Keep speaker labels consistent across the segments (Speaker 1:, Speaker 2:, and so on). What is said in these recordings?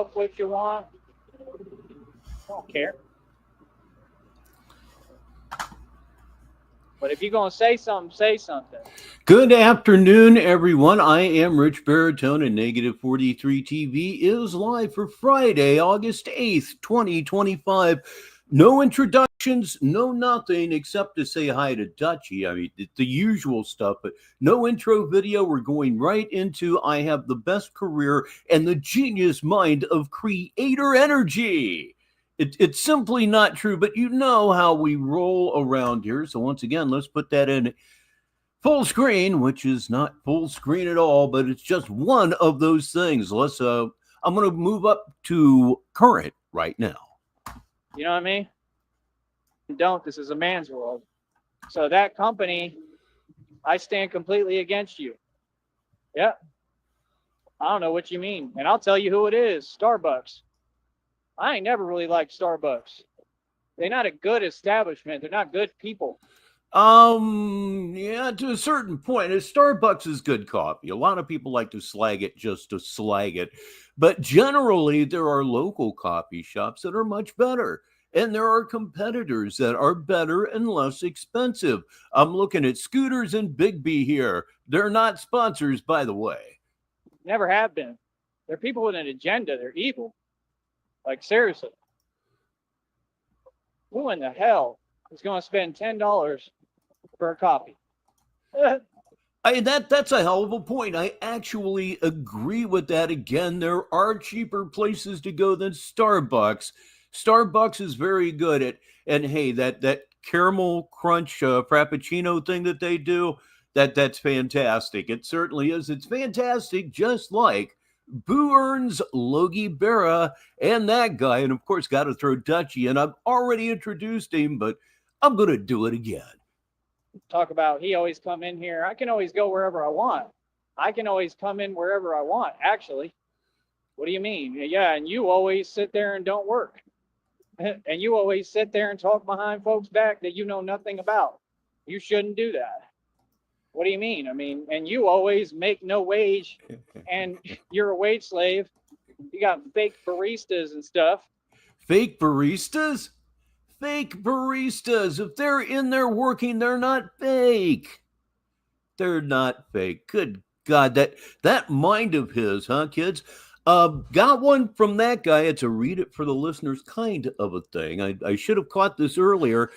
Speaker 1: what you want. I don't care. But if you're going to say something, say something.
Speaker 2: Good afternoon, everyone. I am Rich Baritone, and Negative 43 TV is live for Friday, August 8th, 2025. No introductions, no nothing except to say hi to Dutchie. I mean, the usual stuff, but no intro video. We're going right into I have the best career and the genius mind of creator energy. It's simply not true, but you know how we roll around here. So, once again, let's put that in full screen, which is not full screen at all, but it's just one of those things. I'm going to move up to current right now.
Speaker 1: You know what I mean? Don't. This is a man's world. So that company, I stand completely against you. Yeah. I don't know what you mean. And I'll tell you who it is. Starbucks. I ain't never really liked Starbucks. They're not a good establishment. They're not good people.
Speaker 2: Yeah, to a certain point. Starbucks is good coffee. A lot of people like to slag it just to slag it. But generally, there are local coffee shops that are much better. And there are competitors that are better and less expensive. I'm looking at Scooters and Big B here. They're not sponsors, by the way.
Speaker 1: Never have been. They're people with an agenda. They're evil. Like, seriously. Who in the hell is going to spend $10 for a coffee?
Speaker 2: That's a hell of a point. I actually agree with that. Again, there are cheaper places to go than Starbucks. Starbucks is very good at, and hey, that caramel crunch frappuccino thing that they do, that's fantastic. It certainly is. It's fantastic, just like Boo Earns, Logie Berra, and that guy. And of course, got to throw Dutchie in. I've already introduced him, but I'm going to do it again.
Speaker 1: Talk about he always come in here. I can always go wherever I want. I can always come in wherever I want, actually. What do you mean? Yeah, and you always sit there and don't work. And you always sit there and talk behind folks' back that you know nothing about. You shouldn't do that. What do you mean? I mean, and you always make no wage and you're a wage slave. You got fake baristas and stuff.
Speaker 2: Fake baristas? Fake baristas. If they're in there working, they're not fake. They're not fake. Good God, that mind of his, huh, kids? Got one from that guy. It's a read it for the listeners kind of a thing. I should have caught this earlier.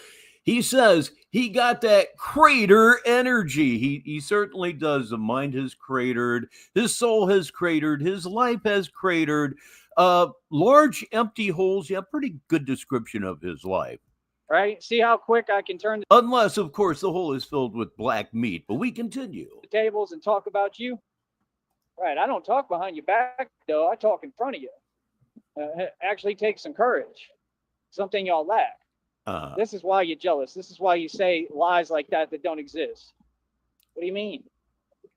Speaker 2: He says he got that crater energy. He certainly does. The mind has cratered. His soul has cratered. His life has cratered. Large empty holes. Yeah, pretty good description of his life.
Speaker 1: Right? See how quick I can turn
Speaker 2: Unless, of course, the hole is filled with black meat. But we continue.
Speaker 1: the tables and talk about you. Right. I don't talk behind your back, though. I talk in front of you. Actually takes some courage. Something y'all lack. This is why you're jealous. This is why you say lies like that don't exist. What do you mean?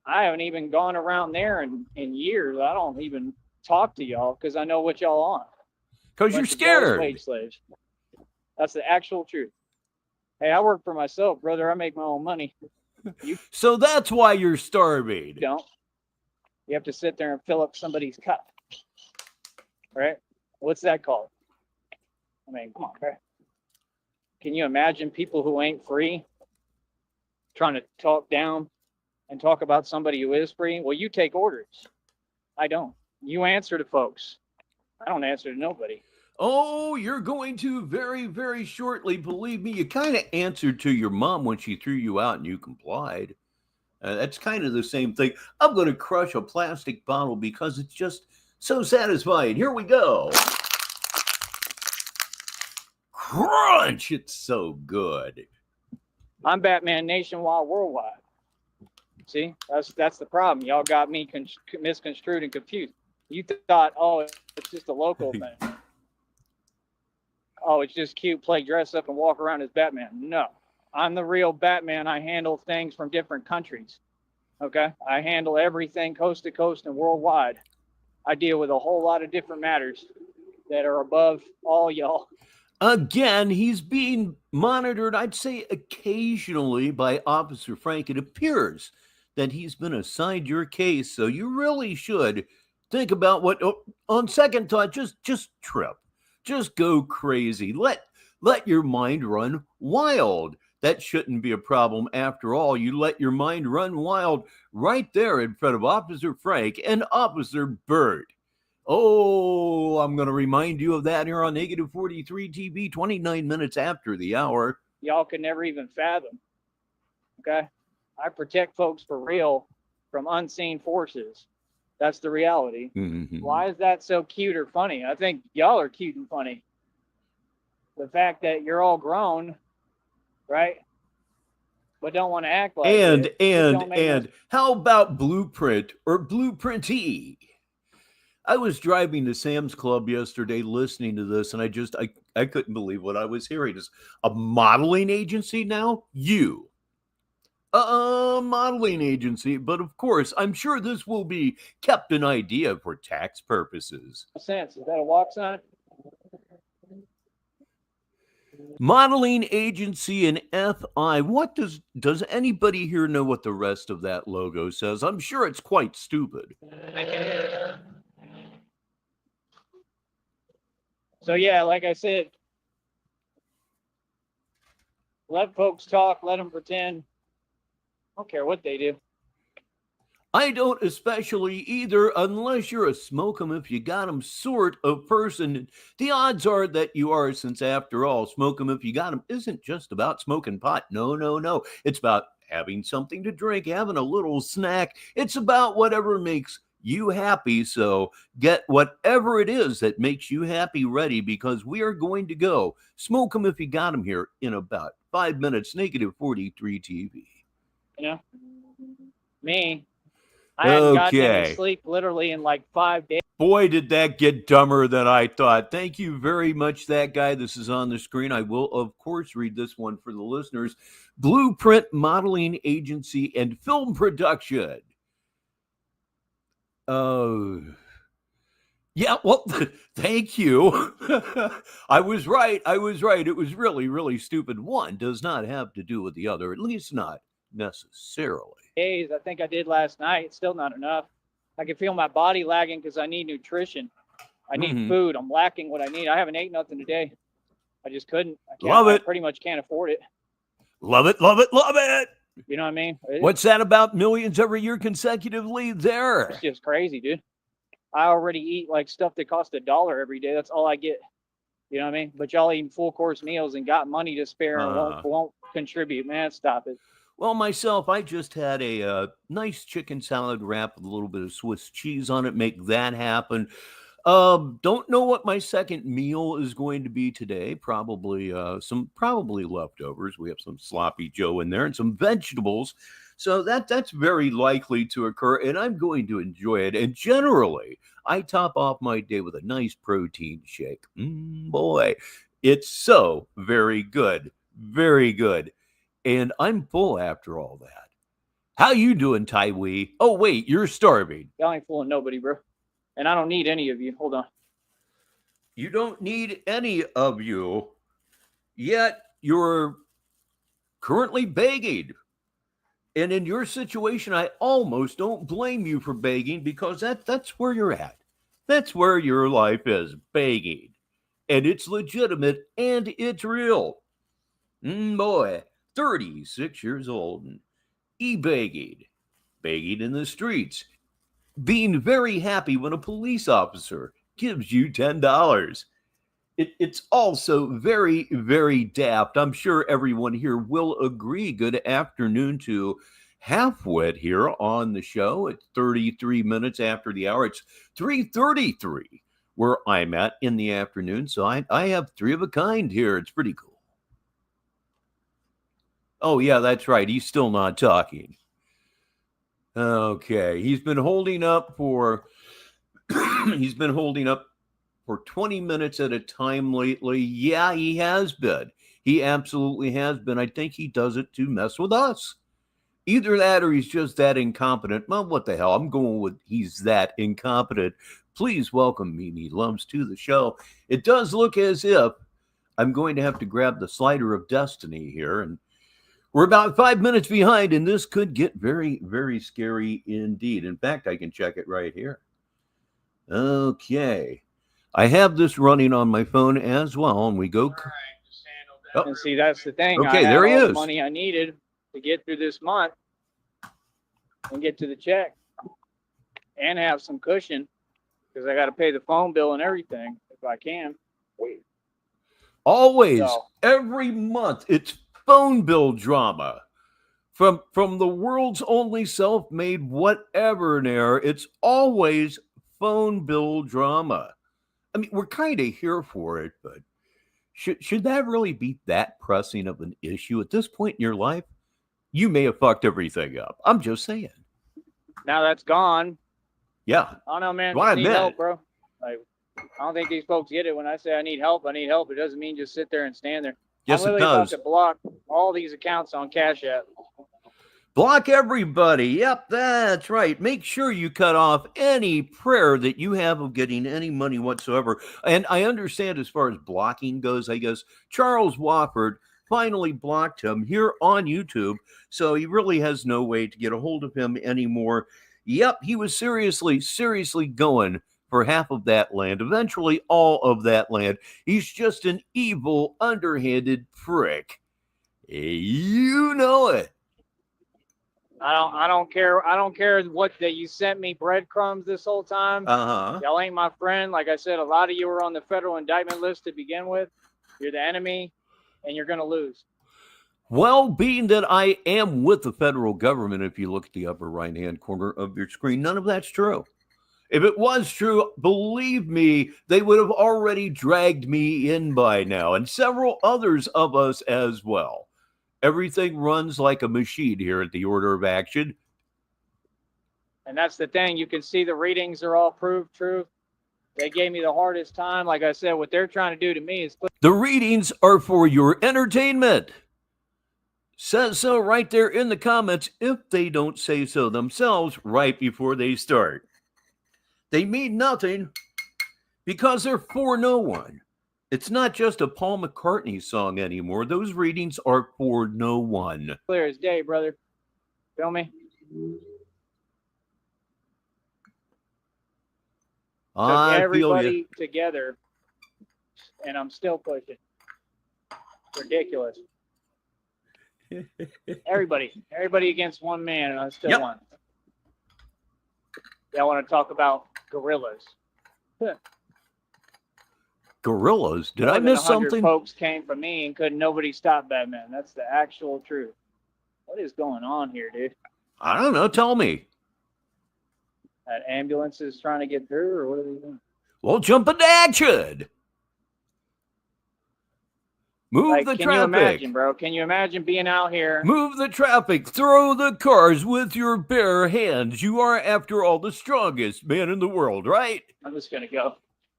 Speaker 1: I haven't even gone around there in years. I don't even talk to y'all because I know what y'all on.
Speaker 2: Because you're scared.
Speaker 1: Wage slaves. That's the actual truth. Hey, I work for myself, brother. I make my own money.
Speaker 2: So that's why you're starving.
Speaker 1: Don't. You have to sit there and fill up somebody's cup. Right? What's that called? I mean, come on, right? Can you imagine people who ain't free trying to talk down and talk about somebody who is free? Well, you take orders. I don't. You answer to folks. I don't answer to nobody.
Speaker 2: Oh, you're going to very, very shortly. Believe me, you kind of answered to your mom when she threw you out and you complied. That's kind of the same thing. I'm going to crush a plastic bottle because it's just so satisfying. Here we go. Crunch! It's so good.
Speaker 1: I'm Batman nationwide, worldwide. See, that's the problem. Y'all got me misconstrued and confused. You thought, oh, it's just a local thing. Oh, it's just cute, play dress up and walk around as Batman. No, I'm the real Batman. I handle things from different countries. Okay, I handle everything coast to coast and worldwide. I deal with a whole lot of different matters that are above all y'all.
Speaker 2: Again, he's being monitored, I'd say occasionally, by Officer Frank. It appears that he's been assigned your case, so you really should Think about what, on second thought, just trip. Just go crazy. Let your mind run wild. That shouldn't be a problem after all. You let your mind run wild right there in front of Officer Frank and Officer Bert. Oh, I'm going to remind you of that here on Negative 43 TV, 29 minutes after the hour.
Speaker 1: Y'all could never even fathom. Okay? I protect folks for real from unseen forces. That's the reality.
Speaker 2: Mm-hmm.
Speaker 1: Why is that so cute or funny? I think y'all are cute and funny. The fact that you're all grown, right? But don't want to act like it.
Speaker 2: And how about Blueprint or Blueprinty? I was driving to Sam's Club yesterday listening to this, and I couldn't believe what I was hearing. Is a modeling agency now? You. Modeling agency, but of course, I'm sure this will be kept an idea for tax purposes.
Speaker 1: Sense. Is that a walk sign?
Speaker 2: Modeling agency and FI. What does anybody here know what the rest of that logo says? I'm sure it's quite stupid.
Speaker 1: So yeah, like I said, let folks talk, let them pretend. I don't care what they do.
Speaker 2: I don't especially either, unless you're a smoke 'em if you got 'em sort of person. The odds are that you are, since after all, smoke 'em if you got 'em isn't just about smoking pot. No. It's about having something to drink, having a little snack. It's about whatever makes you happy. So get whatever it is that makes you happy ready, because we are going to go smoke 'em if you got 'em here in about 5 minutes. Negative 43 TV.
Speaker 1: You know, me, I hadn't gotten any sleep literally in like 5 days.
Speaker 2: Boy, did that get dumber than I thought. Thank you very much, that guy. This is on the screen. I will, of course, read this one for the listeners. Blueprint Modeling Agency and Film Production. Yeah, well, thank you. I was right. It was really, really stupid. One does not have to do with the other, at least not necessarily.
Speaker 1: Days, I think I did last night. It's still not enough. I can feel my body lagging because I need nutrition. I need food. I'm lacking what I need. I haven't ate nothing today. I just couldn't.
Speaker 2: Love it.
Speaker 1: I pretty much can't afford it.
Speaker 2: Love it.
Speaker 1: You know what I mean?
Speaker 2: What's that about millions every year consecutively there?
Speaker 1: It's just crazy, dude. I already eat like stuff that costs $1 every day. That's all I get. You know what I mean? But y'all eating full course meals and got money to spare and won't contribute. Man, stop it.
Speaker 2: Well, myself, I just had a nice chicken salad wrap with a little bit of Swiss cheese on it. Make that happen. Don't know what my second meal is going to be today. Probably leftovers. We have some sloppy Joe in there and some vegetables. So that's very likely to occur, and I'm going to enjoy it. And generally, I top off my day with a nice protein shake. Boy, it's so very good. Very good. And I'm full after all that. How you doing, Taiwee? Oh, wait, you're starving.
Speaker 1: Y'all ain't fooling nobody, bro. And I don't need any of you. Hold on.
Speaker 2: You don't need any of you, yet you're currently begging. And in your situation, I almost don't blame you for begging, because that's where you're at. That's where your life is, begging. And it's legitimate and it's real. Boy, 36 years old and begging in the streets, being very happy when a police officer gives you $10. It's also very, very daft. I'm sure everyone here will agree. Good afternoon to Halfwit here on the show. It's 33 minutes after the hour. It's 3:33 where I'm at in the afternoon. So I have three of a kind here. It's pretty cool. Oh, yeah, that's right. He's still not talking. Okay. He's been holding up for 20 minutes at a time lately. Yeah, he has been. He absolutely has been. I think he does it to mess with us. Either that or he's just that incompetent. Well, what the hell? I'm going with he's that incompetent. Please welcome Mimi Lumps to the show. It does look as if I'm going to have to grab the slider of destiny here, and we're about 5 minutes behind, and this could get very, very scary indeed. In fact, I can check it right here. Okay. I have this running on my phone as well, and we go. Oh,
Speaker 1: And see, that's the thing. I
Speaker 2: okay,
Speaker 1: had
Speaker 2: there he
Speaker 1: all the
Speaker 2: is.
Speaker 1: money I needed to get through this month and get to the check and have some cushion because I got to pay the phone bill and everything if I can.
Speaker 2: Always,
Speaker 1: So,
Speaker 2: every month, it's phone bill drama. From the world's only self-made whatever there, it's always phone bill drama. I mean, we're kind of here for it, but should that really be that pressing of an issue at this point in your life? You may have fucked everything up. I'm just saying.
Speaker 1: now that's gone.
Speaker 2: Yeah.
Speaker 1: I don't know, man.
Speaker 2: Well, I
Speaker 1: Need
Speaker 2: admit
Speaker 1: help,
Speaker 2: it.
Speaker 1: bro. Like, I don't think these folks get it when I say I need help. I need help. It doesn't mean just sit there and stand there.
Speaker 2: Yes,
Speaker 1: I'm
Speaker 2: it
Speaker 1: literally about
Speaker 2: does.
Speaker 1: to block all these accounts on Cash App.
Speaker 2: Block everybody. Yep, that's right. Make sure you cut off any prayer that you have of getting any money whatsoever. And I understand as far as blocking goes, I guess Charles Wofford finally blocked him here on YouTube. So he really has no way to get a hold of him anymore. Yep, he was seriously going for half of that land, eventually all of that land. He's just an evil, underhanded prick. You know it.
Speaker 1: I don't care. I don't care what that you sent me breadcrumbs this whole time.
Speaker 2: Uh-huh.
Speaker 1: Y'all ain't my friend. Like I said, a lot of you were on the federal indictment list to begin with. You're the enemy, and you're gonna lose.
Speaker 2: Well, being that I am with the federal government, if you look at the upper right-hand corner of your screen, none of that's true. If it was true, believe me, they would have already dragged me in by now, and several others of us as well. Everything runs like a machine here at the Order of Action.
Speaker 1: And that's the thing. You can see the readings are all proved true. They gave me the hardest time. Like I said, what they're trying to do to me is
Speaker 2: The readings are for your entertainment. Says so right there in the comments if they don't say so themselves right before they start. They mean nothing because they're for no one. It's not just a Paul McCartney song anymore. Those readings are for no one.
Speaker 1: clear as day, brother. Feel me? Took
Speaker 2: I feel
Speaker 1: everybody together, and I'm still pushing. Ridiculous. Everybody against one man, and I still won. Y'all want to talk about gorillas?
Speaker 2: Gorillas? Did
Speaker 1: More
Speaker 2: I
Speaker 1: than
Speaker 2: miss
Speaker 1: 100
Speaker 2: something?
Speaker 1: Folks came for me, and couldn't nobody stop Batman. That's the actual truth. What is going on here, dude?
Speaker 2: I don't know. Tell me.
Speaker 1: That ambulance is trying to get through, or what are they doing?
Speaker 2: Well, jump into action. Move
Speaker 1: Like,
Speaker 2: the
Speaker 1: can
Speaker 2: traffic.
Speaker 1: you imagine, bro? Can you imagine being out here?
Speaker 2: Move the traffic. Throw the cars with your bare hands. You are, after all, the strongest man in the world, right?
Speaker 1: I'm just gonna go.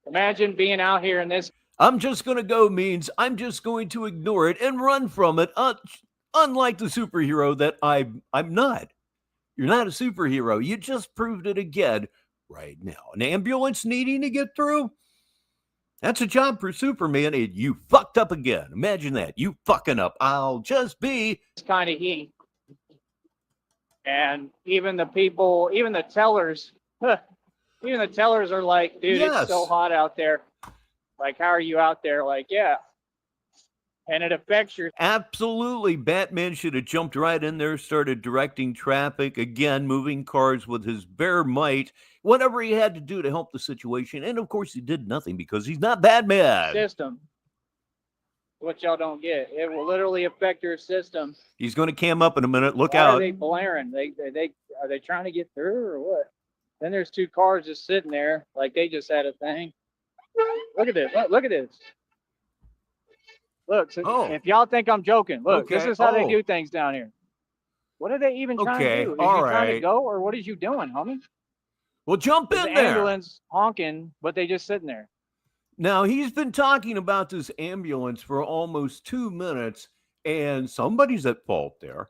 Speaker 1: Imagine being out here in this.
Speaker 2: I'm just going to go means I'm just going to ignore it and run from it. Unlike the superhero that I'm not. You're not a superhero. You just proved it again right now. An ambulance needing to get through? That's a job for Superman, and you fucked up again. Imagine that. You fucking up. I'll just be
Speaker 1: Kind of heat. And even the people, even the tellers, even the tellers are like, dude,
Speaker 2: Yes.
Speaker 1: It's so hot out there. Like, how are you out there? Like, yeah. And it affects your.
Speaker 2: Absolutely. Batman should have jumped right in there, started directing traffic, again, moving cars with his bare might, whatever he had to do to help the situation. And of course, he did nothing because he's not Batman.
Speaker 1: System. What y'all don't get. It will literally affect your system.
Speaker 2: He's going to cam up in a minute. Look
Speaker 1: Why
Speaker 2: out.
Speaker 1: are they blaring? Are they trying to get through or what? Then there's two cars just sitting there like they just had a thing. Look at this. Look at this. Look, so if y'all think I'm joking, look, this is how they do things down here. What are they even trying to do? Is you trying to go, or what is you doing, homie?
Speaker 2: Well, jump in there.
Speaker 1: Ambulance honking, but they just sitting there.
Speaker 2: Now, he's been talking about this ambulance for almost 2 minutes, and somebody's at fault there.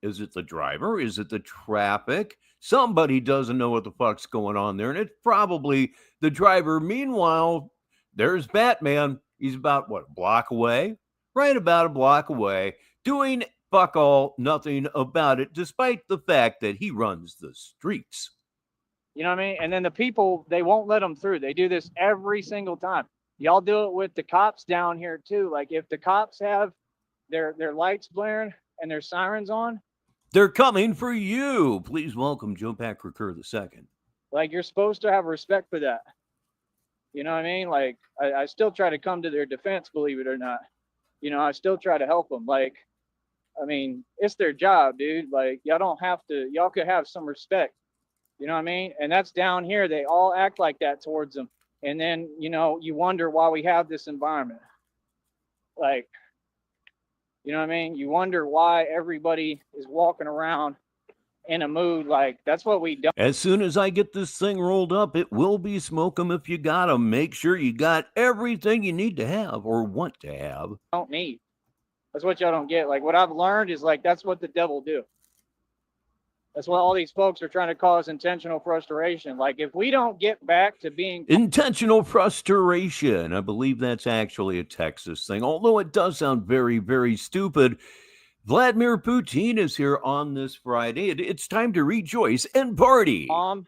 Speaker 2: Is it the driver? Is it the traffic? Somebody doesn't know what the fuck's going on there, and it's probably the driver. Meanwhile, there's Batman. He's about, what, a block away? Right about a block away, doing fuck all, nothing about it, despite the fact that he runs the streets.
Speaker 1: You know what I mean? And then the people, they won't let them through. They do this every single time. Y'all do it with the cops down here too. Like if the cops have their lights blaring and their sirens on,
Speaker 2: They're coming for you. Please welcome Joe Patrick II.
Speaker 1: like you're supposed to have respect for that. You know what I mean? Like I still try to come to their defense, believe it or not. You know, I still try to help them. Like, I mean, it's their job, dude. Like y'all don't have to. Y'all could have some respect. You know what I mean? And that's down here. They all act like that towards them. And then, you know, you wonder why we have this environment. Like, you know what I mean? You wonder why everybody is walking around in a mood like that's what we
Speaker 2: As soon as I get this thing rolled up, it will be smoke 'em if you got 'em. Make sure you got everything you need to have or want to have.
Speaker 1: don't need. That's what y'all don't get. Like what I've learned is like that's what the devil do. That's what all these folks are trying to cause intentional frustration. Like if we don't get back to being
Speaker 2: Intentional frustration. I believe that's actually a Texas thing, although it does sound very, very stupid. Vladimir Putin is here on this Friday. It's time to rejoice and party.
Speaker 1: calm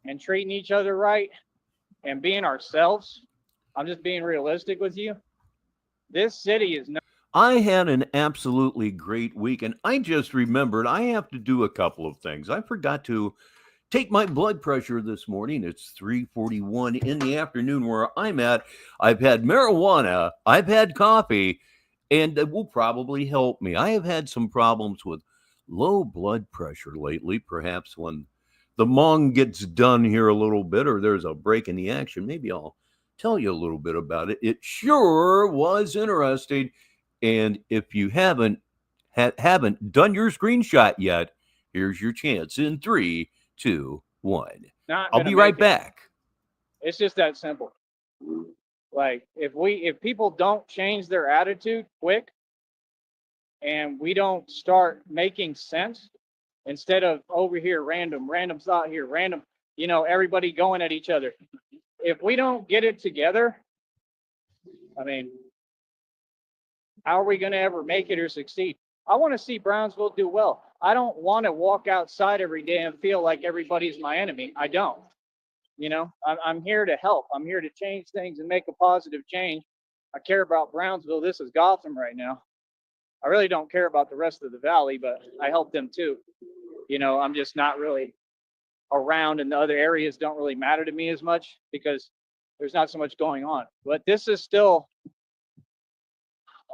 Speaker 1: and treating each other right and being ourselves, I'm just being realistic with you. This city is no.
Speaker 2: I had an absolutely great week, and I just remembered I have to do a couple of things. I forgot to take my blood pressure this morning. It's 3:41 in the afternoon where I'm at. I've had marijuana, I've had coffee, and that will probably help me. I have had some problems with low blood pressure lately. Perhaps when the mong gets done here a little bit or there's a break in the action, maybe I'll tell you a little bit about it. It sure was interesting. And if you haven't done your screenshot yet, here's your chance in 3, 2, 1. I'll be right back.
Speaker 1: It's just that simple. Like if people don't change their attitude quick and we don't start making sense instead of over here random thought here, random, you know, everybody going at each other. If we don't get it together, I mean, how are we going to ever make it or succeed? I want to see Brownsville do well. I don't want to walk outside every day and feel like everybody's my enemy. I don't. You know, I'm here to help. I'm here to change things and make a positive change. I care about Brownsville. This is Gotham right now. I really don't care about the rest of the valley, but I help them too. You know, I'm just not really around, and the other areas don't really matter to me as much because there's not so much going on. But this is still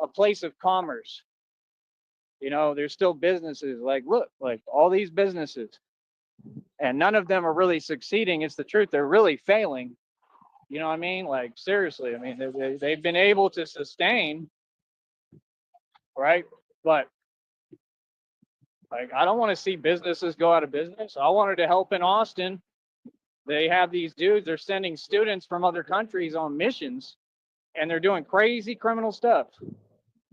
Speaker 1: a place of commerce. You know, there's still businesses. Like, look, like all these businesses, and none of them are really succeeding. It's the truth. They're really failing. You know what I mean? Like, seriously. I mean, they've been able to sustain, right? But like, I don't want to see businesses go out of business. I wanted to help in Austin. They have these dudes, they're sending students from other countries on missions and they're doing crazy criminal stuff.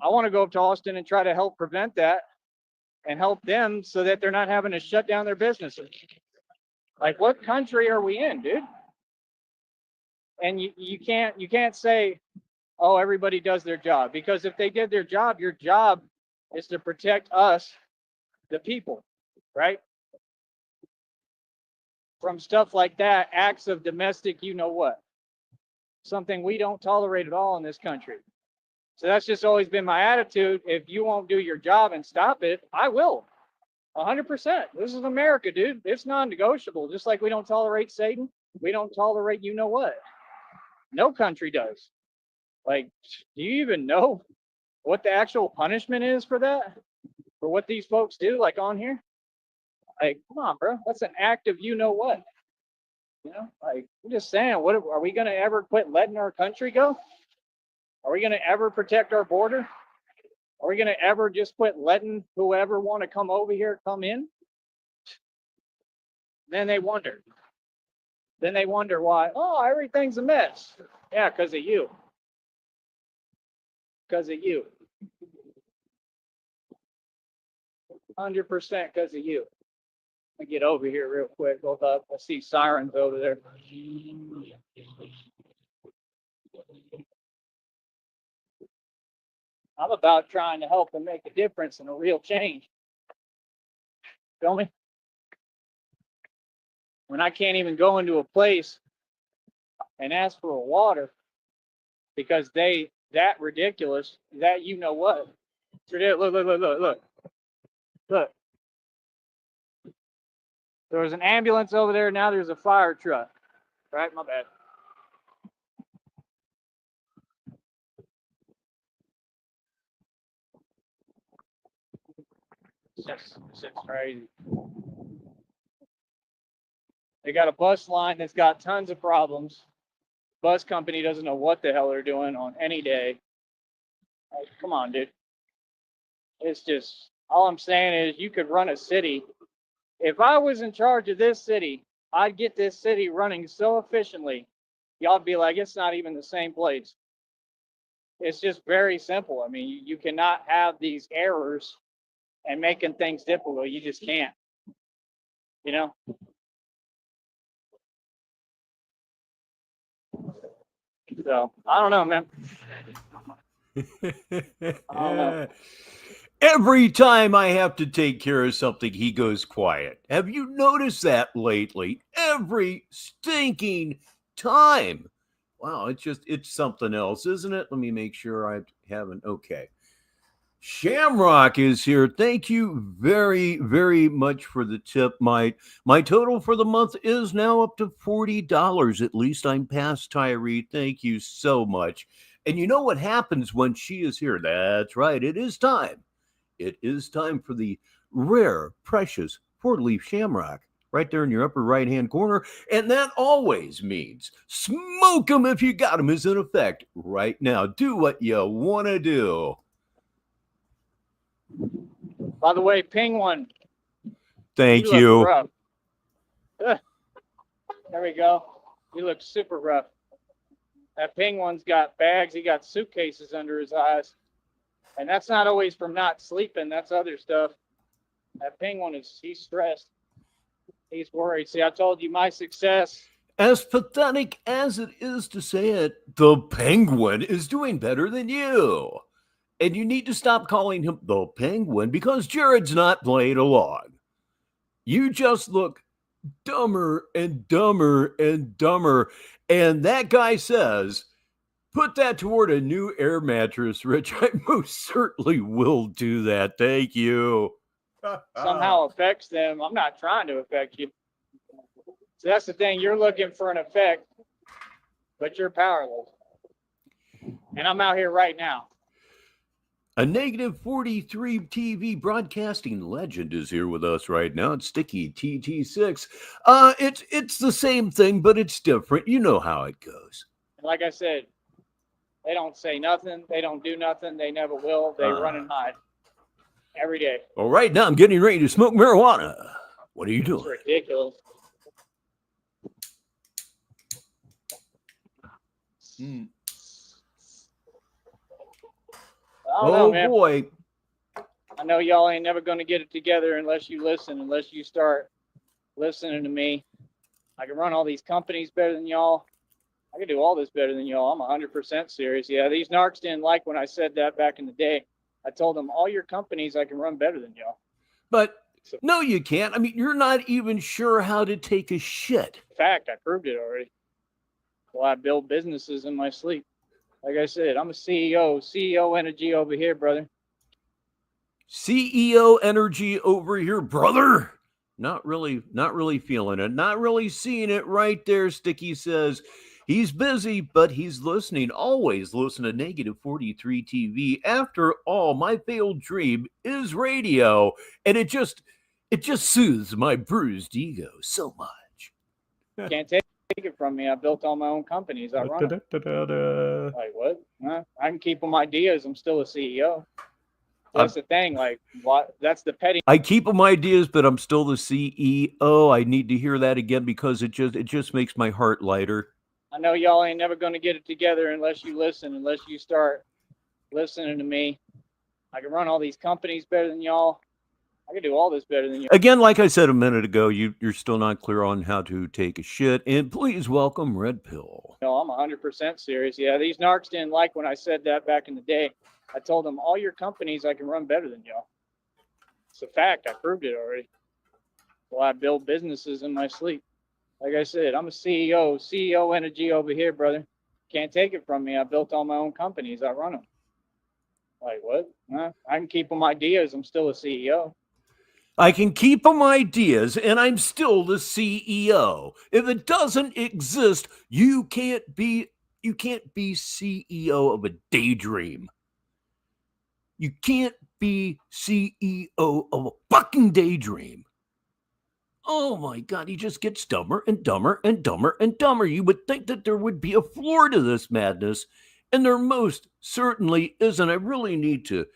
Speaker 1: I want to go up to Austin and try to help prevent that and help them so that they're not having to shut down their businesses. Like, what country are we in, dude? And you can't say, oh, everybody does their job, because if they did their job, your job is to protect us, the people, right? From stuff like that, acts of domestic, you know what? Something we don't tolerate at all in this country. So that's just always been my attitude. If you won't do your job and stop it, I will. 100%. This is America, dude. It's non-negotiable. Just like we don't tolerate Satan, we don't tolerate you know what. No country does. Like, do you even know what the actual punishment is for that? For what these folks do, like on here? Like, come on, bro. That's an act of you know what. You know, like, I'm just saying, what are we going to ever quit letting our country go? Are we going to ever protect our border? Are we going to ever just quit letting whoever want to come over here come in? Then they wonder. Then they wonder why, oh, everything's a mess. Yeah, because of you. Because of you. 100% because of you. Let me get over here real quick. Hold up. I see sirens over there. I'm about trying to help and make a difference and a real change. Feel me? when I can't even go into a place and ask for a water because they that ridiculous that you know what? It's ridiculous. Look. There was an ambulance over there. Now there's a fire truck. Right? My bad. It's just crazy. They got a bus line that's got tons of problems. Bus company doesn't know what the hell they're doing on any day. Like, come on, dude. It's just, all I'm saying is you could run a city. If I was in charge of this city, I'd get this city running so efficiently. Y'all be like, it's not even the same place. It's just very simple. I mean, you cannot have these errors and making things difficult. You just can't. You know? So, I don't know, man. I don't know.
Speaker 2: Every time I have to take care of something, he goes quiet. Have you noticed that lately? Every stinking time. Wow, it's something else, isn't it? Let me make sure I haven't. Okay. Shamrock is here. Thank you very, very much for the tip. My total for the month is now up to $40. At least I'm past Tyree. Thank you so much. And you know what happens when she is here? That's right. It is time. It is time for the rare, precious four-leaf shamrock right there in your upper right-hand corner. And that always means smoke them if you got them is in effect right now. Do what you want to do.
Speaker 1: By the way, Penguin.
Speaker 2: Thank
Speaker 1: you.
Speaker 2: you.
Speaker 1: Look rough. There we go. You look super rough. That Penguin's got bags. He got suitcases under his eyes. And that's not always from not sleeping. That's other stuff. That Penguin he's stressed. He's worried. See, I told you my success.
Speaker 2: As pathetic as it is to say it, the Penguin is doing better than you. And you need to stop calling him the Penguin because Jared's not playing along. You just look dumber and dumber and dumber. And that guy says, put that toward a new air mattress, Rich. I most certainly will do that. Thank you.
Speaker 1: Somehow affects them. I'm not trying to affect you. So that's the thing. You're looking for an effect, but you're powerless. And I'm out here right now.
Speaker 2: A negative 43 TV broadcasting legend is here with us right now. It's Sticky TT6. It's the same thing, but it's different. You know how it goes.
Speaker 1: And like I said, they don't say nothing. They don't do nothing. They never will. They run and hide every day.
Speaker 2: Well, right now I'm getting ready to smoke marijuana. What are you doing?
Speaker 1: It's ridiculous.
Speaker 2: Oh,
Speaker 1: man.
Speaker 2: Boy.
Speaker 1: I know y'all ain't never going to get it together unless you listen, unless you start listening to me. I can run all these companies better than y'all. I can do all this better than y'all. I'm 100% serious. Yeah, these narcs didn't like when I said that back in the day. I told them, all your companies I can run better than y'all.
Speaker 2: But no, you can't. I mean, you're not even sure how to take a shit.
Speaker 1: In fact, I proved it already. Well, I build businesses in my sleep. Like I said, I'm a CEO energy over here, brother.
Speaker 2: CEO energy over here, brother. Not really feeling it. Not really seeing it right there. Sticky says he's busy, but he's listening. Always listen to Negative 43 TV. After all, my failed dream is radio, and it just soothes my bruised ego so much.
Speaker 1: Can't take it from me. I built all my own companies. I run them. Like what? I can keep them ideas. I'm still a CEO. That's the thing. Like what? That's the petty.
Speaker 2: I keep them ideas, but I'm still the CEO. I need to hear that again because it just makes my heart lighter.
Speaker 1: I know y'all ain't never going to get it together unless you listen, unless you start listening to me. I can run all these companies better than y'all. I can do all this better than you.
Speaker 2: Again, like I said a minute ago, you're still not clear on how to take a shit. And please welcome Red Pill.
Speaker 1: No, I'm 100% serious. Yeah, these narcs didn't like when I said that back in the day. I told them, all your companies I can run better than y'all. It's a fact. I proved it already. Well, I build businesses in my sleep. Like I said, I'm a CEO energy over here, brother. Can't take it from me. I built all my own companies. I run them. Like what? I can keep them ideas. I'm still a CEO.
Speaker 2: I can keep them ideas and I'm still the CEO. If it doesn't exist, you can't be CEO of a daydream. You can't be CEO of a fucking daydream. Oh my God, he just gets dumber and dumber and dumber and dumber. You would think that there would be a floor to this madness, and there most certainly isn't. I really need to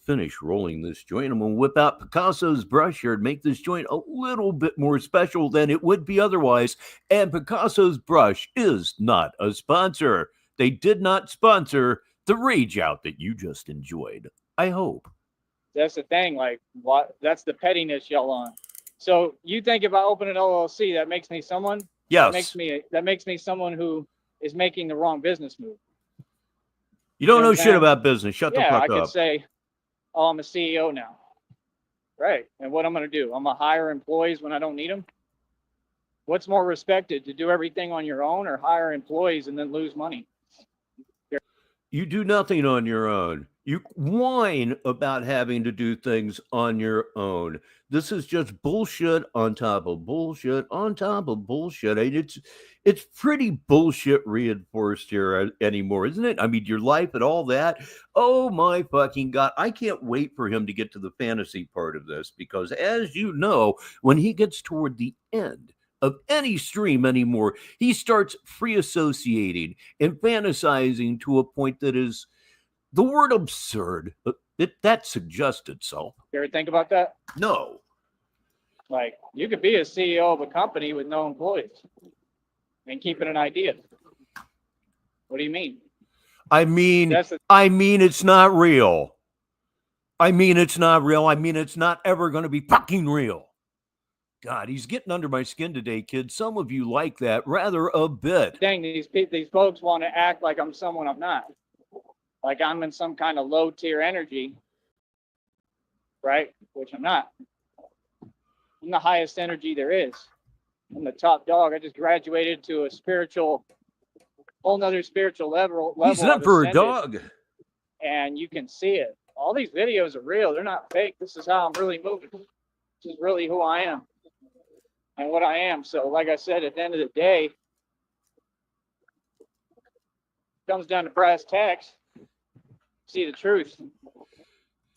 Speaker 2: finish rolling this joint. I'm going to whip out Picasso's brush here and make this joint a little bit more special than it would be otherwise. And Picasso's brush is not a sponsor. They did not sponsor the rage out that you just enjoyed. I hope.
Speaker 1: That's the thing. Like what? That's the pettiness y'all on. So you think if I open an LLC, that makes me someone?
Speaker 2: Yes.
Speaker 1: That makes me someone who is making the wrong business move.
Speaker 2: You don't know shit about business. Shut the fuck up.
Speaker 1: Yeah, I could say, oh, I'm a CEO now. Right. And what I'm going to do? I'm going to hire employees when I don't need them? What's more respected, to do everything on your own or hire employees and then lose money?
Speaker 2: You do nothing on your own. You whine about having to do things on your own. This is just bullshit on top of bullshit on top of bullshit. And it's pretty bullshit reinforced here anymore, isn't it? I mean, your life and all that. Oh my fucking God. I can't wait for him to get to the fantasy part of this, because as you know, when he gets toward the end of any stream anymore, he starts free associating and fantasizing to a point that is the word absurd. That suggests itself.
Speaker 1: You ever think about that?
Speaker 2: No.
Speaker 1: Like, you could be a CEO of a company with no employees and keeping an idea. What do you mean?
Speaker 2: I mean, it's not real. I mean, it's not real. I mean, it's not ever going to be fucking real. God, he's getting under my skin today, kids. Some of you like that rather a bit.
Speaker 1: Dang, these folks want to act like I'm someone I'm not. Like I'm in some kind of low tier energy, right? Which I'm not. I'm the highest energy there is. I'm the top dog. I just graduated to a whole nother spiritual level.
Speaker 2: He's never a dog.
Speaker 1: And you can see it. All these videos are real. They're not fake. This is how I'm really moving. This is really who I am and what I am. So like I said, at the end of the day, it comes down to brass tacks. See the truth.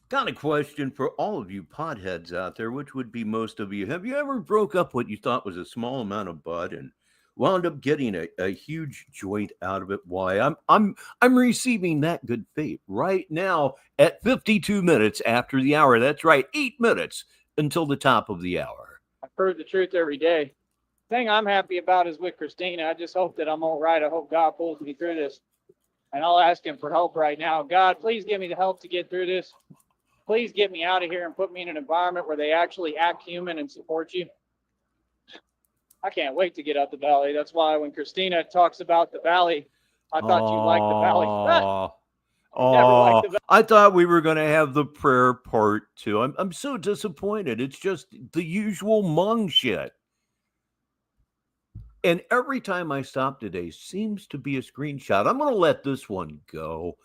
Speaker 2: Got a question for all of you potheads out there, which would be most of you. Have you ever broke up what you thought was a small amount of bud and wound up getting a huge joint out of it? Why, I'm receiving that good fate right now at 52 minutes after the hour. That's right, 8 minutes until the top of the hour.
Speaker 1: I prove the truth every day. The thing I'm happy about is with Christina. I just hope that I'm all right. I hope God pulls me through this. And I'll ask him for help right now. God, please give me the help to get through this. Please get me out of here and put me in an environment where they actually act human and support you. I can't wait to get out the valley. That's why when Christina talks about the valley, I thought you liked the valley. Never liked the valley.
Speaker 2: I thought we were going to have the prayer part too. I'm so disappointed. It's just the usual Hmong shit. And every time I stop today seems to be a screenshot. I'm going to let this one go,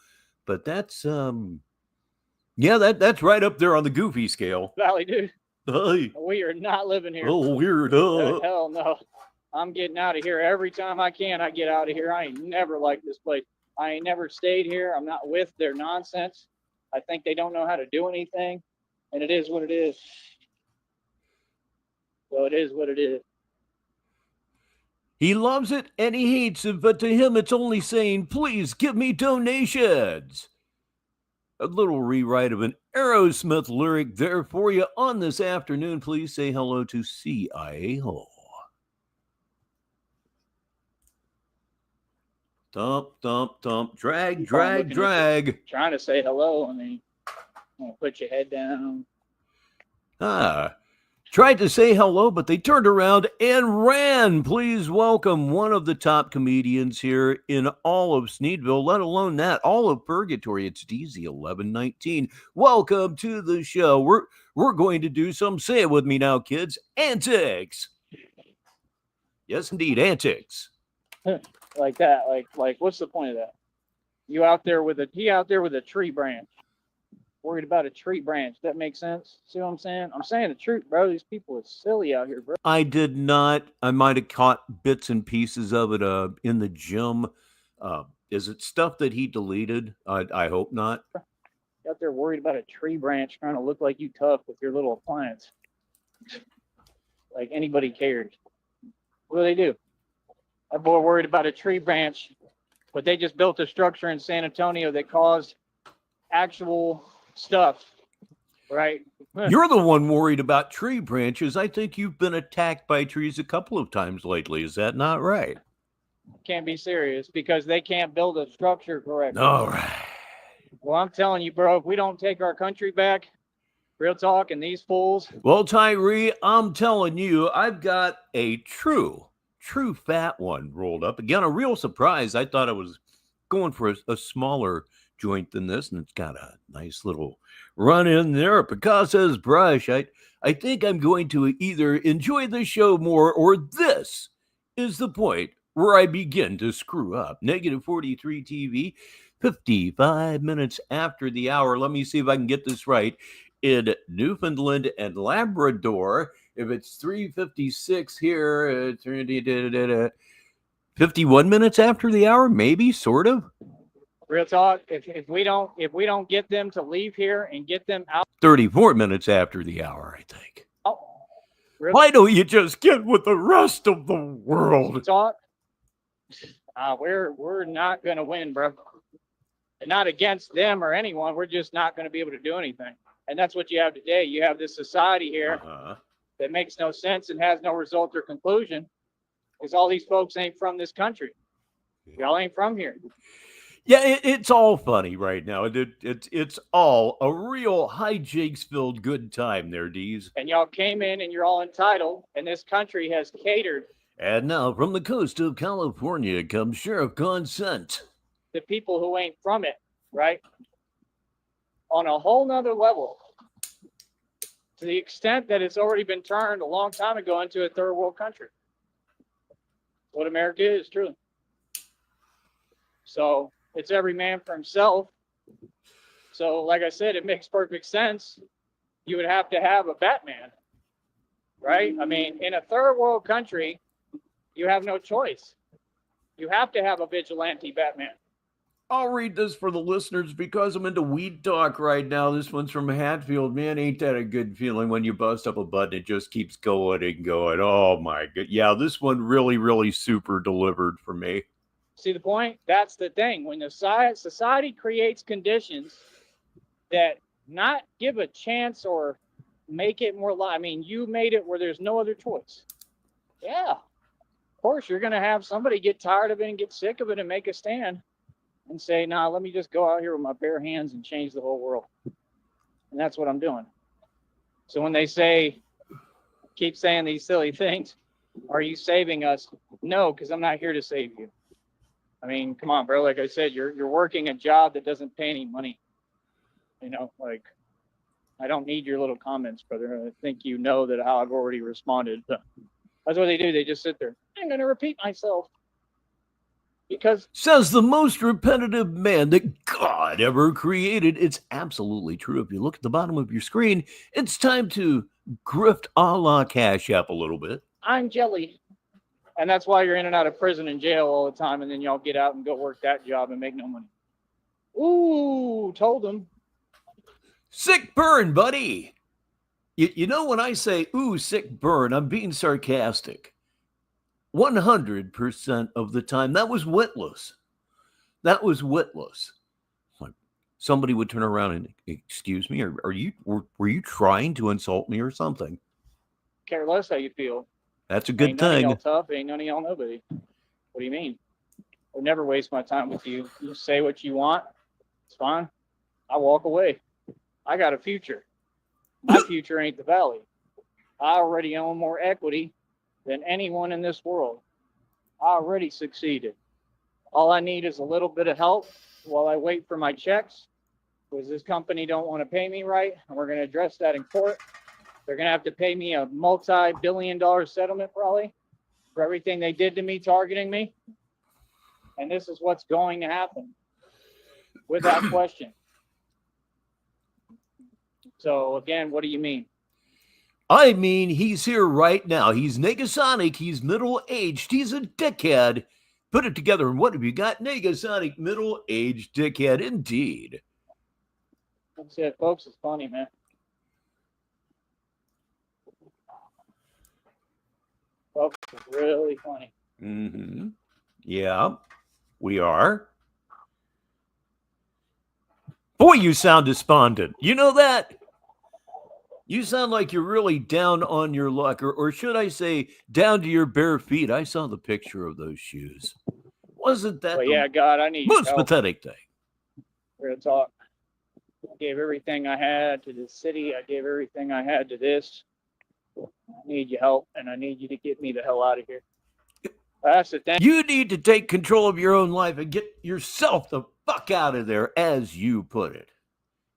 Speaker 2: but that's that's right up there on the goofy scale.
Speaker 1: Valley, dude.
Speaker 2: Hey.
Speaker 1: We are not living here.
Speaker 2: Oh, weird.
Speaker 1: Hell no. I'm getting out of here every time I can. I get out of here. I ain't never liked this place. I ain't never stayed here. I'm not with their nonsense. I think they don't know how to do anything, and it is what it is. So it is what it is.
Speaker 2: He loves it and he hates it, but to him it's only saying, please give me donations. A little rewrite of an Aerosmith lyric there for you on this afternoon. Please say hello to CIA Ho. Thump, thump, thump, drag, drag, drag.
Speaker 1: Trying to say hello. I mean, put your head down.
Speaker 2: Tried to say hello, but they turned around and ran. Please welcome one of the top comedians here in all of Sneedville, let alone that, all of Purgatory. It's DZ1119. Welcome to the show. We're going to do some, say it with me now, kids, antics. Yes, indeed, antics.
Speaker 1: Like that. Like what's the point of that? He out there with a tree branch. Worried about a tree branch. That makes sense? See what I'm saying? I'm saying the truth, bro. These people are silly out here, bro.
Speaker 2: I did not. I might have caught bits and pieces of it in the gym. Is it stuff that he deleted? I hope not.
Speaker 1: Out there worried about a tree branch trying to look like you tough with your little appliance. Like anybody cares. What do they do? That boy worried about a tree branch, but they just built a structure in San Antonio that caused actual stuff, right?
Speaker 2: You're the one worried about tree branches. I think you've been attacked by trees a couple of times lately. Is that not right?
Speaker 1: Can't be serious because they can't build a structure correctly.
Speaker 2: All right.
Speaker 1: Well, I'm telling you, bro, if we don't take our country back, real talk, and these fools.
Speaker 2: Well, Tyree, I'm telling you, I've got a true fat one rolled up. Again, a real surprise. I thought I was going for a smaller joint than this, and it's got a nice little run in there. Picasso's brush. I think I'm going to either enjoy the show more, or this is the point where I begin to screw up. Negative 43 TV, 55 minutes after the hour. Let me see if I can get this right. In Newfoundland and Labrador, if it's 3:56 here, 51 minutes after the hour, maybe, sort of.
Speaker 1: Real talk. If we don't get them to leave here and get them out,
Speaker 2: 34 minutes after the hour, I think.
Speaker 1: oh,
Speaker 2: Why don't you just get with the rest of the world?
Speaker 1: Talk. We're not gonna win, bro. And not against them or anyone. We're just not gonna be able to do anything. And that's what you have today. You have this society here that makes no sense and has no result or conclusion because all these folks ain't from this country. Y'all ain't from here.
Speaker 2: Yeah, it's all funny right now. It's all a real hijinks-filled good time there, Dees.
Speaker 1: And y'all came in and you're all entitled, and this country has catered.
Speaker 2: And now from the coast of California comes Sheriff Consent.
Speaker 1: The people who ain't from it, right? On a whole nother level, to the extent that it's already been turned a long time ago into a third world country. What America is, truly. So it's every man for himself. So, like I said, it makes perfect sense. You would have to have a Batman, right? I mean, in a third world country, you have no choice. You have to have a vigilante Batman.
Speaker 2: I'll read this for the listeners because I'm into weed talk right now. This one's from Hatfield. Man, ain't that a good feeling when you bust up a button, it just keeps going and going. Oh my god. Yeah, this one really, really super delivered for me.
Speaker 1: See the point? That's the thing. When the society creates conditions that not give a chance or make it more I mean, you made it where there's no other choice. Yeah. Of course, you're going to have somebody get tired of it and get sick of it and make a stand. And say, nah, let me just go out here with my bare hands and change the whole world. And that's what I'm doing. So when they keep saying these silly things, are you saving us? No, because I'm not here to save you. I mean, come on, bro. Like I said, you're working a job that doesn't pay any money. You know, like, I don't need your little comments, brother. I think you know that how I've already responded. That's what they do. They just sit there. I'm going to repeat myself. Because
Speaker 2: says the most repetitive man that God ever created. It's absolutely true. If you look at the bottom of your screen, it's time to grift a la Cash App a little bit.
Speaker 1: I'm jelly. And that's why you're in and out of prison and jail all the time, and then y'all get out and go work that job and make no money. Ooh, told them.
Speaker 2: Sick burn, buddy. You know when I say, ooh, sick burn, I'm being sarcastic. 100% of the time. That was witless. That was witless. Like somebody would turn around and, excuse me, were you trying to insult me or something?
Speaker 1: Care less how you feel.
Speaker 2: That's a good
Speaker 1: ain't
Speaker 2: thing.
Speaker 1: None of y'all tough, ain't none of y'all nobody. What do you mean? I'll never waste my time with you. You say what you want. It's fine. I walk away. I got a future. My future ain't the valley. I already own more equity than anyone in this world. I already succeeded. All I need is a little bit of help while I wait for my checks, because this company don't want to pay me right, and we're going to address that in court. They're going to have to pay me a multi-billion-dollar settlement probably, for everything they did to me, targeting me. And this is what's going to happen without question. So again, what do you mean?
Speaker 2: I mean, he's here right now. He's Negasonic. He's middle-aged. He's a dickhead. Put it together, and what have you got? Negasonic, middle-aged dickhead, indeed.
Speaker 1: That's it, folks. It's funny, man. Folks, it's really funny.
Speaker 2: Mm-hmm. Yeah, we are. Boy, you sound despondent. You know that? You sound like you're really down on your luck, or should I say, down to your bare feet. I saw the picture of those shoes. Wasn't that
Speaker 1: But yeah, God, I need
Speaker 2: most
Speaker 1: help.
Speaker 2: pathetic thing?
Speaker 1: Real talk. I gave everything I had to this city. I gave everything I had to this. I need your help, and I need you to get me the hell out of here. That's the thing.
Speaker 2: You need to take control of your own life and get yourself the fuck out of there, as you put it.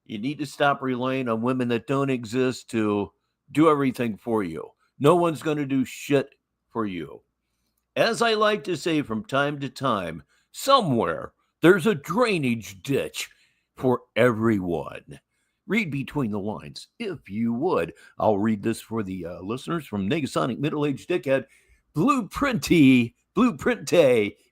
Speaker 2: You need to stop relying on women that don't exist to do everything for you. No one's going to do shit for you. As I like to say from time to time, somewhere there's a drainage ditch for everyone. Read between the lines, if you would. I'll read this for the listeners from Negasonic Middle-Aged Dickhead. Blueprinte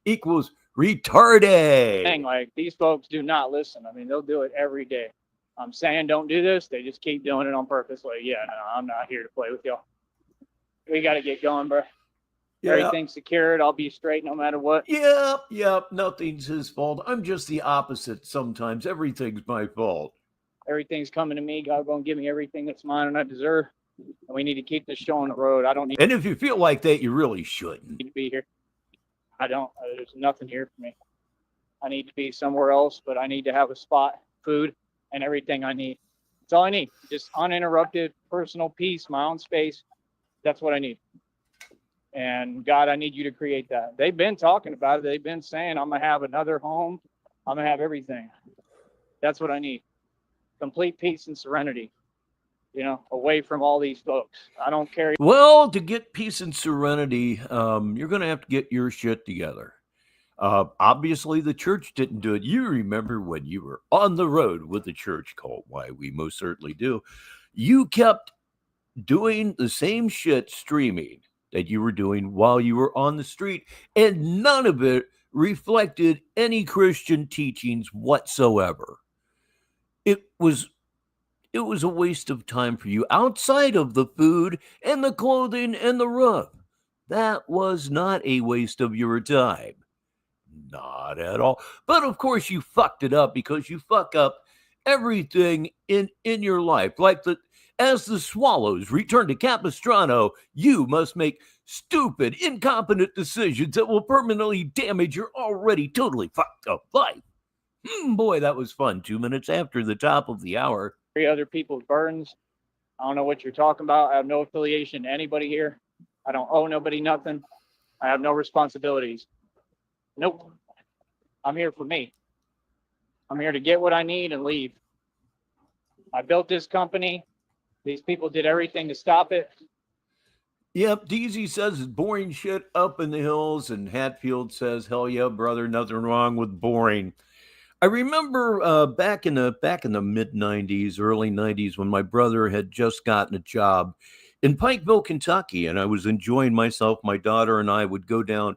Speaker 2: equals retarded.
Speaker 1: Like, these folks do not listen. I mean, they'll do it every day. I'm saying don't do this. They just keep doing it on purpose. Like, yeah, no, I'm not here to play with y'all. We got to get going, bro. Yeah. Everything's secured. I'll be straight no matter what.
Speaker 2: Yep. Nothing's his fault. I'm just the opposite sometimes. Everything's my fault.
Speaker 1: Everything's coming to me. God going to give me everything that's mine and I deserve. And we need to keep this show on the road. I don't need.
Speaker 2: And if you feel like that, you really shouldn't.
Speaker 1: To be here. I don't. There's nothing here for me. I need to be somewhere else, but I need to have a spot, food, and everything I need. That's all I need. Just uninterrupted personal peace, my own space. That's what I need. And God, I need you to create that. They've been talking about it. They've been saying, I'm going to have another home. I'm going to have everything. That's what I need. Complete peace and serenity, away from all these folks. I don't care.
Speaker 2: Well, to get peace and serenity, you're going to have to get your shit together. Obviously, the church didn't do it. You remember when you were on the road with the church cult? Why, we most certainly do. You kept doing the same shit streaming that you were doing while you were on the street, and none of it reflected any Christian teachings whatsoever. It was a waste of time for you outside of the food and the clothing and the roof. That was not a waste of your time. Not at all. But of course you fucked it up because you fuck up everything in your life. Like as the swallows return to Capistrano, you must make stupid, incompetent decisions that will permanently damage your already totally fucked up life. Boy, that was fun. 2 minutes after the top of the hour.
Speaker 1: Other people's burdens. I don't know what you're talking about. I have no affiliation to anybody here. I don't owe nobody nothing. I have no responsibilities. Nope. I'm here for me. I'm here to get what I need and leave. I built this company. These people did everything to stop it.
Speaker 2: Yep, DZ says it's boring shit up in the hills, and Hatfield says, hell yeah, brother, nothing wrong with boring. I remember back in the mid 90s, early 90s, when my brother had just gotten a job in Pikeville, Kentucky, and I was enjoying myself. My daughter and I would go down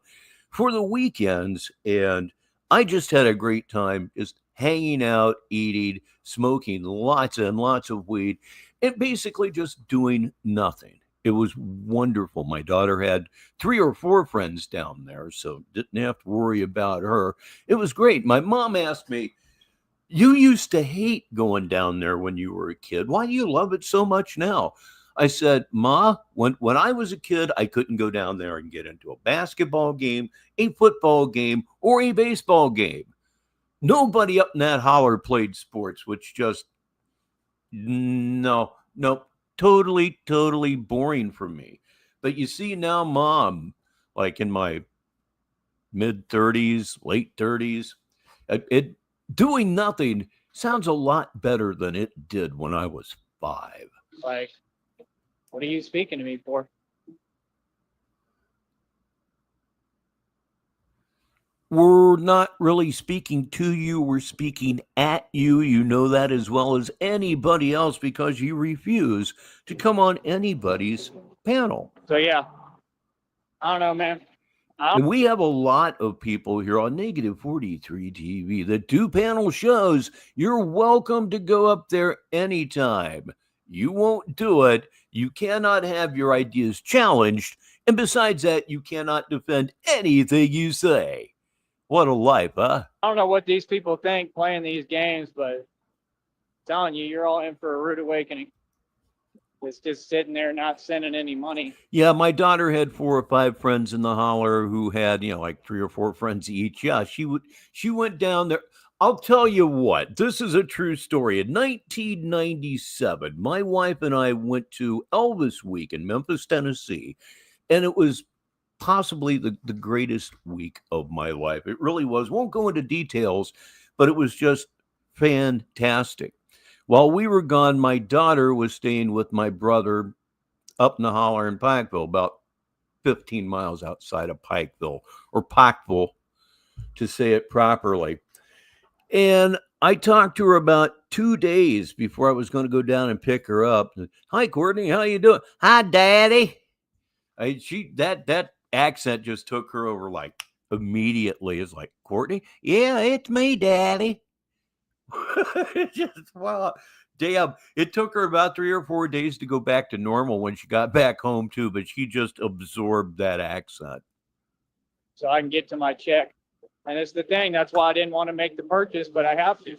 Speaker 2: for the weekends, and I just had a great time just hanging out, eating, smoking lots and lots of weed, and basically just doing nothing. It was wonderful. My daughter had 3 or 4 friends down there, so didn't have to worry about her. It was great. My mom asked me, you used to hate going down there when you were a kid. Why do you love it so much now? I said, Ma, when I was a kid, I couldn't go down there and get into a basketball game, a football game, or a baseball game. Nobody up in that holler played sports, which just, no, totally boring for me. But you see now, Mom, like in my mid 30s, late 30s, it doing nothing sounds a lot better than it did when I was 5.
Speaker 1: Like, what are you speaking to me for?
Speaker 2: We're not really speaking to you, we're speaking at you. You know that as well as anybody else because you refuse to come on anybody's panel.
Speaker 1: So yeah, I don't know, man.
Speaker 2: And we have a lot of people here on Negative 43 TV that do panel shows. You're welcome to go up there anytime. You won't do it. You cannot have your ideas challenged. And besides that, you cannot defend anything you say. What a life, huh?
Speaker 1: I don't know what these people think playing these games, but I'm telling you, you're all in for a rude awakening. It's just sitting there not sending any money.
Speaker 2: Yeah, my daughter had 4 or 5 friends in the holler who had, like 3 or 4 friends each. Yeah, she went down there. I'll tell you what, this is a true story. In 1997, my wife and I went to Elvis Week in Memphis, Tennessee, and it was possibly the greatest week of my life. It really was. Won't go into details, but it was just fantastic. While we were gone, my daughter was staying with my brother up in the holler in Pikeville, about 15 miles outside of Pikeville, or Pikeville, to say it properly. And I talked to her about 2 days before I was going to go down and pick her up. Hi, Courtney, how you doing? Hi, Daddy. That accent just took her over like immediately. It's like, Courtney, yeah, it's me, Daddy. Just wow. Damn, it took her about 3 or 4 days to go back to normal when she got back home too, but she just absorbed that accent.
Speaker 1: So I can get to my check. And it's the thing, that's why I didn't want to make the purchase, but I have to.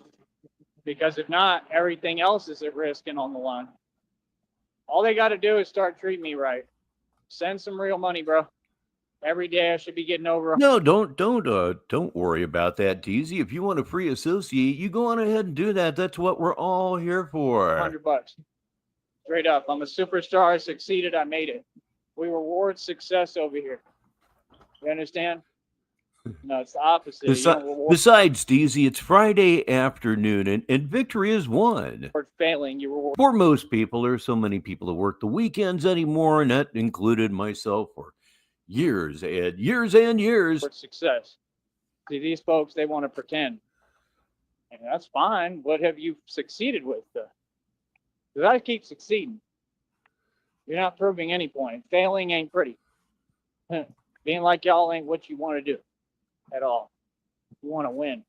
Speaker 1: Because if not, everything else is at risk and on the line. All they got to do is start treating me right. Send some real money, bro. Every day I should be getting over.
Speaker 2: No, don't worry about that, Deezy. If you want a free associate, you go on ahead and do that. That's what we're all here for.
Speaker 1: $100. Straight up. I'm a superstar. I succeeded. I made it. We reward success over here. You understand? No, it's the opposite.
Speaker 2: Besides, Deezy, it's Friday afternoon, and victory is won.
Speaker 1: For failing, you reward.
Speaker 2: For most people, there's so many people that work the weekends anymore, and that included myself for years and years and years.
Speaker 1: For success. See, these folks, they want to pretend. And that's fine. What have you succeeded with? Because I keep succeeding. You're not proving any point. Failing ain't pretty. Being like y'all ain't what you want to do at all. You want to win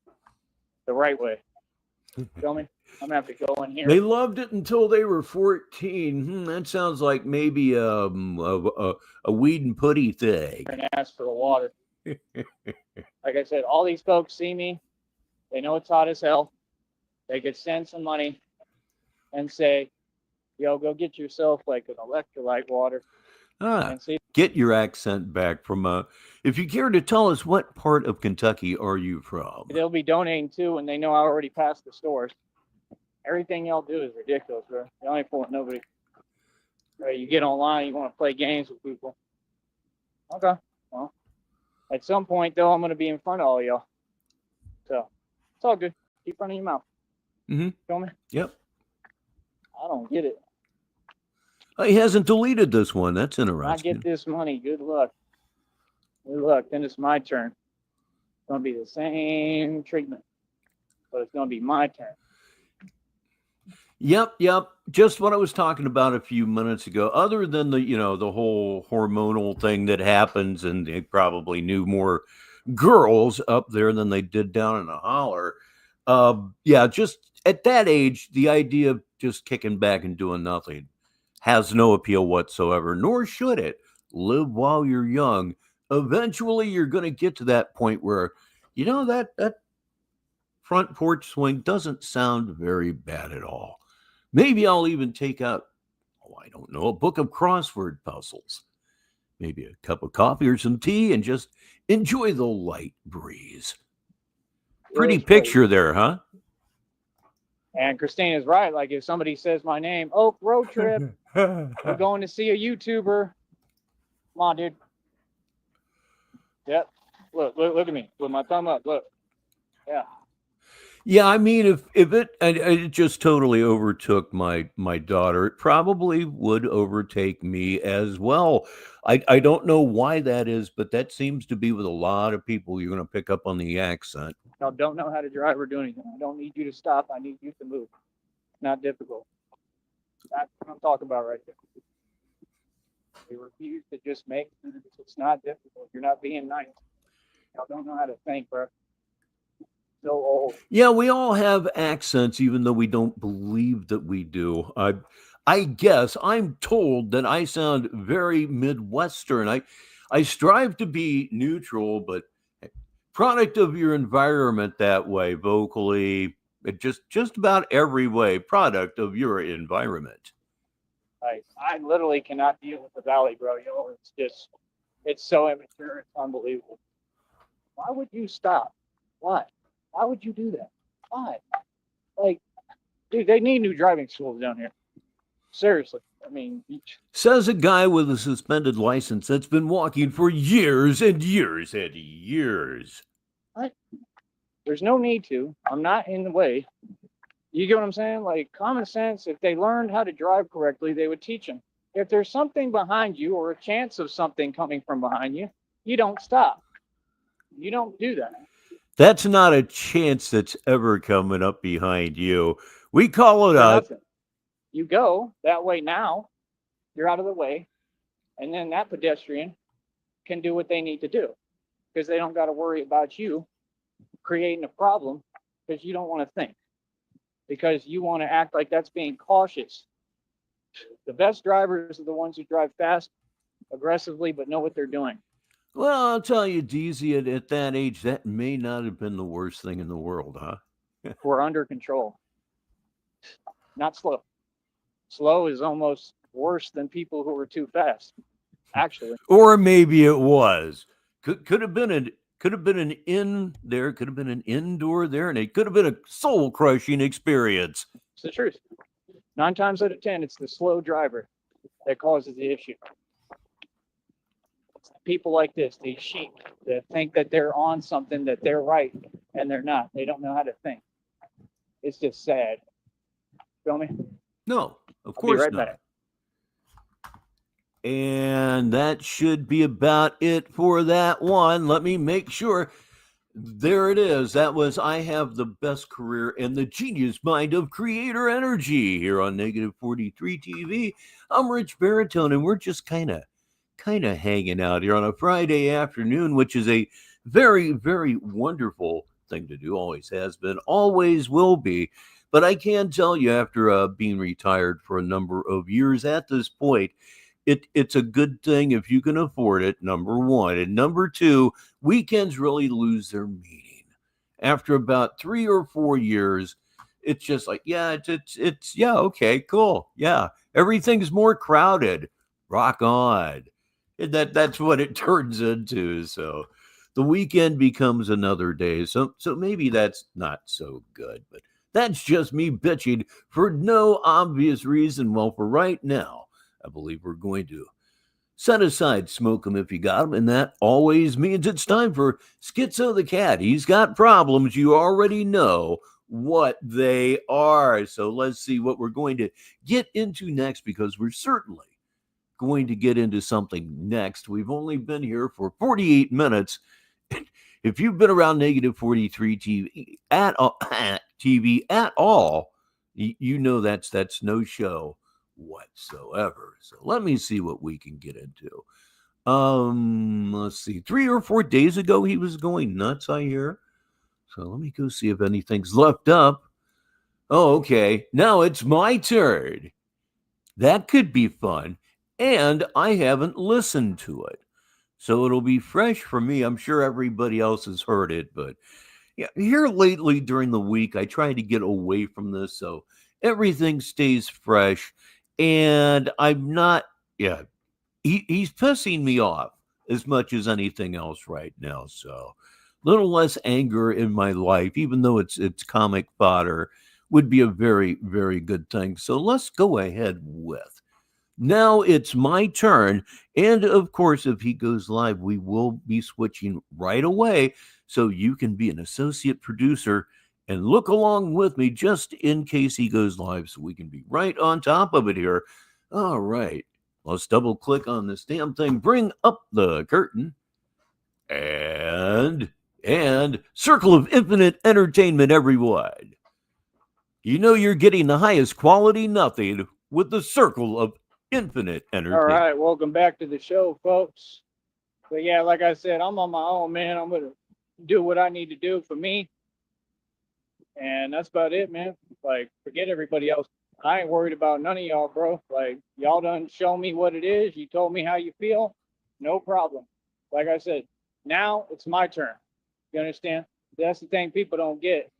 Speaker 1: the right way. Feel me? I'm gonna have to go in here.
Speaker 2: They loved it until they were 14. That sounds like maybe a weed and putty thing.
Speaker 1: And ask for the water. Like I said, all these folks see me. They know it's hot as hell. They could send some money and say, "Yo, go get yourself like an electrolyte water."
Speaker 2: And see, get your accent back from if you care to tell us, what part of Kentucky are you from?
Speaker 1: They'll be donating too, and they know I already passed the stores. Everything y'all do is ridiculous, bro. Y'all ain't fooling nobody. Right, you get online, you want to play games with people. Okay, well, at some point though, I'm gonna be in front of all y'all. So it's all good. Keep running your mouth. Feel me?
Speaker 2: Yep.
Speaker 1: I don't get it.
Speaker 2: He hasn't deleted this one. That's interesting.
Speaker 1: I get this money. Good luck. Good luck. Then it's my turn. It's going to be the same treatment, but it's going to be my turn.
Speaker 2: Yep. Just what I was talking about a few minutes ago. Other than the whole hormonal thing that happens, and they probably knew more girls up there than they did down in the holler. Yeah, just at that age, the idea of just kicking back and doing nothing has no appeal whatsoever, nor should it. Live while you're young. Eventually, you're going to get to that point where, that front porch swing doesn't sound very bad at all. Maybe I'll even take out, I don't know, a book of crossword puzzles. Maybe a cup of coffee or some tea and just enjoy the light breeze. Pretty picture there, huh?
Speaker 1: And Christina's right. Like if somebody says my name, oh, road trip, we're going to see a YouTuber. Come on, dude. Yep. Look at me with my thumb up. Look. Yeah.
Speaker 2: Yeah, I mean, if it just totally overtook my daughter, it probably would overtake me as well. I don't know why that is, but that seems to be with a lot of people. You're going to pick up on the accent.
Speaker 1: Y'all don't know how to drive or do anything. I don't need you to stop. I need you to move. Not difficult. That's what I'm talking about right there. They refuse to just make it. It's not difficult. You're not being nice. Y'all don't know how to think, bro. So old.
Speaker 2: Yeah, we all have accents, even though we don't believe that we do. I guess I'm told that I sound very Midwestern. I strive to be neutral, but product of your environment that way, vocally, just about every way, product of your environment.
Speaker 1: I literally cannot deal with the valley, bro. It's just, it's so immature. It's unbelievable. Why would you stop? Why? Why would you do that? Why? Like, dude, they need new driving schools down here. Seriously. I mean,
Speaker 2: Says a guy with a suspended license that's been walking for years and years and years.
Speaker 1: what? There's no need to. I'm not in the way. You get what I'm saying? Like common sense, if they learned how to drive correctly, they would teach them. If there's something behind you or a chance of something coming from behind you, you don't stop. You don't do that
Speaker 2: That's not a chance that's ever coming up behind you. We call it
Speaker 1: for
Speaker 2: a.
Speaker 1: nothing. You go that way now, you're out of the way, and then that pedestrian can do what they need to do because they don't got to worry about you creating a problem because you don't want to think, because you want to act like that's being cautious. The best drivers are the ones who drive fast, aggressively, but know what they're doing.
Speaker 2: Well, I'll tell you, DZ, at that age, that may not have been the worst thing in the world, huh?
Speaker 1: Who are under control, not slow. Slow is almost worse than people who are too fast, actually.
Speaker 2: Or maybe it was. Could have been an in there, could have been an indoor there, and it could have been a soul crushing experience.
Speaker 1: It's the truth. 9 times out of 10, it's the slow driver that causes the issue. It's people like this, these sheep that think that they're on something, that they're right, and they're not. They don't know how to think. It's just sad. Feel me?
Speaker 2: No, of
Speaker 1: I'll be
Speaker 2: course
Speaker 1: right
Speaker 2: not.
Speaker 1: back.
Speaker 2: And that should be about it for that one. Let me make sure. There it is. That was I Have the Best Career in the Genius Mind of Creator Energy here on Negative 43 TV. I'm Rich Baritone, and we're just kind of hanging out here on a Friday afternoon, which is a very, very wonderful thing to do. Always has been, always will be. But I can tell you, after being retired for a number of years at this point, it's a good thing if you can afford it, number one. And number two, weekends really lose their meaning. After about 3 or 4 years, it's just like, yeah, it's yeah, okay, cool. Yeah. Everything's more crowded. Rock on. And that's what it turns into. So the weekend becomes another day. So maybe that's not so good, but that's just me bitching for no obvious reason. Well, for right now, I believe we're going to set aside Smoke 'em if you got 'em, and that always means it's time for Schizo the Cat. He's got problems. You already know what they are. So let's see what we're going to get into next, because we're certainly going to get into something next. We've only been here for 48 minutes. If you've been around Negative 43 TV at all, you know that's no show whatsoever. So let me see what we can get into. Let's see. 3 or 4 days ago, he was going nuts, I hear. So let me go see if anything's left up. Oh, okay. Now it's my turn. That could be fun. And I haven't listened to it. So it'll be fresh for me. I'm sure everybody else has heard it, but yeah, here lately during the week, I try to get away from this so everything stays fresh. And I'm not, yeah, he's pissing me off as much as anything else right now. So a little less anger in my life, even though it's comic fodder, would be a very, very good thing. So let's go ahead with. Now it's my turn. And of course, if he goes live, we will be switching right away. So you can be an associate producer and look along with me just in case he goes live so we can be right on top of it here. All right. Let's double click on this damn thing. Bring up the curtain. And circle of infinite entertainment, everyone. You know you're getting the highest quality nothing with the circle of infinite entertainment.
Speaker 1: All right, welcome back to the show, folks. But yeah, like I said, I'm on my own, man. I'm gonna do what I need to do for me, and that's about it, man. Like, forget everybody else. I ain't worried about none of y'all, bro. Like, y'all done show me what it is. You told me how you feel. No problem. Like I said, now it's my turn. You understand? That's the thing people don't get.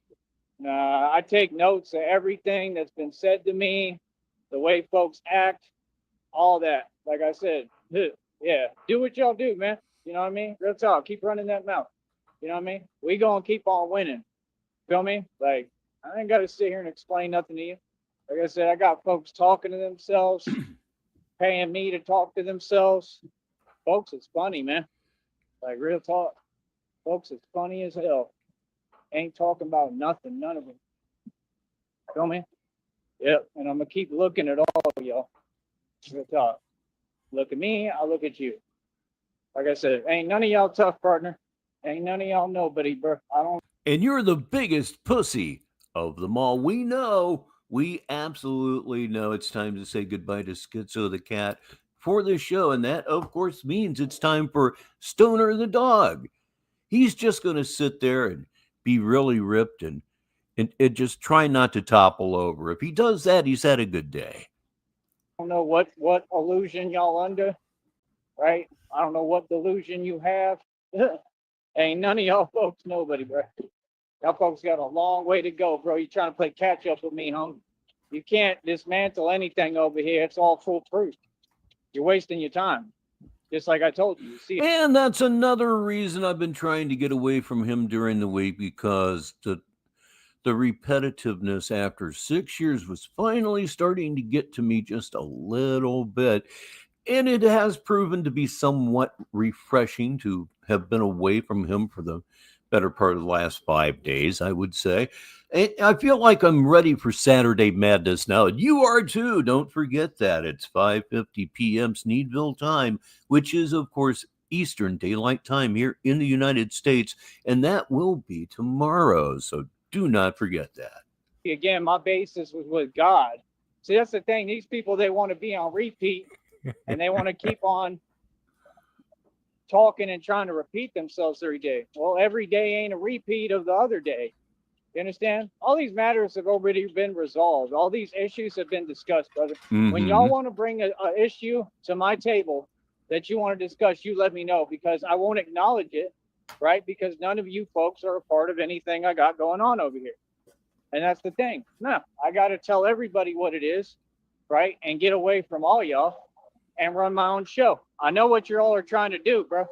Speaker 1: I take notes of everything that's been said to me, the way folks act, all that. Like I said, yeah, do what y'all do, man. You know what I mean? Real talk. Keep running that mouth. You know what I mean? We gonna keep on winning. Feel me? Like, I ain't gotta sit here and explain nothing to you. Like I said, I got folks talking to themselves, paying me to talk to themselves. Folks, it's funny, man. Like, real talk. Folks, it's funny as hell. Ain't talking about nothing, none of them. Feel me? Yep. And I'm gonna keep looking at all of y'all. Real talk. Look at me, I look at you. Like I said, ain't none of y'all tough, partner. Ain't none of y'all nobody, bro. I don't.
Speaker 2: And you're the biggest pussy of them all. We know. We absolutely know it's time to say goodbye to Schizo the cat for the show. And that, of course, means it's time for Stoner the dog. He's just going to sit there and be really ripped and just try not to topple over. If he does that, he's had a good day.
Speaker 1: I don't know what illusion y'all under, right? I don't know what delusion you have. Ain't none of y'all folks nobody, bro. Y'all folks got a long way to go, bro. You trying to play catch up with me, huh? You can't dismantle anything over here. It's all foolproof. You're wasting your time. Just like I told you. See,
Speaker 2: and that's another reason I've been trying to get away from him during the week, because the repetitiveness after 6 years was finally starting to get to me just a little bit. And it has proven to be somewhat refreshing to have been away from him for the better part of the last 5 days, I would say. And I feel like I'm ready for Saturday madness now. And you are too. Don't forget that. It's 5:50 p.m. Sneedville time, which is, of course, Eastern Daylight Time here in the United States. And that will be tomorrow. So do not forget that.
Speaker 1: again, my basis was with God. See, that's the thing. These people, they want to be on repeat and they want to keep on talking and trying to repeat themselves every day. Well, every day ain't a repeat of the other day. You understand? All these matters have already been resolved. All these issues have been discussed, brother.
Speaker 2: Mm-hmm.
Speaker 1: When y'all want to bring a issue to my table that you want to discuss, you let me know, because I won't acknowledge it, right? Because none of you folks are a part of anything I got going on over here. And that's the thing. No, I got to tell everybody what it is, right? And get away from all y'all and run my own show. I know what you all are trying to do, bro.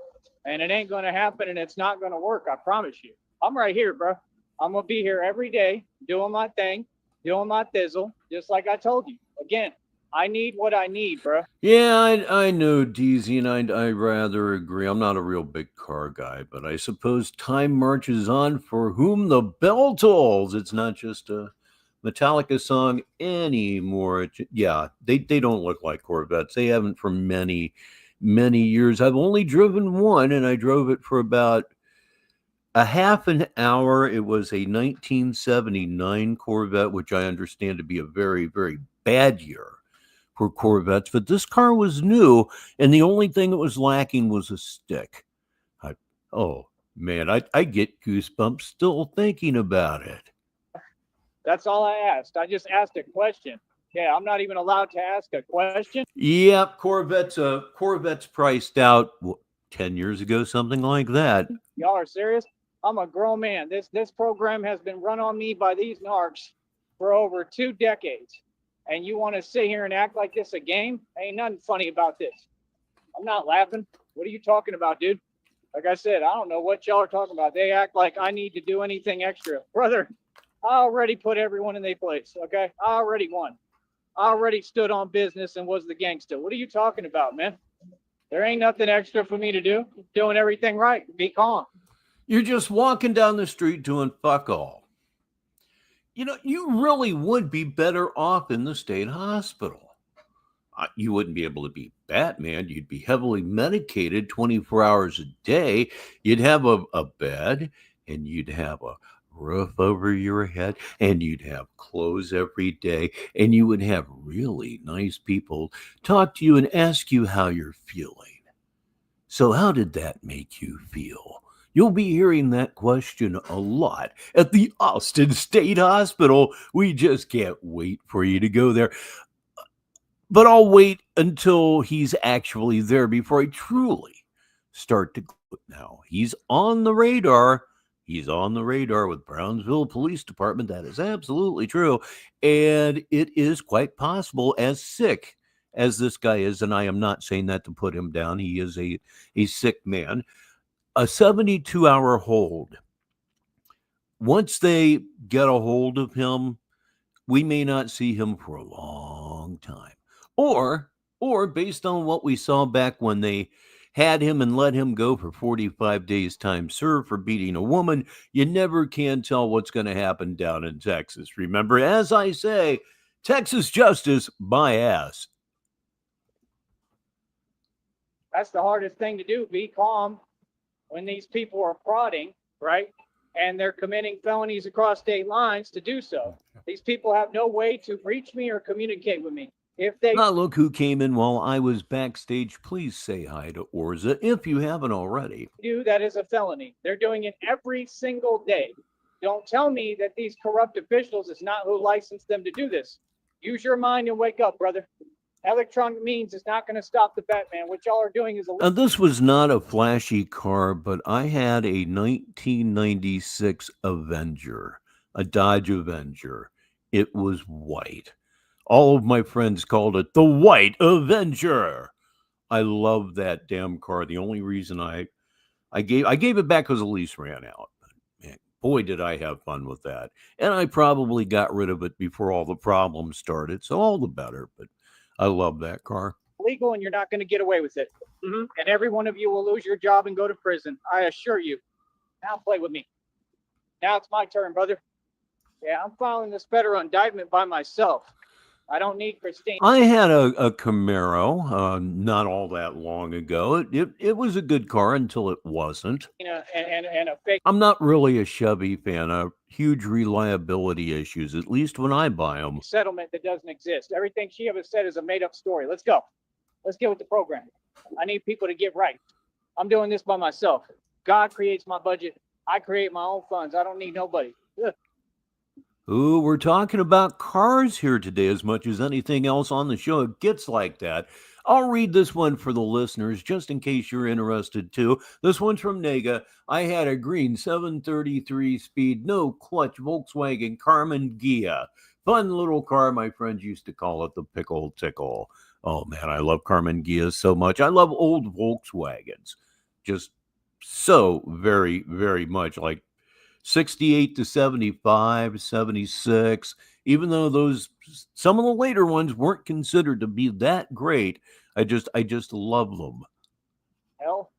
Speaker 1: And it ain't going to happen, and it's not going to work. I promise you. I'm right here, bro. I'm going to be here every day doing my thing, doing my thizzle, just like I told you. Again, I need what I need, bro.
Speaker 2: Yeah, I know, DZ, and I rather agree. I'm not a real big car guy, but I suppose time marches on for whom the bell tolls. It's not just a Metallica song anymore. Yeah, they don't look like Corvettes. They haven't for many, many years. I've only driven one, and I drove it for about a half an hour. It was a 1979 Corvette, which I understand to be a very, very bad year for Corvettes, but this car was new, and the only thing it was lacking was a stick. Oh man, I get goosebumps still thinking about it.
Speaker 1: That's all I asked. I just asked a question. Yeah, I'm not even allowed to ask a question.
Speaker 2: Yep, Corvette's priced out 10 years ago, something like that.
Speaker 1: Y'all are serious? I'm a grown man. This program has been run on me by these narcs for over 2 decades. And you want to sit here and act like this a game? Ain't nothing funny about this. I'm not laughing. What are you talking about, dude? Like I said, I don't know what y'all are talking about. They act like I need to do anything extra. Brother, I already put everyone in their place, okay? I already won. I already stood on business and was the gangster. What are you talking about, man? There ain't nothing extra for me to do. Doing everything right. Be calm.
Speaker 2: You're just walking down the street doing fuck all. you really would be better off in the state hospital. You wouldn't be able to be Batman. You'd be heavily medicated 24 hours a day. You'd have a bed, and you'd have a roof over your head, and you'd have clothes every day, and you would have really nice people talk to you and ask you how you're feeling. So, how did that make you feel? You'll be hearing that question a lot at the Austin State Hospital. We just can't wait for you to go there. But I'll wait until he's actually there before I truly start to quote now. He's on the radar. He's on the radar with Brownsville Police Department. That is absolutely true. And it is quite possible, as sick as this guy is, and I am not saying that to put him down. He is a sick man. A 72-hour hold. Once they get a hold of him, we may not see him for a long time. Or based on what we saw back when they had him and let him go for 45 days time served for beating a woman, you never can tell what's going to happen down in Texas. Remember, as I say, Texas justice, my ass.
Speaker 1: That's the hardest thing to do. Be calm when these people are frauding, right? And they're committing felonies across state lines to do so. These people have no way to reach me or communicate with me. If they
Speaker 2: look who came in while I was backstage. Please say hi to Orza if you haven't already.
Speaker 1: do, that is a felony. They're doing it every single day. Don't tell me that these corrupt officials is not who licensed them to do this. Use your mind and wake up, brother. Electronic means is not going to stop the Batman. What y'all are doing is
Speaker 2: this was not a flashy car, but I had a 1996 Avenger, a Dodge Avenger. It was white. All of my friends called it the White Avenger. I love that damn car. The only reason I gave it back because the lease ran out. Man, boy, did I have fun with that. And I probably got rid of it before all the problems started, so all the better. But I love that car.
Speaker 1: Legal, and you're not going to get away with it. And every one of you will lose your job and go to prison. I assure you. Now play with me. Now it's my turn, brother. Yeah, I'm filing this federal indictment by myself. I don't need Christine.
Speaker 2: I had a Camaro not all that long ago. It was a good car until it wasn't.
Speaker 1: And a fake.
Speaker 2: I'm not really a Chevy fan. Huge reliability issues, at least when I buy them.
Speaker 1: Settlement that doesn't exist. Everything she ever said is a made-up story. Let's go. Let's get with the program. I need people to get right. I'm doing this by myself. God creates my budget. I create my own funds. I don't need nobody. Ugh.
Speaker 2: Ooh, we're talking about cars here today as much as anything else on the show. It gets like that. I'll read this one for the listeners just in case you're interested too. This one's from Nega. I had a green 733 speed, no clutch Volkswagen Carmen Ghia. Fun little car. My friends used to call it the pickle tickle. Oh man, I love Carmen Ghias so much. I love old Volkswagens. Just so very, very much like 68 to 75, 76, even though some of the later ones weren't considered to be that great. I just love them.
Speaker 1: Hell,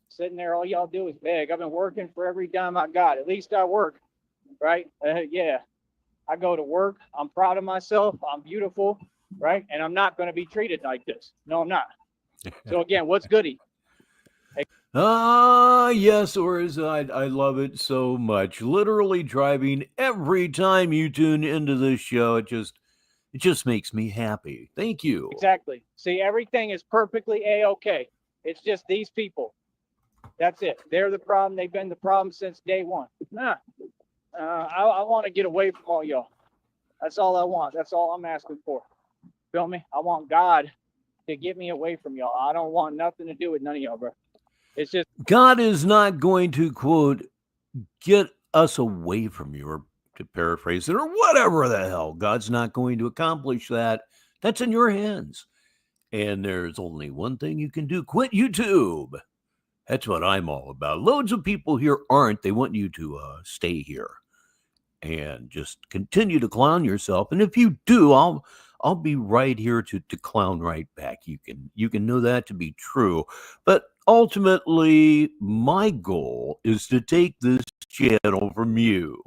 Speaker 1: sitting there, all y'all do is beg. I've been working for every dime I got. At least I work, right? Yeah, I go to work. I'm proud of myself. I'm beautiful, right? And I'm not going to be treated like this. No, I'm not. So again, what's goody?
Speaker 2: Yes, Orza, I love it so much. Literally driving every time you tune into this show. It just makes me happy. Thank you.
Speaker 1: Exactly. See, everything is perfectly A-okay. It's just these people. That's it. They're the problem. They've been the problem since day one. I want to get away from all y'all. That's all I want. That's all I'm asking for. Feel me? I want God to get me away from y'all. I don't want nothing to do with none of y'all, bro. It's just
Speaker 2: God is not going to, quote, get us away from you, or to paraphrase it, or whatever the hell. God's not going to accomplish that. That's in your hands. And there's only one thing you can do. Quit YouTube. That's what I'm all about. Loads of people here aren't. They want you to stay here and just continue to clown yourself. And if you do, I'll be right here to clown right back. You can know that to be true. But ultimately, my goal is to take this channel from you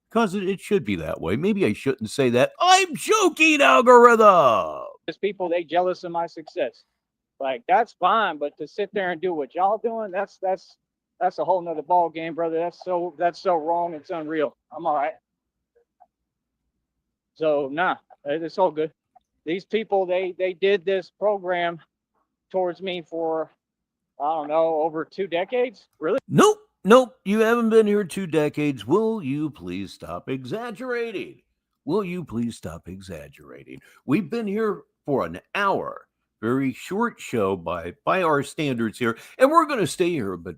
Speaker 2: because it should be that way. Maybe I shouldn't say that. I'm joking, algorithm.
Speaker 1: There's people, they jealous of my success. Like, that's fine, but to sit there and do what y'all doing, that's a whole nother ball game, brother. That's so wrong. It's unreal. I'm all right. So nah, it's all good. These people, they did this program towards me for, I don't know, over 2 decades. Really?
Speaker 2: Nope. You haven't been here 2 decades. Will you please stop exaggerating? Will you please stop exaggerating? We've been here for an hour. Very short show by our standards here, and we're going to stay here, but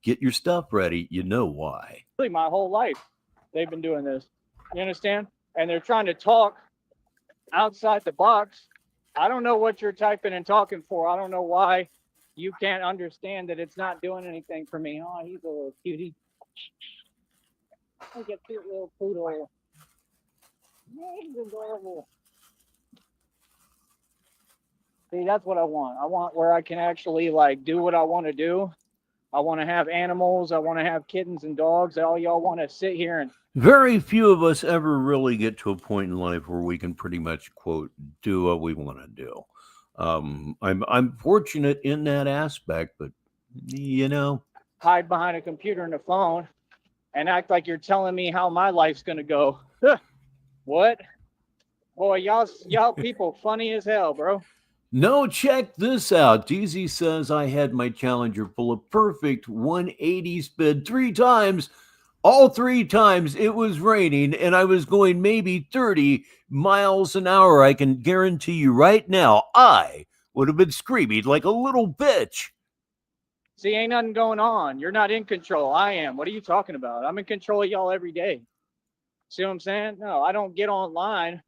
Speaker 2: get your stuff ready. You know why.
Speaker 1: Really, my whole life, they've been doing this. You understand? And they're trying to talk outside the box. I don't know what you're typing and talking for. I don't know why you can't understand that it's not doing anything for me. Oh, he's a little cutie. Look at cute little poodle. He's adorable. See, that's what I want. I want where I can actually like do what I want to do. I want to have animals. I want to have kittens and dogs. All y'all want to sit here and.
Speaker 2: Very few of us ever really get to a point in life where we can pretty much quote do what we want to do. I'm fortunate in that aspect, but
Speaker 1: hide behind a computer and a phone and act like you're telling me how my life's gonna go. What? Boy, y'all people funny as hell, bro.
Speaker 2: No, check this out. DZ says I had my Challenger full of perfect 180 spin 3 times. All 3 times it was raining and I was going maybe 30 miles an hour. I can guarantee you right now, I would have been screaming like a little bitch.
Speaker 1: See, ain't nothing going on. You're not in control. I am. What are you talking about? I'm in control of y'all every day. See what I'm saying? No, I don't get online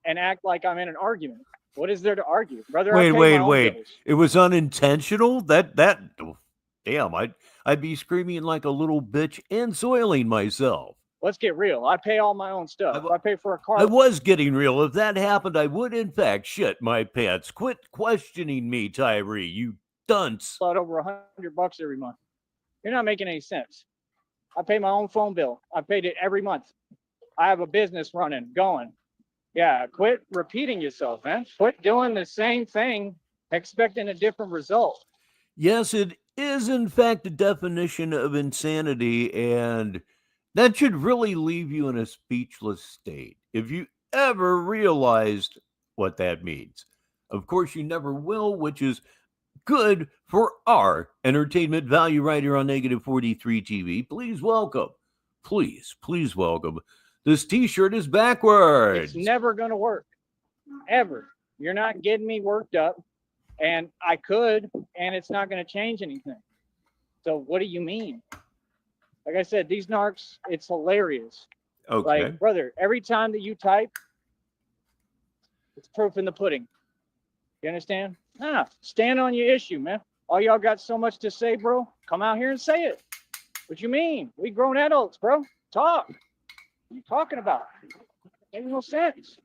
Speaker 1: and act like I'm in an argument. What is there to argue, brother?
Speaker 2: Wait. It was unintentional? Damn, I'd be screaming like a little bitch and soiling myself.
Speaker 1: Let's get real. I pay all my own stuff. I pay for a car.
Speaker 2: I was getting real. If that happened, I would in fact shit my pants. Quit questioning me, Tyree, you dunce.
Speaker 1: Over $100 every month. You're not making any sense. I pay my own phone bill. I paid it every month. I have a business running, going. Yeah, quit repeating yourself, man. Quit doing the same thing, expecting a different result.
Speaker 2: Yes, it is in fact the definition of insanity, and that should really leave you in a speechless state if you ever realized what that means. Of course, you never will, which is good for our entertainment value right here on Negative 43 TV. Please welcome. Please welcome. This t-shirt is backwards.
Speaker 1: It's never going to work. Ever. You're not getting me worked up. And I could, and it's not going to change anything. So what do you mean? Like I said, these narcs, it's hilarious.
Speaker 2: Okay.
Speaker 1: Like, brother, every time that you type, it's proof in the pudding. You understand? Stand on your issue, man. All y'all got so much to say, bro. Come out here and say it. What you mean? We grown adults, bro. Talk. What are you talking about? Makes no sense.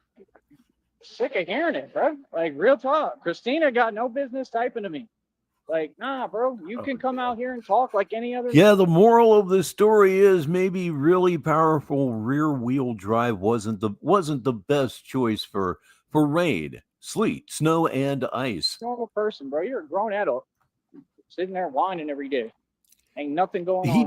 Speaker 1: Sick of hearing it, bro. Like, real talk. Christina got no business typing to me. Like, nah, bro, you can come out here and talk like any other.
Speaker 2: Yeah, the moral of the story is maybe really powerful rear wheel drive wasn't the best choice for rain, sleet, snow, and ice.
Speaker 1: Normal person, bro. You're a grown adult sitting there whining every day. Ain't nothing going on.
Speaker 2: He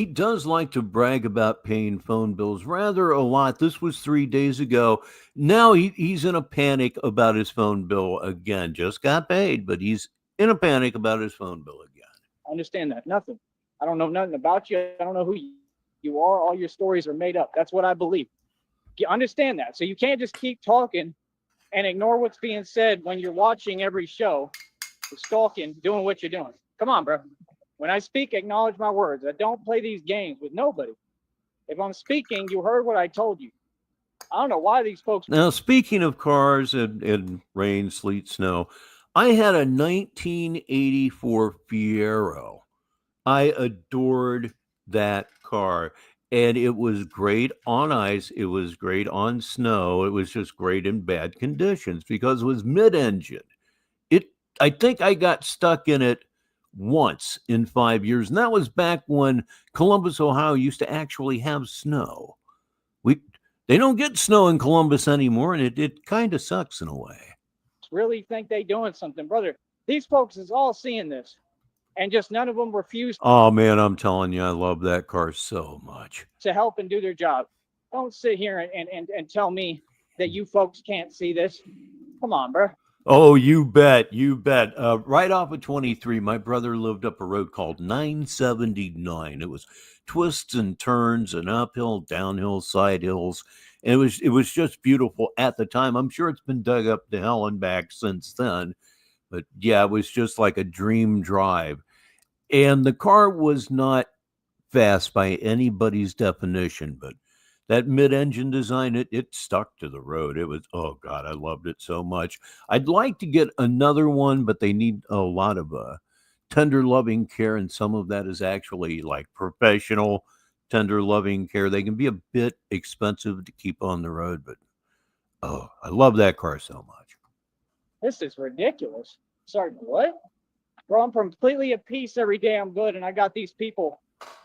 Speaker 2: does like to brag about paying phone bills rather a lot. This was 3 days ago. Now he's in a panic about his phone bill again. Just got paid, but he's in a panic about his phone bill again.
Speaker 1: I understand that. Nothing. I don't know nothing about you. I don't know who you are. All your stories are made up. That's what I believe. You understand that. So you can't just keep talking and ignore what's being said when you're watching every show, stalking, doing what you're doing. Come on, bro. When I speak, acknowledge my words. I don't play these games with nobody. If I'm speaking, you heard what I told you. I don't know why these folks.
Speaker 2: Now, speaking of cars and rain, sleet, snow, I had a 1984 Fiero. I adored that car. And it was great on ice. It was great on snow. It was just great in bad conditions because it was mid-engine. I think I got stuck in it once in 5 years. And that was back when Columbus, Ohio used to actually have snow. They don't get snow in Columbus anymore, and it kind of sucks in a way.
Speaker 1: Really think they doing something, brother. These folks is all seeing this, and just none of them refuse
Speaker 2: Oh, man, I'm telling you, I love that car so much.
Speaker 1: to help and do their job. Don't sit here and tell me that you folks can't see this. Come on, bro.
Speaker 2: Oh, you bet. You bet. Right off of 23, my brother lived up a road called 979. It was twists and turns and uphill, downhill, side hills. And it was just beautiful at the time. I'm sure it's been dug up to hell and back since then. But yeah, it was just like a dream drive. And the car was not fast by anybody's definition, but that mid-engine design, it stuck to the road. It was, oh God, I loved it so much. I'd like to get another one, but they need a lot of tender loving care, and some of that is actually like professional tender loving care. They can be a bit expensive to keep on the road, but oh, I love that car so much.
Speaker 1: This is ridiculous. Sorry, what? Bro, I'm completely at peace every day. I'm good, and I got these people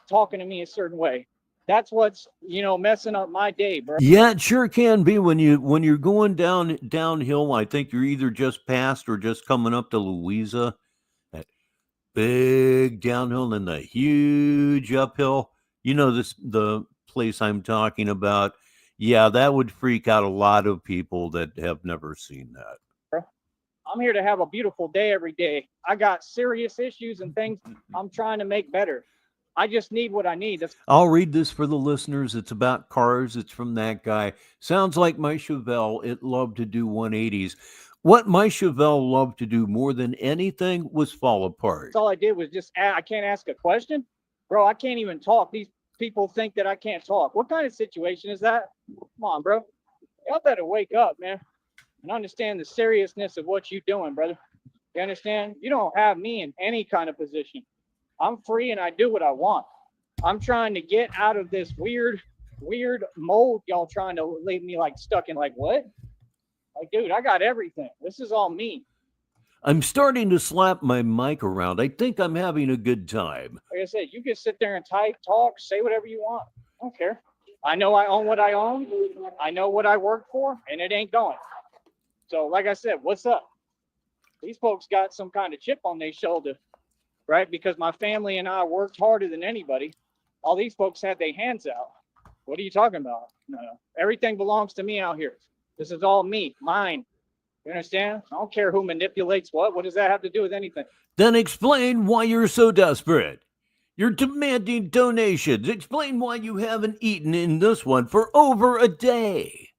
Speaker 1: talking to me a certain way. That's what's, messing up my day, bro.
Speaker 2: Yeah, it sure can be when you're going downhill. I think you're either just past or just coming up to Louisa. That big downhill and the huge uphill. The place I'm talking about. Yeah, that would freak out a lot of people that have never seen that.
Speaker 1: I'm here to have a beautiful day every day. I got serious issues and things I'm trying to make better. I just need what I need.
Speaker 2: I'll read this for the listeners. It's about cars. It's from that guy. Sounds like my Chevelle. It loved to do 180s. What my Chevelle loved to do more than anything was fall apart.
Speaker 1: That's all I did was just, I can't ask a question. Bro, I can't even talk. These people think that I can't talk. What kind of situation is that? Come on, bro. Y'all better wake up, man, and understand the seriousness of what you're doing, brother. You understand? You don't have me in any kind of position. I'm free and I do what I want. I'm trying to get out of this weird mold y'all trying to leave me like stuck in. Like, what? Like, dude, I got everything. This is all me.
Speaker 2: I'm starting to slap my mic around. I think I'm having a good time.
Speaker 1: Like I said, you can sit there and type, talk, say whatever you want. I don't care. I know I own what I own. I know what I work for, and it ain't going. So, like I said, what's up? These folks got some kind of chip on their shoulder, right? Because my family and I worked harder than anybody. All these folks had their hands out. What are you talking about? No. Everything belongs to me out here. This is all me, mine. You understand? I don't care who manipulates what. What does that have to do with anything?
Speaker 2: Then explain why you're so desperate. You're demanding donations. Explain why you haven't eaten in this one for over a day.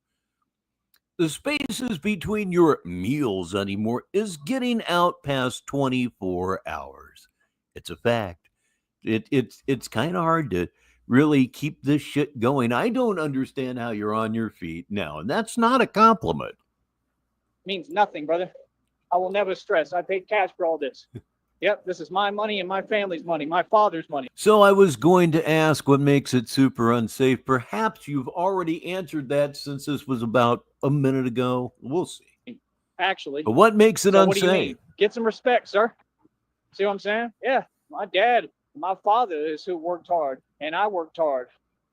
Speaker 2: The spaces between your meals anymore is getting out past 24 hours. It's a fact. It's kind of hard to really keep this shit going. I don't understand how you're on your feet now, and that's not a compliment.
Speaker 1: Means nothing, brother. I will never stress. I paid cash for all this. Yep, this is my money and my family's money, my father's money.
Speaker 2: So I was going to ask what makes it super unsafe. Perhaps you've already answered that since this was about a minute ago. We'll see.
Speaker 1: Actually.
Speaker 2: But what makes it unsafe?
Speaker 1: What do you mean? Get some respect, sir. See what I'm saying? Yeah, my dad, my father is who worked hard, and I worked hard.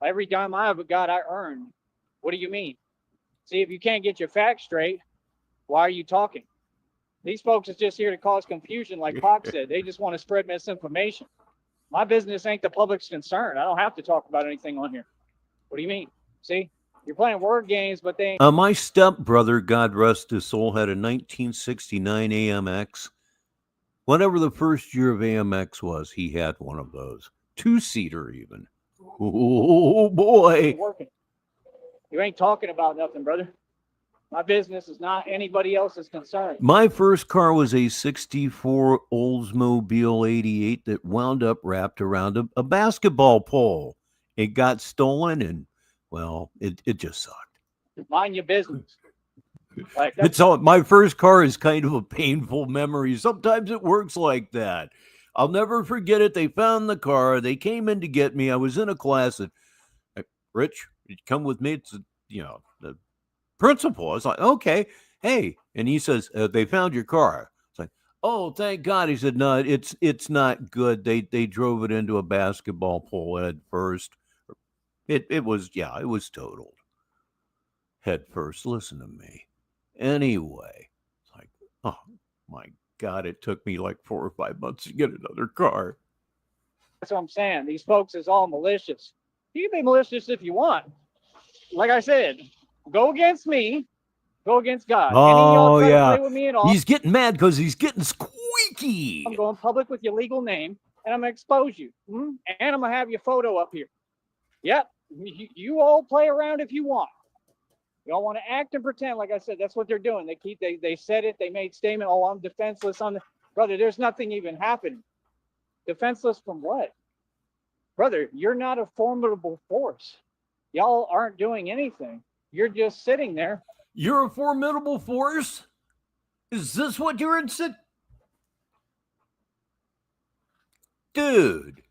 Speaker 1: Every dime I ever got, I earned. What do you mean? See, if you can't get your facts straight, why are you talking? These folks is just here to cause confusion, like Pac said. They just want to spread misinformation. My business ain't the public's concern. I don't have to talk about anything on here. What do you mean? See, you're playing word games, but they ain't.
Speaker 2: My stepbrother, God rest his soul, had a 1969 AMX. Whatever the first year of AMX was, he had one of those. 2-seater even. Oh, boy.
Speaker 1: Working. You ain't talking about nothing, brother. My business is not anybody else's concern.
Speaker 2: My first car was a 64 Oldsmobile 88 that wound up wrapped around a basketball pole. It got stolen and, well, it just sucked.
Speaker 1: Mind your business. Like
Speaker 2: it's all, my first car is kind of a painful memory. Sometimes it works like that. I'll never forget it. They found the car. They came in to get me. I was in a class and, Rich, you come with me. It's, the principal. I was like, okay, hey. And he says, they found your car. It's like, Oh, thank God. He said, no, it's not good. They drove it into a basketball pole head first. It was, yeah, it was totaled head first. Listen to me. Anyway, it's like, oh my God, it took me like 4 or 5 months to get another car.
Speaker 1: That's what I'm saying. These folks is all malicious. You can be malicious if you want. Like I said, go against me, go against God. Any of y'all
Speaker 2: Oh
Speaker 1: try to
Speaker 2: yeah,
Speaker 1: play with me at all,
Speaker 2: he's getting mad because he's getting
Speaker 1: I'm
Speaker 2: squeaky.
Speaker 1: going public with your legal name, and I'm gonna expose you. And I'm gonna have your photo up here. Yep, you all play around if you want. Y'all want to act and pretend. Like I said, that's what they're doing. They said it. They made statement. Oh, I'm defenseless. Brother. There's nothing even happening. Defenseless from what? Brother, you're not a formidable force. Y'all aren't doing anything. You're just sitting there.
Speaker 2: You're a formidable force? Is this what you're insisting? Dude,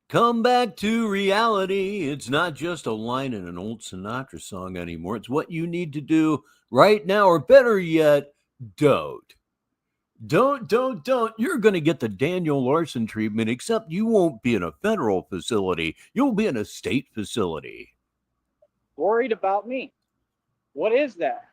Speaker 2: come back to reality. It's not just a line in an old Sinatra song anymore. It's what you need to do right now, or better yet, don't. Don't. You're going to get the Daniel Larson treatment, except you won't be in a federal facility. You'll be in a state facility.
Speaker 1: Worried about me. What is that?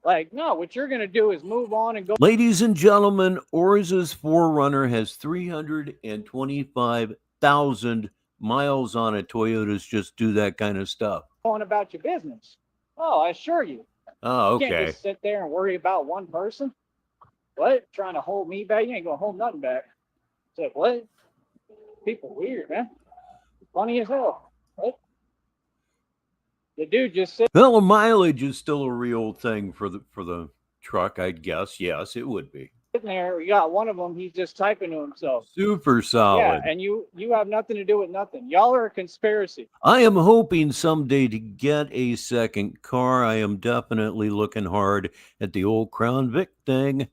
Speaker 1: Like, no, what you're going to do is move on and go.
Speaker 2: Ladies and gentlemen, Orz's 4Runner has 325,000 miles on it. Toyotas just do that kind of stuff.
Speaker 1: On about your business. Oh, I assure you.
Speaker 2: Oh,
Speaker 1: You can't
Speaker 2: okay.
Speaker 1: just sit there and worry about one person. What? Trying to hold me back? You ain't going to hold nothing back. It's like, what? People weird, man. Funny as hell. What? The dude just sitting
Speaker 2: Well, mileage is still a real thing for the truck, I guess. Yes, it would be.
Speaker 1: there. You got one of them. He's just typing to himself.
Speaker 2: Super solid.
Speaker 1: Yeah, and you have nothing to do with nothing. Y'all are a conspiracy.
Speaker 2: I am hoping someday to get a second car. I am definitely looking hard at the old Crown Vic thing.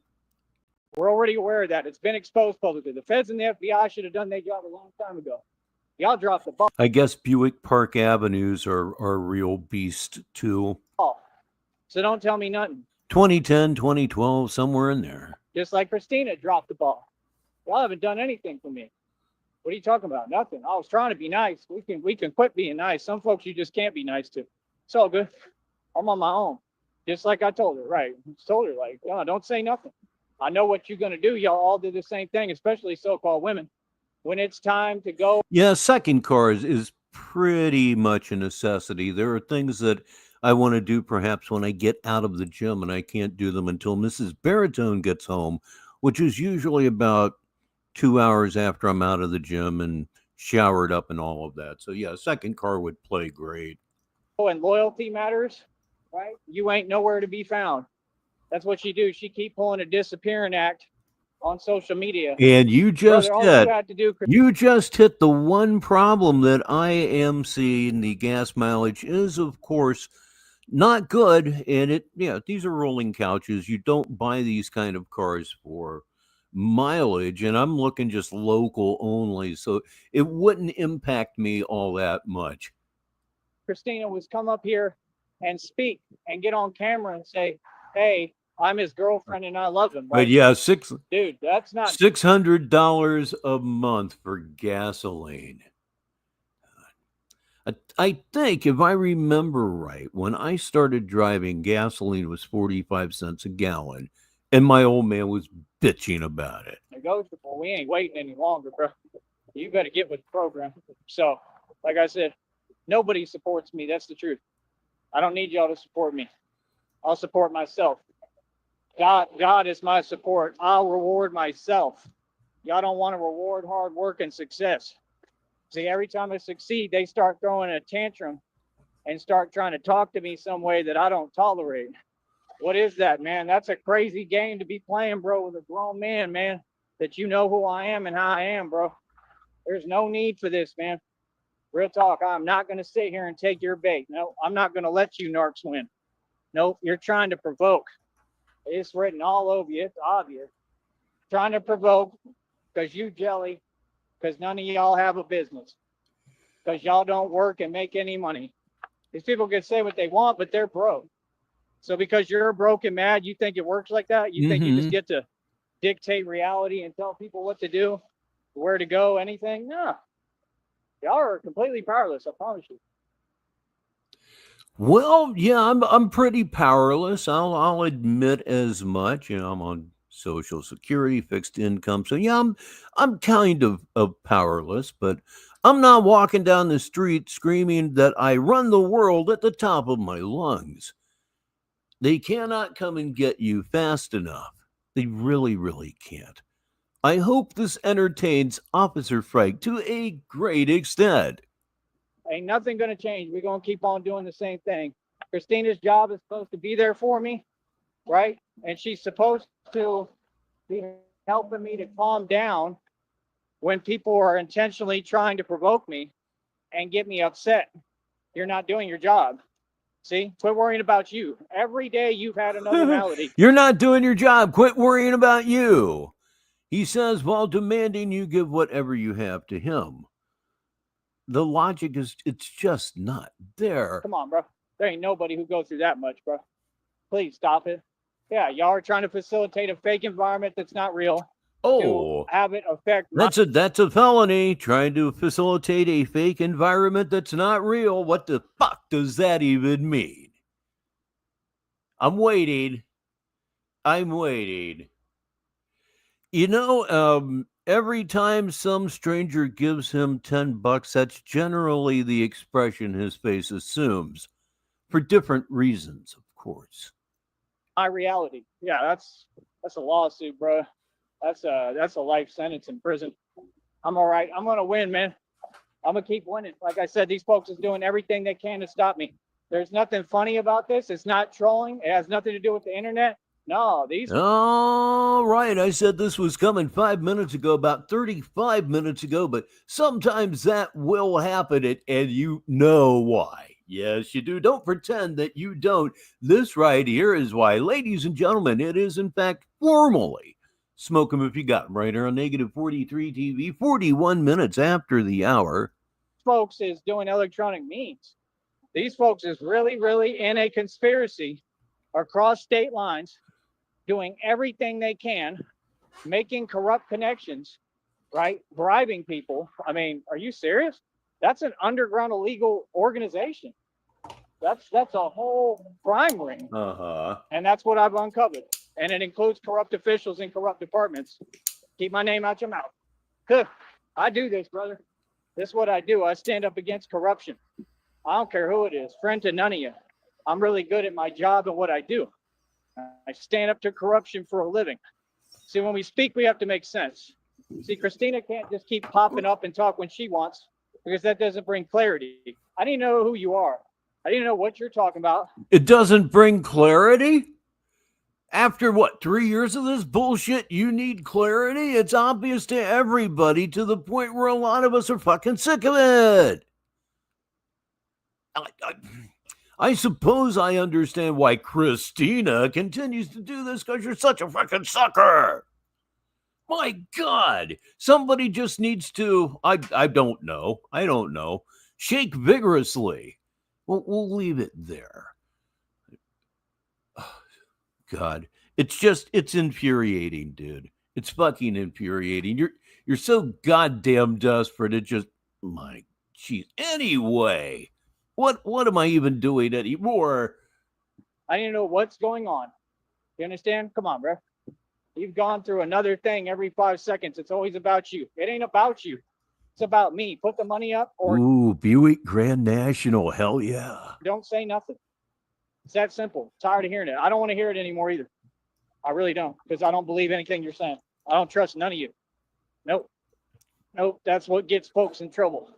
Speaker 1: We're already aware of that. It's been exposed publicly. The feds and the FBI should have done their job a long time ago. Y'all dropped the ball.
Speaker 2: I guess Buick Park Avenues are a real beast too.
Speaker 1: So don't tell me nothing.
Speaker 2: 2010, 2012, somewhere in there.
Speaker 1: Just like Christina dropped the ball. Y'all haven't done anything for me. What are you talking about? Nothing. I was trying to be nice. We can quit being nice. Some folks you just can't be nice to. It's all good. I'm on my own. Just like I told her, right? I told her, like, oh, don't say nothing. I know what you're going to do. Y'all all do the same thing, especially so-called women. When it's time to go.
Speaker 2: Yeah, second car is pretty much a necessity. There are things that I want to do perhaps when I get out of the gym, and I can't do them until Mrs. Baritone gets home, which is usually about 2 hours after I'm out of the gym and showered up and all of that. So yeah, second car would play great.
Speaker 1: Oh, and loyalty matters, right? You ain't nowhere to be found. That's what she do. She keep pulling a disappearing act on social media.
Speaker 2: And you just
Speaker 1: Brother,
Speaker 2: you just hit the one problem that I am seeing. The gas mileage is, of course, not good. And these are rolling couches. You don't buy these kind of cars for mileage, and I'm looking just local only, so it wouldn't impact me all that much.
Speaker 1: Christina was come up here and speak and get on camera and say, hey, I'm his girlfriend and I love him.
Speaker 2: But yeah,
Speaker 1: dude, that's not
Speaker 2: $600 a month for gasoline. I think, if I remember right, when I started driving, gasoline was 45 cents a gallon, and my old man was bitching about it.
Speaker 1: Negotiable. We ain't waiting any longer, bro. You better get with the program. So, like I said, nobody supports me. That's the truth. I don't need y'all to support me. I'll support myself. God is my support. I'll reward myself. Y'all don't want to reward hard work and success. See, every time I succeed, they start throwing a tantrum and start trying to talk to me some way that I don't tolerate. What is that, man? That's a crazy game to be playing, bro, with a grown man, man, that you know who I am and how I am, bro. There's no need for this, man. Real talk. I'm not going to sit here and take your bait. No, I'm not going to let you narcs win. Nope, you're trying to provoke. It's written all over you. It's obvious. Trying to provoke because you jelly, because none of y'all have a business, because y'all don't work and make any money. These people can say what they want, but they're broke. So because you're broke and mad, you think it works like that? You think you just get to dictate reality and tell people what to do, where to go, anything? No. Y'all are completely powerless, I promise you.
Speaker 2: Well, yeah, I'm pretty powerless. I'll admit as much. You know, I'm on Social Security, fixed income, so yeah, I'm kind of powerless. But I'm not walking down the street screaming that I run the world at the top of my lungs. They cannot come and get you fast enough. They really, really can't. I hope this entertains Officer Frank to a great extent.
Speaker 1: Ain't nothing going to change. We're going to keep on doing the same thing. Christina's job is supposed to be there for me, right? And she's supposed to be helping me to calm down when people are intentionally trying to provoke me and get me upset. You're not doing your job. See, quit worrying about you. Every day you've had another malady.
Speaker 2: You're not doing your job. Quit worrying about you. He says while demanding you give whatever you have to him. The logic is, it's just not there.
Speaker 1: Come on, bro. There ain't nobody who goes through that much, bro. Please stop it. Yeah, y'all are trying to facilitate a fake environment that's not real.
Speaker 2: Oh,
Speaker 1: to have it affect
Speaker 2: that's a felony. Trying to facilitate a fake environment that's not real. What the fuck does that even mean? I'm waiting. You know, every time some stranger gives him $10, that's generally the expression his face assumes, for different reasons, of course.
Speaker 1: my reality. Yeah, that's a lawsuit, bro. That's a life sentence in prison. I'm all right. I'm gonna win, man. I'm gonna keep winning. Like I said, these folks is doing everything they can to stop me. There's nothing funny about this. It's not trolling. It has nothing to do with the internet. No, these.
Speaker 2: All right, I said this was coming 5 minutes ago, about 35 minutes ago, but sometimes that will happen, and you know why. Yes, you do. Don't pretend that you don't. This right here is why, ladies and gentlemen, it is in fact formally Smoke 'em if you got 'em right here on Negative 43 TV, 41 minutes after the hour.
Speaker 1: Folks is doing electronic means. These folks is really, really in a conspiracy across state lines, doing everything they can, making corrupt connections, right? Bribing people. I mean, are you serious? That's an underground illegal organization. That's a whole crime ring. And that's what I've uncovered. And it includes corrupt officials in corrupt departments. Keep my name out your mouth. Good. I do this, brother. This is what I do. I stand up against corruption. I don't care who it is, friend to none of you. I'm really good at my job and what I do. I stand up to corruption for a living. See, when we speak, we have to make sense. See, Christina can't just keep popping up and talk when she wants, because that doesn't bring clarity. I didn't know who you are. I didn't know what you're talking about.
Speaker 2: It doesn't bring clarity? After what, 3 years of this bullshit, you need clarity? It's obvious to everybody, to the point where a lot of us are fucking sick of it. I suppose I understand why Christina continues to do this, because you're such a fucking sucker. My God, somebody just needs to, I don't know, shake vigorously. We'll leave it there. God, it's infuriating, dude. It's fucking infuriating. You're so goddamn desperate. It just, my jeez. Anyway, what am I even doing anymore?
Speaker 1: I didn't know what's going on. You understand? Come on, bro. You've gone through another thing every 5 seconds. It's always about you. It ain't about you. It's about me. Put the money up or
Speaker 2: Ooh, Buick Grand National. Hell yeah.
Speaker 1: don't say nothing. It's that simple. Tired of hearing it. I don't want to hear it anymore either. I really don't, because I don't believe anything you're saying. I don't trust none of you. Nope. That's what gets folks in trouble.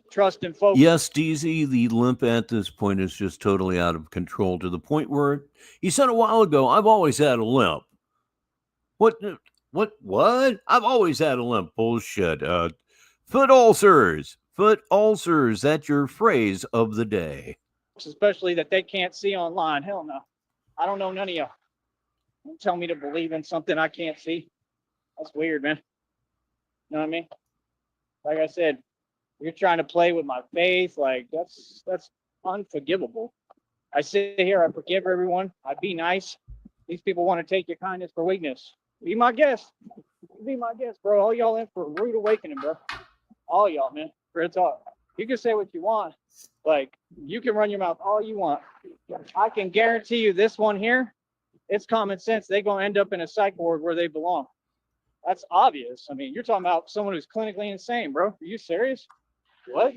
Speaker 1: Trusting folks.
Speaker 2: Yes, DZ, the limp at this point is just totally out of control, to the point where he said a while ago, I've always had a limp. What? I've always had a limp. Bullshit. Foot ulcers. That's your phrase of the day.
Speaker 1: Especially that they can't see online. Hell no. I don't know none of y'all. Don't tell me to believe in something I can't see. That's weird, man. You know what I mean? Like I said, you're trying to play with my faith. Like that's unforgivable. I sit here, I forgive everyone, I be nice. These people want to take your kindness for weakness. Be my guest. Be my guest, bro. All y'all in for a rude awakening, bro. All y'all, man. Real talk. You can say what you want. Like, you can run your mouth all you want. I can guarantee you this one here, it's common sense. They're going to end up in a psych ward where they belong. That's obvious. I mean, you're talking about someone who's clinically insane, bro. Are you serious? What?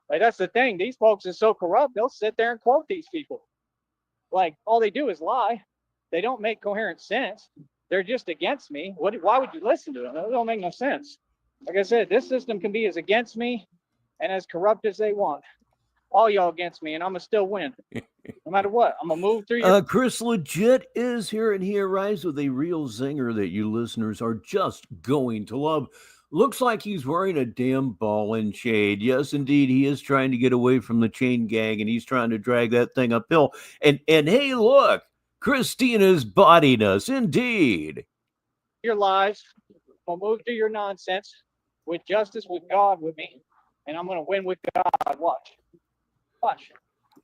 Speaker 1: Like, that's the thing. These folks are so corrupt, they'll sit there and quote these people. Like, all they do is lie. They don't make coherent sense. They're just against me. Why would you listen to them? That don't make no sense. Like I said, this system can be as against me and as corrupt as they want. All y'all against me, and I'm going to still win. No matter what. I'm going to move through your...
Speaker 2: Chris Legit is here, and he arrives with a real zinger that you listeners are just going to love. Looks like he's wearing a damn ball and chain. Yes, indeed, he is trying to get away from the chain gang, and he's trying to drag that thing uphill. And hey, look, Christina's bodying us, indeed.
Speaker 1: Your lies. I'll move through your nonsense with justice, with God with me, and I'm going to win with God. Watch. Watch.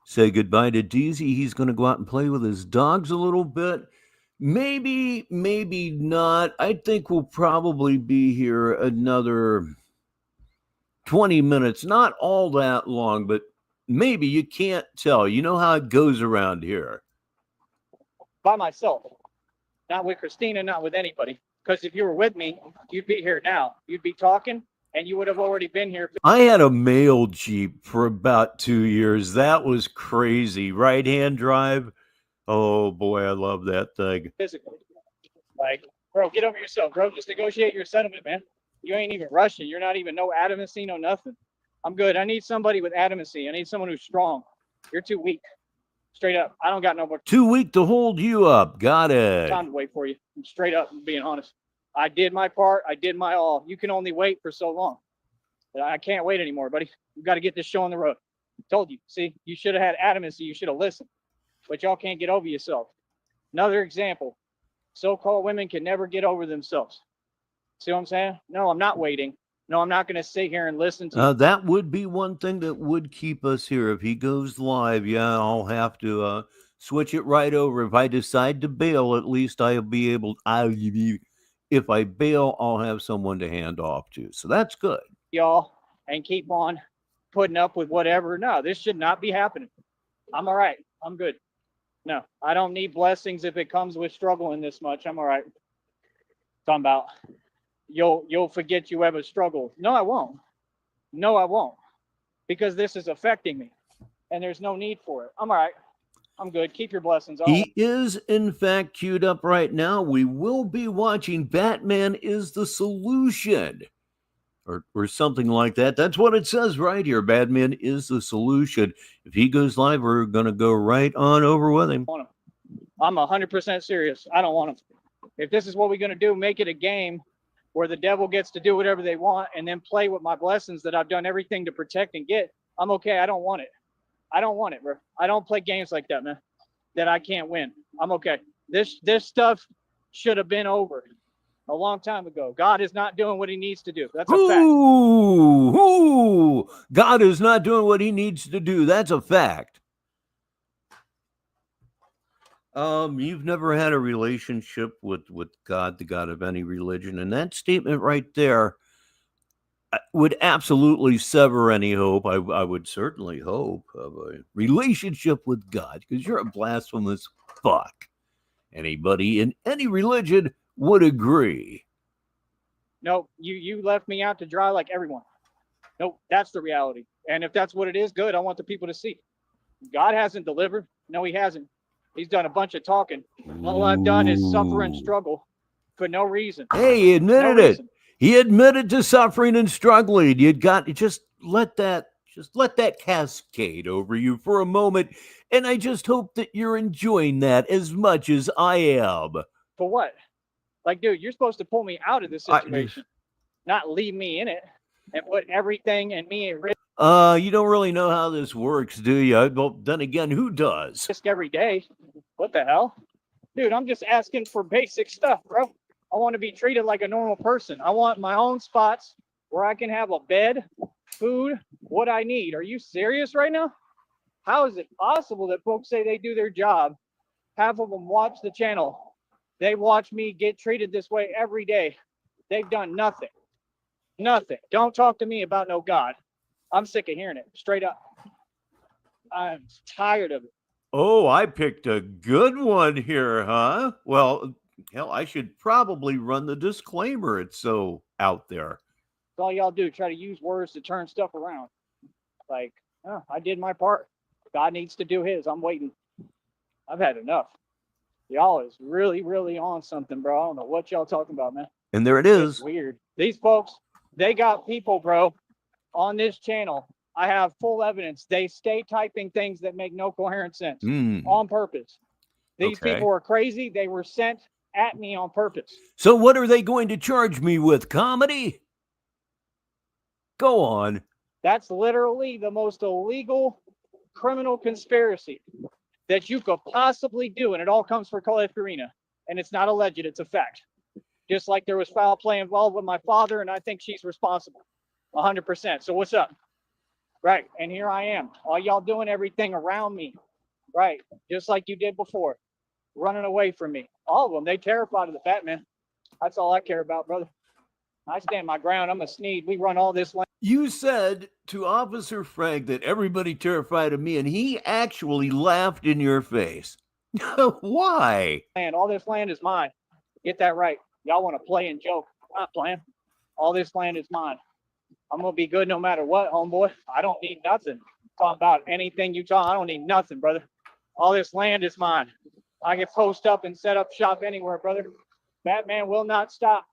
Speaker 2: Say goodbye to Deezy. He's going to go out and play with his dogs a little bit. Maybe not. I think we'll probably be here another 20 minutes. Not all that long, but maybe. You can't tell. You know how it goes around here.
Speaker 1: By myself. Not with Christina, not with anybody. Because if you were with me, you'd be here now. You'd be talking, and you would have already been here.
Speaker 2: I had a mail Jeep for about 2 years. That was crazy. Right-hand drive. Oh, boy, I love that thing.
Speaker 1: Physically. Like, bro, get over yourself, bro. Just negotiate your settlement, man. You ain't even rushing. You're not even no adamancy, no nothing. I'm good. I need somebody with adamancy. I need someone who's strong. You're too weak. Straight up. I don't got no more.
Speaker 2: Too weak to hold you up. Got it.
Speaker 1: Time to wait for you. I'm straight up being honest. I did my part. I did my all. You can only wait for so long. I can't wait anymore, buddy. We've got to get this show on the road. I told you. See, you should have had adamancy. You should have listened. But y'all can't get over yourself. Another example. So-called women can never get over themselves. See what I'm saying? No, I'm not waiting. No, I'm not going to sit here and listen to
Speaker 2: that would be one thing that would keep us here. If he goes live, yeah, I'll have to switch it right over. If I decide to bail, at least I'll be able, if I bail, I'll have someone to hand off to. So that's good.
Speaker 1: Y'all, and keep on putting up with whatever. No, this should not be happening. I'm all right. I'm good. No, I don't need blessings if it comes with struggling this much. I'm all right. Talking about you'll forget you ever struggled. No, I won't. No, I won't. Because this is affecting me. And there's no need for it. I'm all right. I'm good. Keep your blessings.
Speaker 2: He is, in fact, queued up right now. We will be watching Batman is the Solution. Or something like that. That's what it says right here. Batman is the solution. If he goes live, we're going to go right on over with him.
Speaker 1: I'm 100% serious. I don't want him. If this is what we're going to do, make it a game where the devil gets to do whatever they want and then play with my blessings that I've done everything to protect and get. I'm okay. I don't want it. I don't want it, bro. I don't play games like that, man, that I can't win. I'm okay. This stuff should have been over a long time ago. God is not doing what he needs to do. That's a fact.
Speaker 2: God is not doing what he needs to do. That's a fact. You've never had a relationship with God, the God of any religion, and that statement right there would absolutely sever any hope. I would certainly hope of a relationship with God, because you're a blasphemous fuck. Anybody in any religion would agree.
Speaker 1: No, you left me out to dry like everyone. No, that's the reality. And if that's what it is, good. I want the people to see. God hasn't delivered. No, he hasn't. He's done a bunch of talking. All I've done is suffer and struggle for no reason.
Speaker 2: Hey, he admitted it. He admitted to suffering and struggling. Just let that cascade over you for a moment. And I just hope that you're enjoying that as much as I am.
Speaker 1: For what? Like, dude, you're supposed to pull me out of this situation, not leave me in it and put everything and me at risk.
Speaker 2: You don't really know how this works, do you? Well, then again, who does?
Speaker 1: Risk every day. What the hell? Dude, I'm just asking for basic stuff, bro. I want to be treated like a normal person. I want my own spots where I can have a bed, food, what I need. Are you serious right now? How is it possible that folks say they do their job? Half of them watch the channel. They watch me get treated this way every day. They've done nothing. Nothing. Don't talk to me about no God. I'm sick of hearing it. Straight up. I'm tired of it.
Speaker 2: Oh, I picked a good one here, huh? Well, hell, I should probably run the disclaimer. It's so out there.
Speaker 1: That's all y'all do. Try to use words to turn stuff around. Like, oh, I did my part. God needs to do his. I'm waiting. I've had enough. Y'all is really, really on something, bro. I don't know what y'all talking about, man.
Speaker 2: And there it
Speaker 1: It's
Speaker 2: is.
Speaker 1: weird. These folks, they got people, bro, on this channel. I have full evidence. They stay typing things that make no coherent sense on purpose. These
Speaker 2: Okay.
Speaker 1: people are crazy. They were sent at me on purpose.
Speaker 2: So what are they going to charge me with? Comedy? Go on.
Speaker 1: That's literally the most illegal criminal conspiracy that you could possibly do. And it all comes from Caliph Arena. And it's not alleged, it's a fact. Just like there was foul play involved with my father, and I think she's responsible 100%. So what's up? Right. And here I am. All y'all doing everything around me. Right. Just like you did before. Running away from me. All of them. They terrified of the fat man. That's all I care about, brother. I stand my ground. I'm a Sneed. We run all this land.
Speaker 2: You said to Officer Frank that everybody terrified of me, and he actually laughed in your face. Why?
Speaker 1: All this land is mine. Get that right. Y'all want to play and joke. I'm not playing. All this land is mine. I'm going to be good no matter what, homeboy. I don't need nothing. Talk about anything you talk. I don't need nothing, brother. All this land is mine. I can post up and set up shop anywhere, brother. Batman will not stop.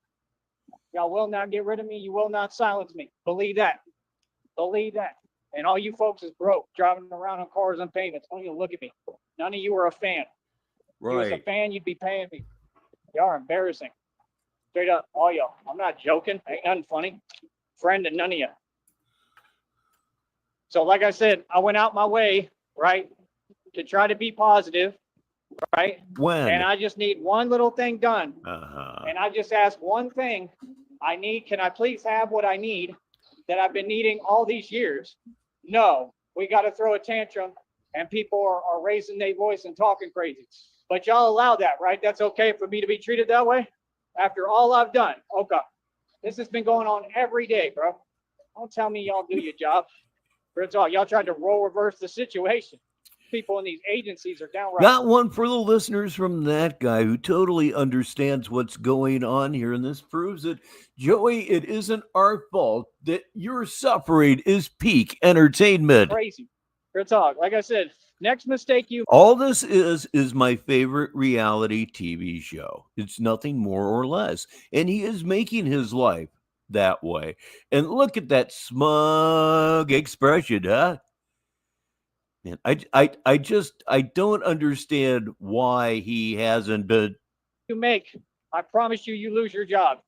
Speaker 1: Y'all will not get rid of me. You will not silence me. Believe that. Believe that. And all you folks is broke, driving around on cars on payments. Don't even look at me. None of you are a fan. If you was a fan, you'd be paying me. Y'all are embarrassing. Straight up, all y'all. I'm not joking. Ain't nothing funny. Friend to none of you. So like I said, I went out my way, right, to try to be positive, right?
Speaker 2: When?
Speaker 1: And I just need one little thing done.
Speaker 2: Uh-huh.
Speaker 1: And I just ask one thing. Can I please have what I need that I've been needing all these years? No, we got to throw a tantrum and people are raising their voice and talking crazy. But y'all allow that, right? That's okay for me to be treated that way? After all I've done. Okay. This has been going on every day, bro. Don't tell me y'all do your job. It's all y'all tried to role reverse the situation. People in these agencies are downright.
Speaker 2: Got one for the listeners from that guy who totally understands what's going on here. And this proves that, Joey, it isn't our fault that your suffering is peak entertainment.
Speaker 1: Crazy. It's all. Like I said, next mistake you.
Speaker 2: All this is my favorite reality TV show. It's nothing more or less. And he is making his life that way. And look at that smug expression, huh? Man, I don't understand why he hasn't been.
Speaker 1: I promise you lose your job.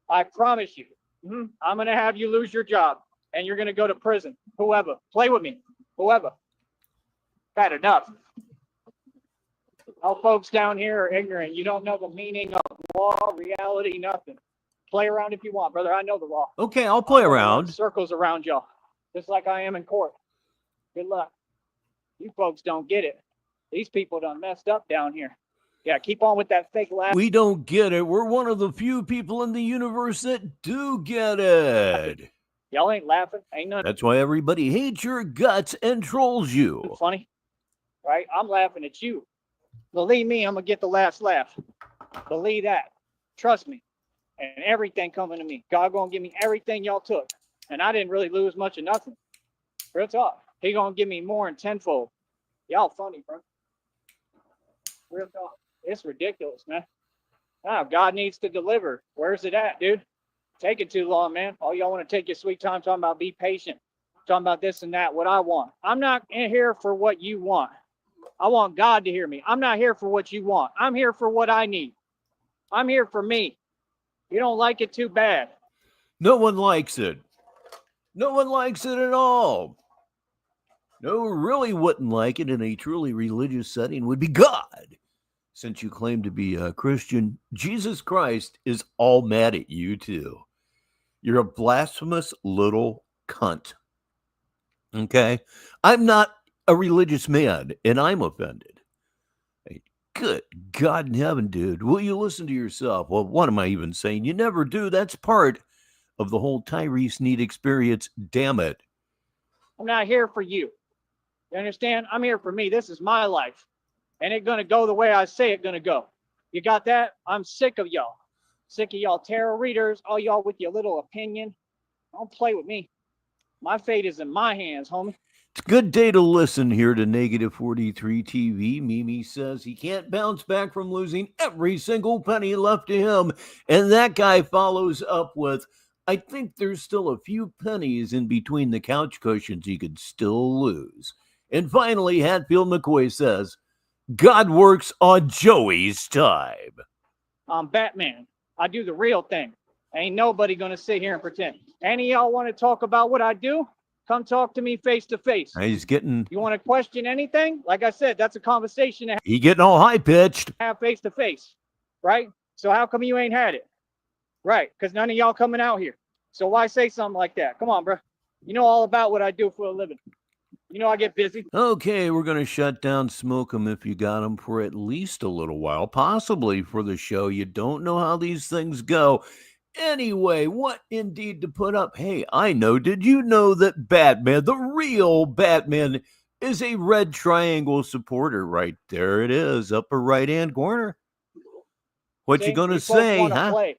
Speaker 1: I promise you. I'm going to have you lose your job and you're going to go to prison. Whoever. Play with me. Whoever. Had enough. All folks down here are ignorant. You don't know the meaning of law, reality, nothing. Play around if you want, brother. I know the law.
Speaker 2: Okay, I'll play around.
Speaker 1: Circles around y'all, just like I am in court. Good luck. You folks don't get it. These people done messed up down here. Yeah, keep on with that fake laugh.
Speaker 2: We don't get it. We're one of the few people in the universe that do get it.
Speaker 1: Y'all ain't laughing. Ain't none.
Speaker 2: That's why everybody hates your guts and trolls you.
Speaker 1: Funny, right? I'm laughing at you. Believe me, I'm going to get the last laugh. Believe that. Trust me. And everything coming to me. God going to give me everything y'all took. And I didn't really lose much of nothing. Real talk. He going to give me more than tenfold. Y'all funny, bro. Real talk. It's ridiculous, man. Now, God needs to deliver. Where's it at, dude? Taking too long, man. All y'all want to take your sweet time talking about be patient. Talking about this and that, what I want. I'm not here for what you want. I want God to hear me. I'm not here for what you want. I'm here for what I need. I'm here for me. You don't like it, too bad.
Speaker 2: No one likes it. No one likes it at all. No, really wouldn't like it in a truly religious setting would be God. Since you claim to be a Christian, Jesus Christ is all mad at you too. You're a blasphemous little cunt. Okay? I'm not a religious man, and I'm offended. Hey, good God in heaven, dude. Will you listen to yourself? Well, what am I even saying? You never do. That's part of the whole Tyrese Need experience. Damn it.
Speaker 1: I'm not here for you. You understand? I'm here for me. This is my life. And it's going to go the way I say it's going to go. You got that? I'm sick of y'all. Sick of y'all tarot readers, all y'all with your little opinion. Don't play with me. My fate is in my hands, homie.
Speaker 2: It's a good day to listen here to Negative 43 TV. Mimi says he can't bounce back from losing every single penny left to him. And that guy follows up with, I think there's still a few pennies in between the couch cushions he could still lose. And finally, Hatfield McCoy says, God works on Joey's time.
Speaker 1: I'm Batman. I do the real thing. Ain't nobody going to sit here and pretend. Any of y'all want to talk about what I do? Come talk to me face to face.
Speaker 2: He's getting...
Speaker 1: You want to question anything? Like I said, that's a conversation to
Speaker 2: He getting all high-pitched.
Speaker 1: have face to face, right? So how come you ain't had it? Right, because none of y'all coming out here. So why say something like that? Come on, bro. You know all about what I do for a living. You know I get busy.
Speaker 2: Okay, we're going to shut down Smoke 'em if you got 'em for at least a little while, possibly for the show. You don't know how these things go. Anyway, what indeed to put up? Hey, I know. Did you know that Batman, the real Batman, is a red triangle supporter? Right there it is, upper right-hand corner. What
Speaker 1: See,
Speaker 2: you going to
Speaker 1: these folks
Speaker 2: say,
Speaker 1: wanna
Speaker 2: huh?
Speaker 1: play.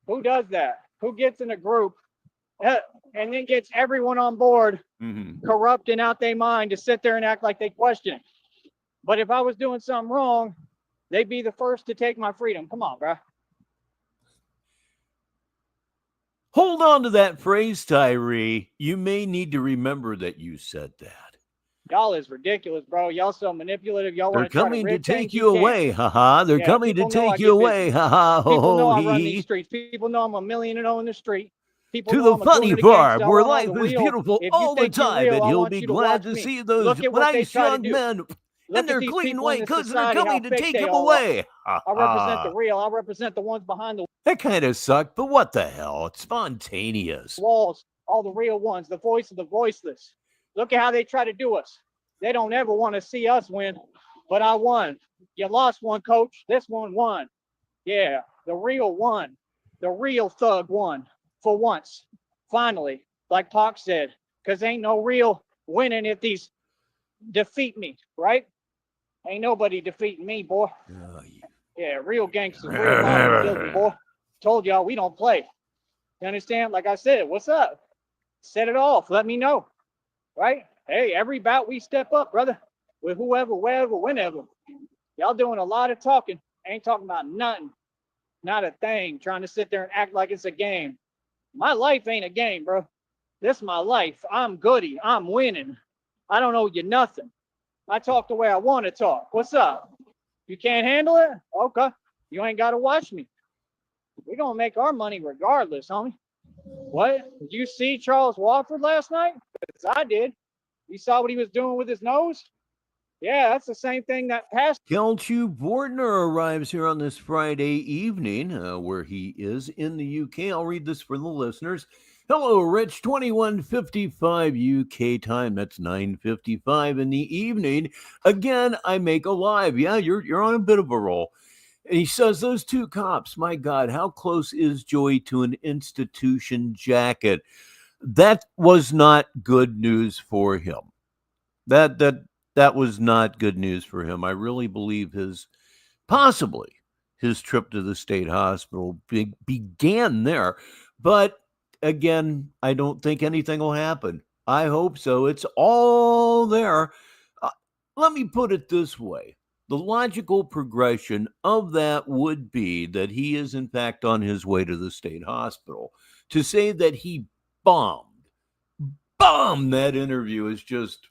Speaker 1: Who does that? Who gets in a group and then gets everyone on board corrupting out their mind to sit there and act like they question it? But if I was doing something wrong, they'd be the first to take my freedom. Come on, bro.
Speaker 2: Hold on to that phrase, Tyree. You may need to remember that you said that.
Speaker 1: Y'all is ridiculous, bro. Y'all so manipulative. Y'all
Speaker 2: They're
Speaker 1: want to try
Speaker 2: coming to
Speaker 1: rip
Speaker 2: take
Speaker 1: things
Speaker 2: you away, haha. They're coming to
Speaker 1: people know I
Speaker 2: take you
Speaker 1: get
Speaker 2: away,
Speaker 1: busy.
Speaker 2: haha. Ho,
Speaker 1: People know
Speaker 2: ho,
Speaker 1: I run
Speaker 2: hee.
Speaker 1: these streets. People know I'm a millionaire in the street. People
Speaker 2: To
Speaker 1: know
Speaker 2: the
Speaker 1: I'm a
Speaker 2: funny
Speaker 1: goon of the
Speaker 2: part,
Speaker 1: gangsta. I
Speaker 2: where
Speaker 1: want all
Speaker 2: life
Speaker 1: the
Speaker 2: is
Speaker 1: real.
Speaker 2: beautiful
Speaker 1: If you
Speaker 2: all the
Speaker 1: think you're
Speaker 2: time,
Speaker 1: real,
Speaker 2: and
Speaker 1: I
Speaker 2: he'll
Speaker 1: want
Speaker 2: be
Speaker 1: you to
Speaker 2: glad
Speaker 1: watch
Speaker 2: to
Speaker 1: me.
Speaker 2: see those
Speaker 1: Look at what they
Speaker 2: nice
Speaker 1: try to
Speaker 2: young
Speaker 1: do.
Speaker 2: men in
Speaker 1: Look
Speaker 2: their
Speaker 1: at these
Speaker 2: clean
Speaker 1: people in
Speaker 2: white
Speaker 1: this
Speaker 2: coats that are
Speaker 1: society, how
Speaker 2: coming to
Speaker 1: fake
Speaker 2: take
Speaker 1: they
Speaker 2: him
Speaker 1: all are.
Speaker 2: away.
Speaker 1: I represent the real. I represent the ones behind the
Speaker 2: That kind of sucked, but what the hell? It's spontaneous.
Speaker 1: walls, all the real ones, the voice of the voiceless. Look at how they try to do us. They don't ever want to see us win, but I won. You lost one, coach. This one won. Yeah, the real one. The real thug won for once. Finally, like Pac said, because ain't no real winning if these defeat me, right? Ain't nobody defeating me, boy. Yeah, real gangsters, real mob in the building, boy. Told y'all we don't play. You understand? Like I said, what's up? Set it off. Let me know. Right? Hey, every bout we step up, brother. With whoever, wherever, whenever. Y'all doing a lot of talking. Ain't talking about nothing. Not a thing. Trying to sit there and act like it's a game. My life ain't a game, bro. This is my life. I'm goody. I'm winning. I don't owe you nothing. I talk the way I want to talk. What's up? You can't handle it? Okay. You ain't got to watch me. We're going to make our money regardless, homie. What? Did you see Charles Wofford last night? Because I did. You saw what he was doing with his nose? Yeah, that's the same thing that passed.
Speaker 2: Kelchu Bortner arrives here on this Friday evening, where he is in the UK. I'll read this for the listeners. Hello, Rich. 21:55 UK time. That's 9:55 in the evening. Again, I make a live. Yeah, you're on a bit of a roll. And he says, those two cops, my God, how close is Joey to an institution jacket? That was not good news for him. That was not good news for him. I really believe possibly his trip to the state hospital began there. But again, I don't think anything will happen. I hope so. It's all there. Let me put it this way. The logical progression of that would be that he is, in fact, on his way to the state hospital. To say that he bombed that interview is just,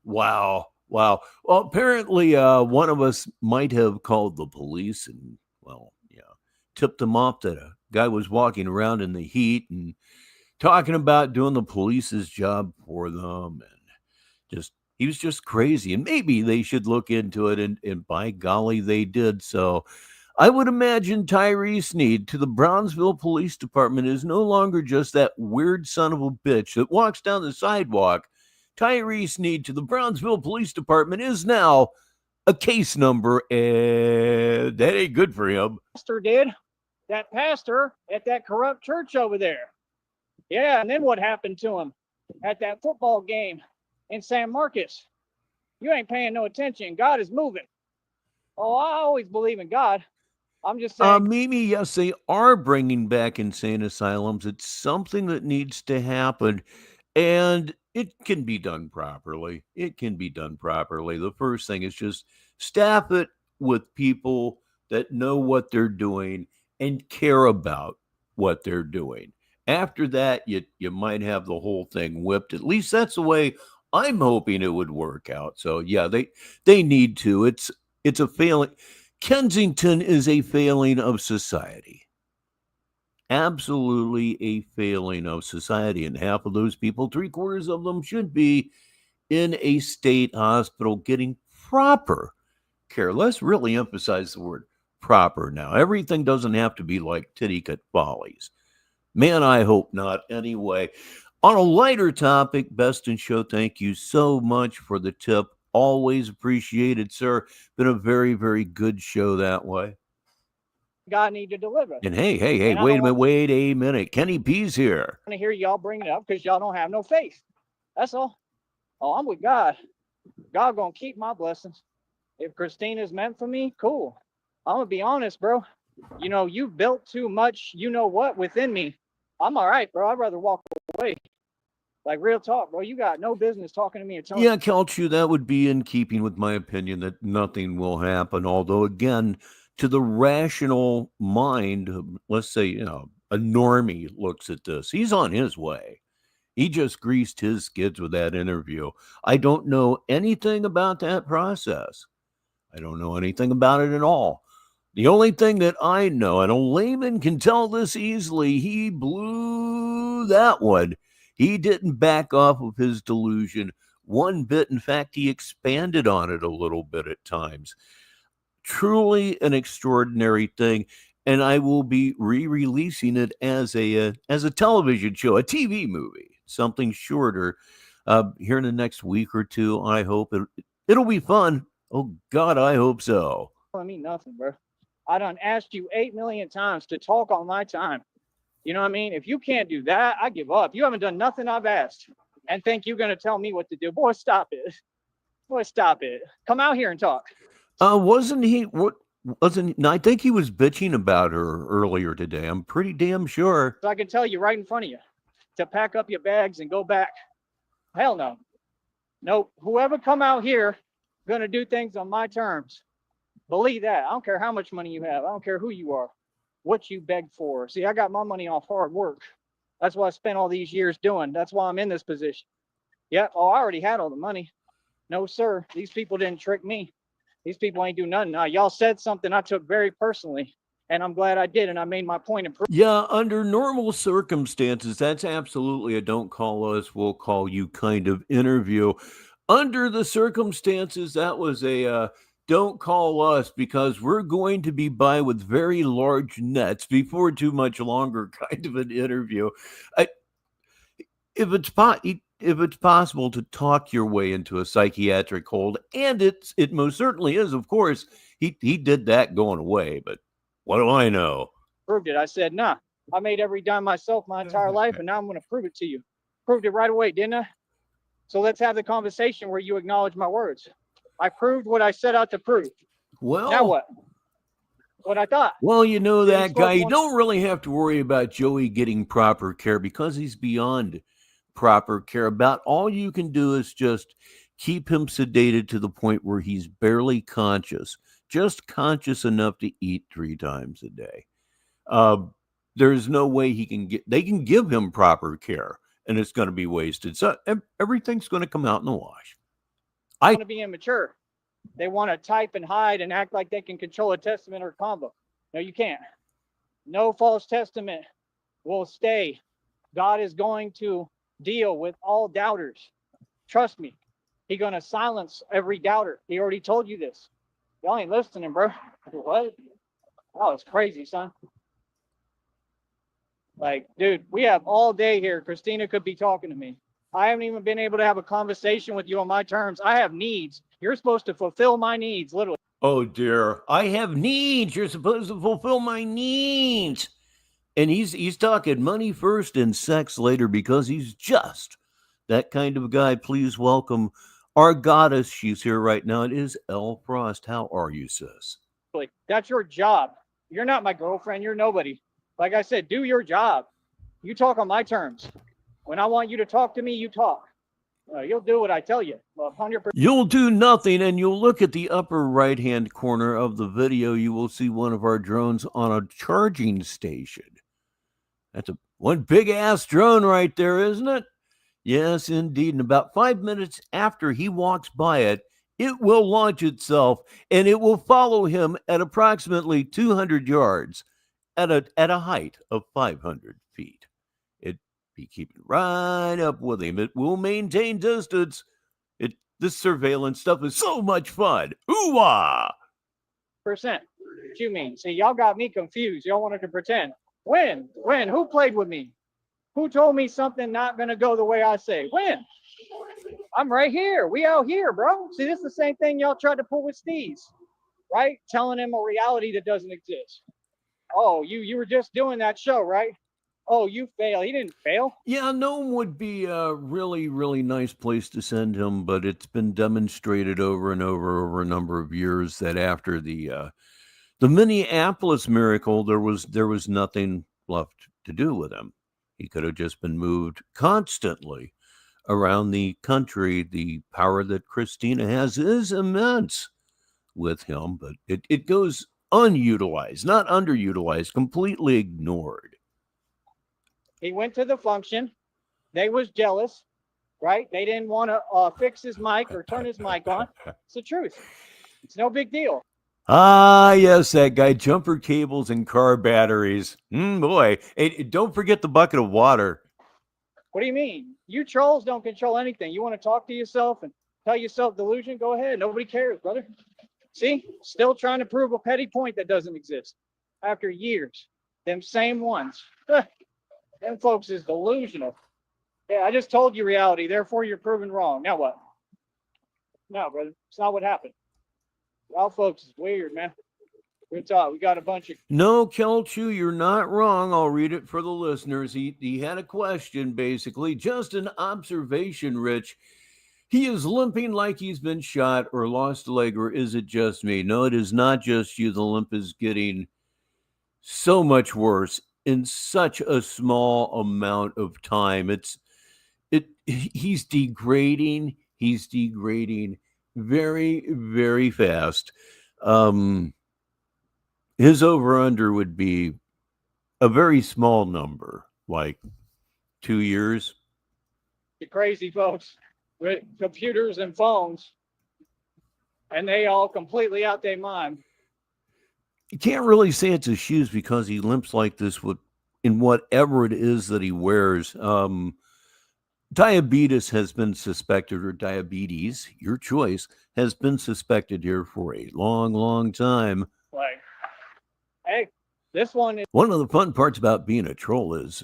Speaker 2: wow. Well, apparently one of us might have called the police and, tipped them off that a guy was walking around in the heat and talking about doing the police's job for them, and he was just crazy, and maybe they should look into it, and by golly, they did. So I would imagine Tyrese Need to the Brownsville Police Department is no longer just that weird son of a bitch that walks down the sidewalk Tyree Sneed to the Brownsville Police Department is now a case number, and that ain't good for him.
Speaker 1: That pastor at that corrupt church over there. Yeah, and then what happened to him at that football game in San Marcos? You ain't paying no attention. God is moving. Oh, I always believe in God. I'm just saying.
Speaker 2: Mimi, yes, they are bringing back insane asylums. It's something that needs to happen, and it can be done properly. It can be done properly. The first thing is just staff it with people that know what they're doing and care about what they're doing. After that, you might have the whole thing whipped. At least that's the way I'm hoping it would work out. So yeah, they need to. It's a failing. Kensington is a failing of society. Absolutely a failing of society. And half of those people, 3/4 of them, should be in a state hospital getting proper care. Let's really emphasize the word proper now. Everything doesn't have to be like Tittycut Follies. Man, I hope not. Anyway, on a lighter topic, Best in Show, thank you so much for the tip. Always appreciated, sir. Been a very, very good show that way.
Speaker 1: God need to deliver.
Speaker 2: And hey,
Speaker 1: And
Speaker 2: wait a minute. Kenny P's here.
Speaker 1: I want to hear y'all bring it up because y'all don't have no faith. That's all. Oh, I'm with God. God gonna keep my blessings. If Christina's meant for me, cool. I'm gonna be honest, bro. You know, you built too much, you know what, within me. I'm all right, bro. I'd rather walk away. Like, real talk, bro. You got no business talking to me and telling me.
Speaker 2: Yeah, Kelchu, that would be in keeping with my opinion that nothing will happen. Although, again, to the rational mind, let's say, a normie looks at this, he's on his way. He just greased his skids with that interview. I don't know anything about that process. I don't know anything about it at all. The only thing that I know, and a layman can tell this easily, he blew that one. He didn't back off of his delusion one bit. In fact, he expanded on it a little bit at times. Truly an extraordinary thing. And I will be re-releasing it as a television show, a TV movie, something shorter, here in the next week or two. I hope it'll be fun. Oh God, I hope so.
Speaker 1: I mean nothing, bro. I done asked you 8 million times to talk on my time. You know what I mean? If you can't do that, I give up. You haven't done nothing I've asked and think you're going to tell me what to do. Boy, stop it. Boy, stop it. Come out here and talk.
Speaker 2: Wasn't he? I think he was bitching about her earlier today. I'm pretty damn sure.
Speaker 1: So I can tell you right in front of you to pack up your bags and go back. Hell no. Nope. Whoever come out here going to do things on my terms. Believe that. I don't care how much money you have. I don't care who you are, what you beg for. See, I got my money off hard work. That's what I spent all these years doing. That's why I'm in this position. Yeah. Oh, I already had all the money. No, sir. These people didn't trick me. These people ain't do nothing. Now, y'all said something I took very personally, and I'm glad I did, and I made my point.
Speaker 2: Yeah, under normal circumstances, that's absolutely a don't call us, we'll call you kind of interview. Under the circumstances, that was a don't call us because we're going to be by with very large nets before too much longer kind of an interview. If it's possible to talk your way into a psychiatric hold, and it most certainly is, of course, he did that going away, but what do I know?
Speaker 1: Proved it. I said, nah, I made every dime myself my entire life, and now I'm going to prove it to you. Proved it right away, didn't I? So let's have the conversation where you acknowledge my words. I proved what I set out to prove.
Speaker 2: Well,
Speaker 1: now what? What I thought.
Speaker 2: Well, you know that guy, you don't really have to worry about Joey getting proper care because he's beyond proper care. About all you can do is just keep him sedated to the point where he's barely conscious, just conscious enough to eat 3 times a day. There's no way they can give him proper care, and it's going to be wasted. So everything's going to come out in the wash.
Speaker 1: I want to be immature. They want to type and hide and act like they can control a testament or a combo. No, you can't. No false testament will stay. God is going to deal with all doubters. Trust me. He's going to silence every doubter. He already told you this. Y'all ain't listening, bro. What? Oh, it's crazy, son. Like, dude, we have all day here. Christina could be talking to me. I haven't even been able to have a conversation with you on my terms. I have needs. You're supposed to fulfill my needs, literally.
Speaker 2: Oh dear, I have needs. You're supposed to fulfill my needs. And he's talking money first and sex later because he's just that kind of guy. Please welcome our goddess. She's here right now. It is Elle Frost. How are you, sis?
Speaker 1: That's your job. You're not my girlfriend. You're nobody. Like I said, do your job. You talk on my terms. When I want you to talk to me, you talk. You'll do what I tell you. 100%.
Speaker 2: You'll do nothing, and you'll look at the upper right-hand corner of the video. You will see one of our drones on a charging station. That's one big-ass drone right there, isn't it? Yes, indeed. And about 5 minutes after he walks by it, it will launch itself, and it will follow him at approximately 200 yards at a height of 500 feet. It be keeping right up with him. It will maintain distance. This surveillance stuff is so much fun. Ooh-ah!
Speaker 1: What you mean? See, y'all got me confused. Y'all wanted to pretend. When? Who played with me? Who told me something not going to go the way I say? When? I'm right here. We out here, bro. See, this is the same thing y'all tried to pull with Steez, right? Telling him a reality that doesn't exist. Oh, you were just doing that show, right? Oh, you failed. He didn't fail.
Speaker 2: Yeah, Nome would be a really, really nice place to send him, but it's been demonstrated over and over a number of years that after the Minneapolis miracle, there was nothing left to do with him. He could have just been moved constantly around the country. The power that Christina has is immense with him, but it goes unutilized, not underutilized, completely ignored.
Speaker 1: He went to the function. They was jealous, right? They didn't want to fix his mic or turn his mic on. It's the truth. It's no big deal.
Speaker 2: Ah, yes, that guy. Jumper cables and car batteries. Boy. Hey, don't forget the bucket of water.
Speaker 1: What do you mean? You trolls don't control anything. You want to talk to yourself and tell yourself delusion? Go ahead. Nobody cares, brother. See? Still trying to prove a petty point that doesn't exist. After years. Them same ones. Them folks is delusional. Yeah, I just told you reality. Therefore, you're proven wrong. Now what? No, brother. It's not what happened. Y'all folks is weird, man. Good talk. We got a bunch of...
Speaker 2: No, Kelchu, you're not wrong. I'll read it for the listeners. He had a question, basically. Just an observation, Rich. He is limping like he's been shot or lost a leg, or is it just me? No, it is not just you. The limp is getting so much worse in such a small amount of time. He's degrading. He's degrading very, very fast. His over-under would be a very small number, like 2 years.
Speaker 1: You crazy folks with computers and phones, and they all completely out their mind.
Speaker 2: You can't really say it's his shoes because he limps like this in whatever it is that he wears. Diabetes has been suspected, or diabetes, your choice, has been suspected here for a long, long time.
Speaker 1: Like, hey, this one is...
Speaker 2: One of the fun parts about being a troll is,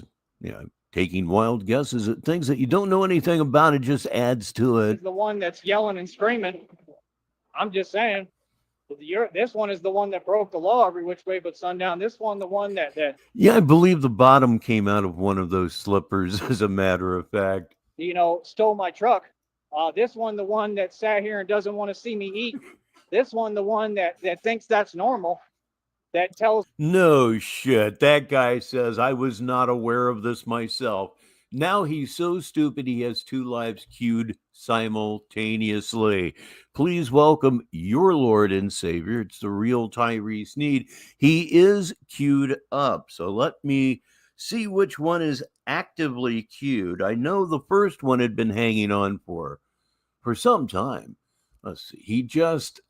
Speaker 2: taking wild guesses at things that you don't know anything about. It just adds to it.
Speaker 1: The one that's yelling and screaming. I'm just saying. This one is the one that broke the law every which way but sundown. This one, the one that...
Speaker 2: Yeah, I believe the bottom came out of one of those slippers, as a matter of fact.
Speaker 1: Stole my truck. This one, the one that sat here and doesn't want to see me eat. This one, the one that thinks that's normal. That tells...
Speaker 2: No shit. That guy says, I was not aware of this myself. Now he's so stupid he has 2 lives queued simultaneously. Please welcome your Lord and Savior. It's the real Tyree Sneed. He is queued up. So let me see which one is actively queued. I know the first one had been hanging on for some time. Let's see. He just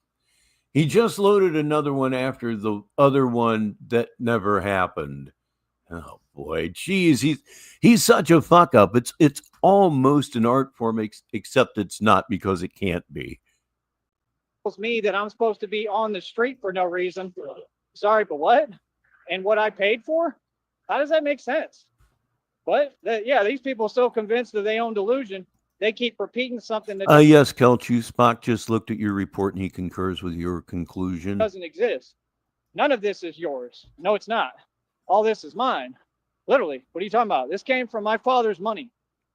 Speaker 2: loaded another one after the other one that never happened. Oh boy, geez, he's such a fuck up. It's almost an art form, except it's not, because it can't be.
Speaker 1: Tells me that I'm supposed to be on the street for no reason. Sorry, but what? And what I paid for? How does that make sense? But yeah, these people are so convinced of their own delusion, they keep repeating something that
Speaker 2: Yes, Kelchu, Spock just looked at your report and he concurs with your conclusion.
Speaker 1: doesn't exist. None of this is yours. No, it's not. All this is mine. Literally. What are you talking about? This came from my father's money.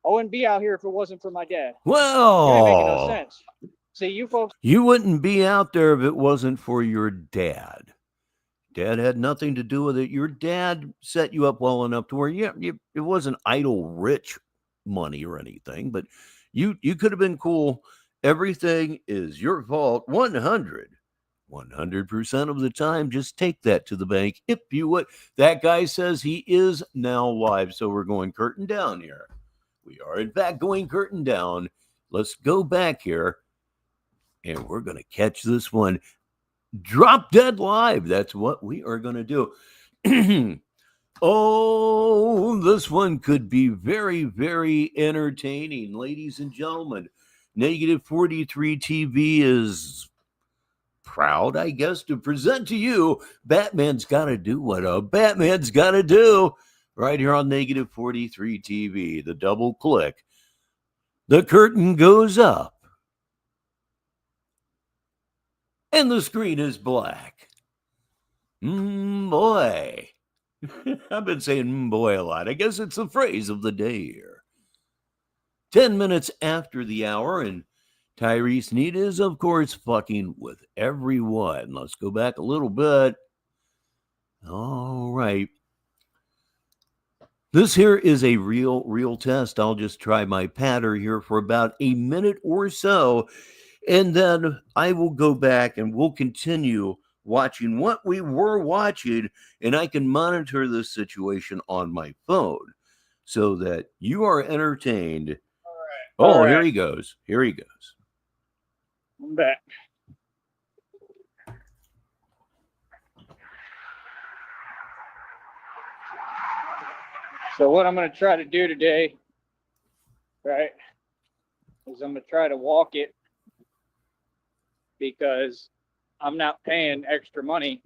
Speaker 1: I wouldn't be out here if it wasn't for my dad. You ain't making no
Speaker 2: Well,
Speaker 1: sense. See, you folks
Speaker 2: you wouldn't be out there if it wasn't for your dad. Dad had nothing to do with it. Your dad set you up well enough to where it wasn't idle rich money or anything, but you could have been cool. Everything is your fault. 100% of the time. Just take that to the bank if you would. That guy says he is now live, so we're going curtain down here. We are in fact going curtain down. Let's go back here, and we're going to catch this one drop dead live. That's what we are going to do. Oh, this one could be very, very entertaining. Ladies and gentlemen, Negative 43 TV is proud, I guess, to present to you Batman's Gotta Do What a Batman's Gotta Do right here on Negative 43 TV. The double click. The curtain goes up. And the screen is black. Boy. I've been saying boy a lot. I guess it's the phrase of the day here. 10 minutes after the hour, and Tyrese Need is, of course, fucking with everyone. Let's go back a little bit. All right. This here is a real test. I'll just try my patter here for about a minute or so, and then I will go back and we'll continue watching what we were watching, and I can monitor this situation on my phone so that you are entertained. All right. Here he goes. Here he goes.
Speaker 1: I'm back. So what I'm going to try to do today, right, is I'm going to try to walk it because I'm not paying extra money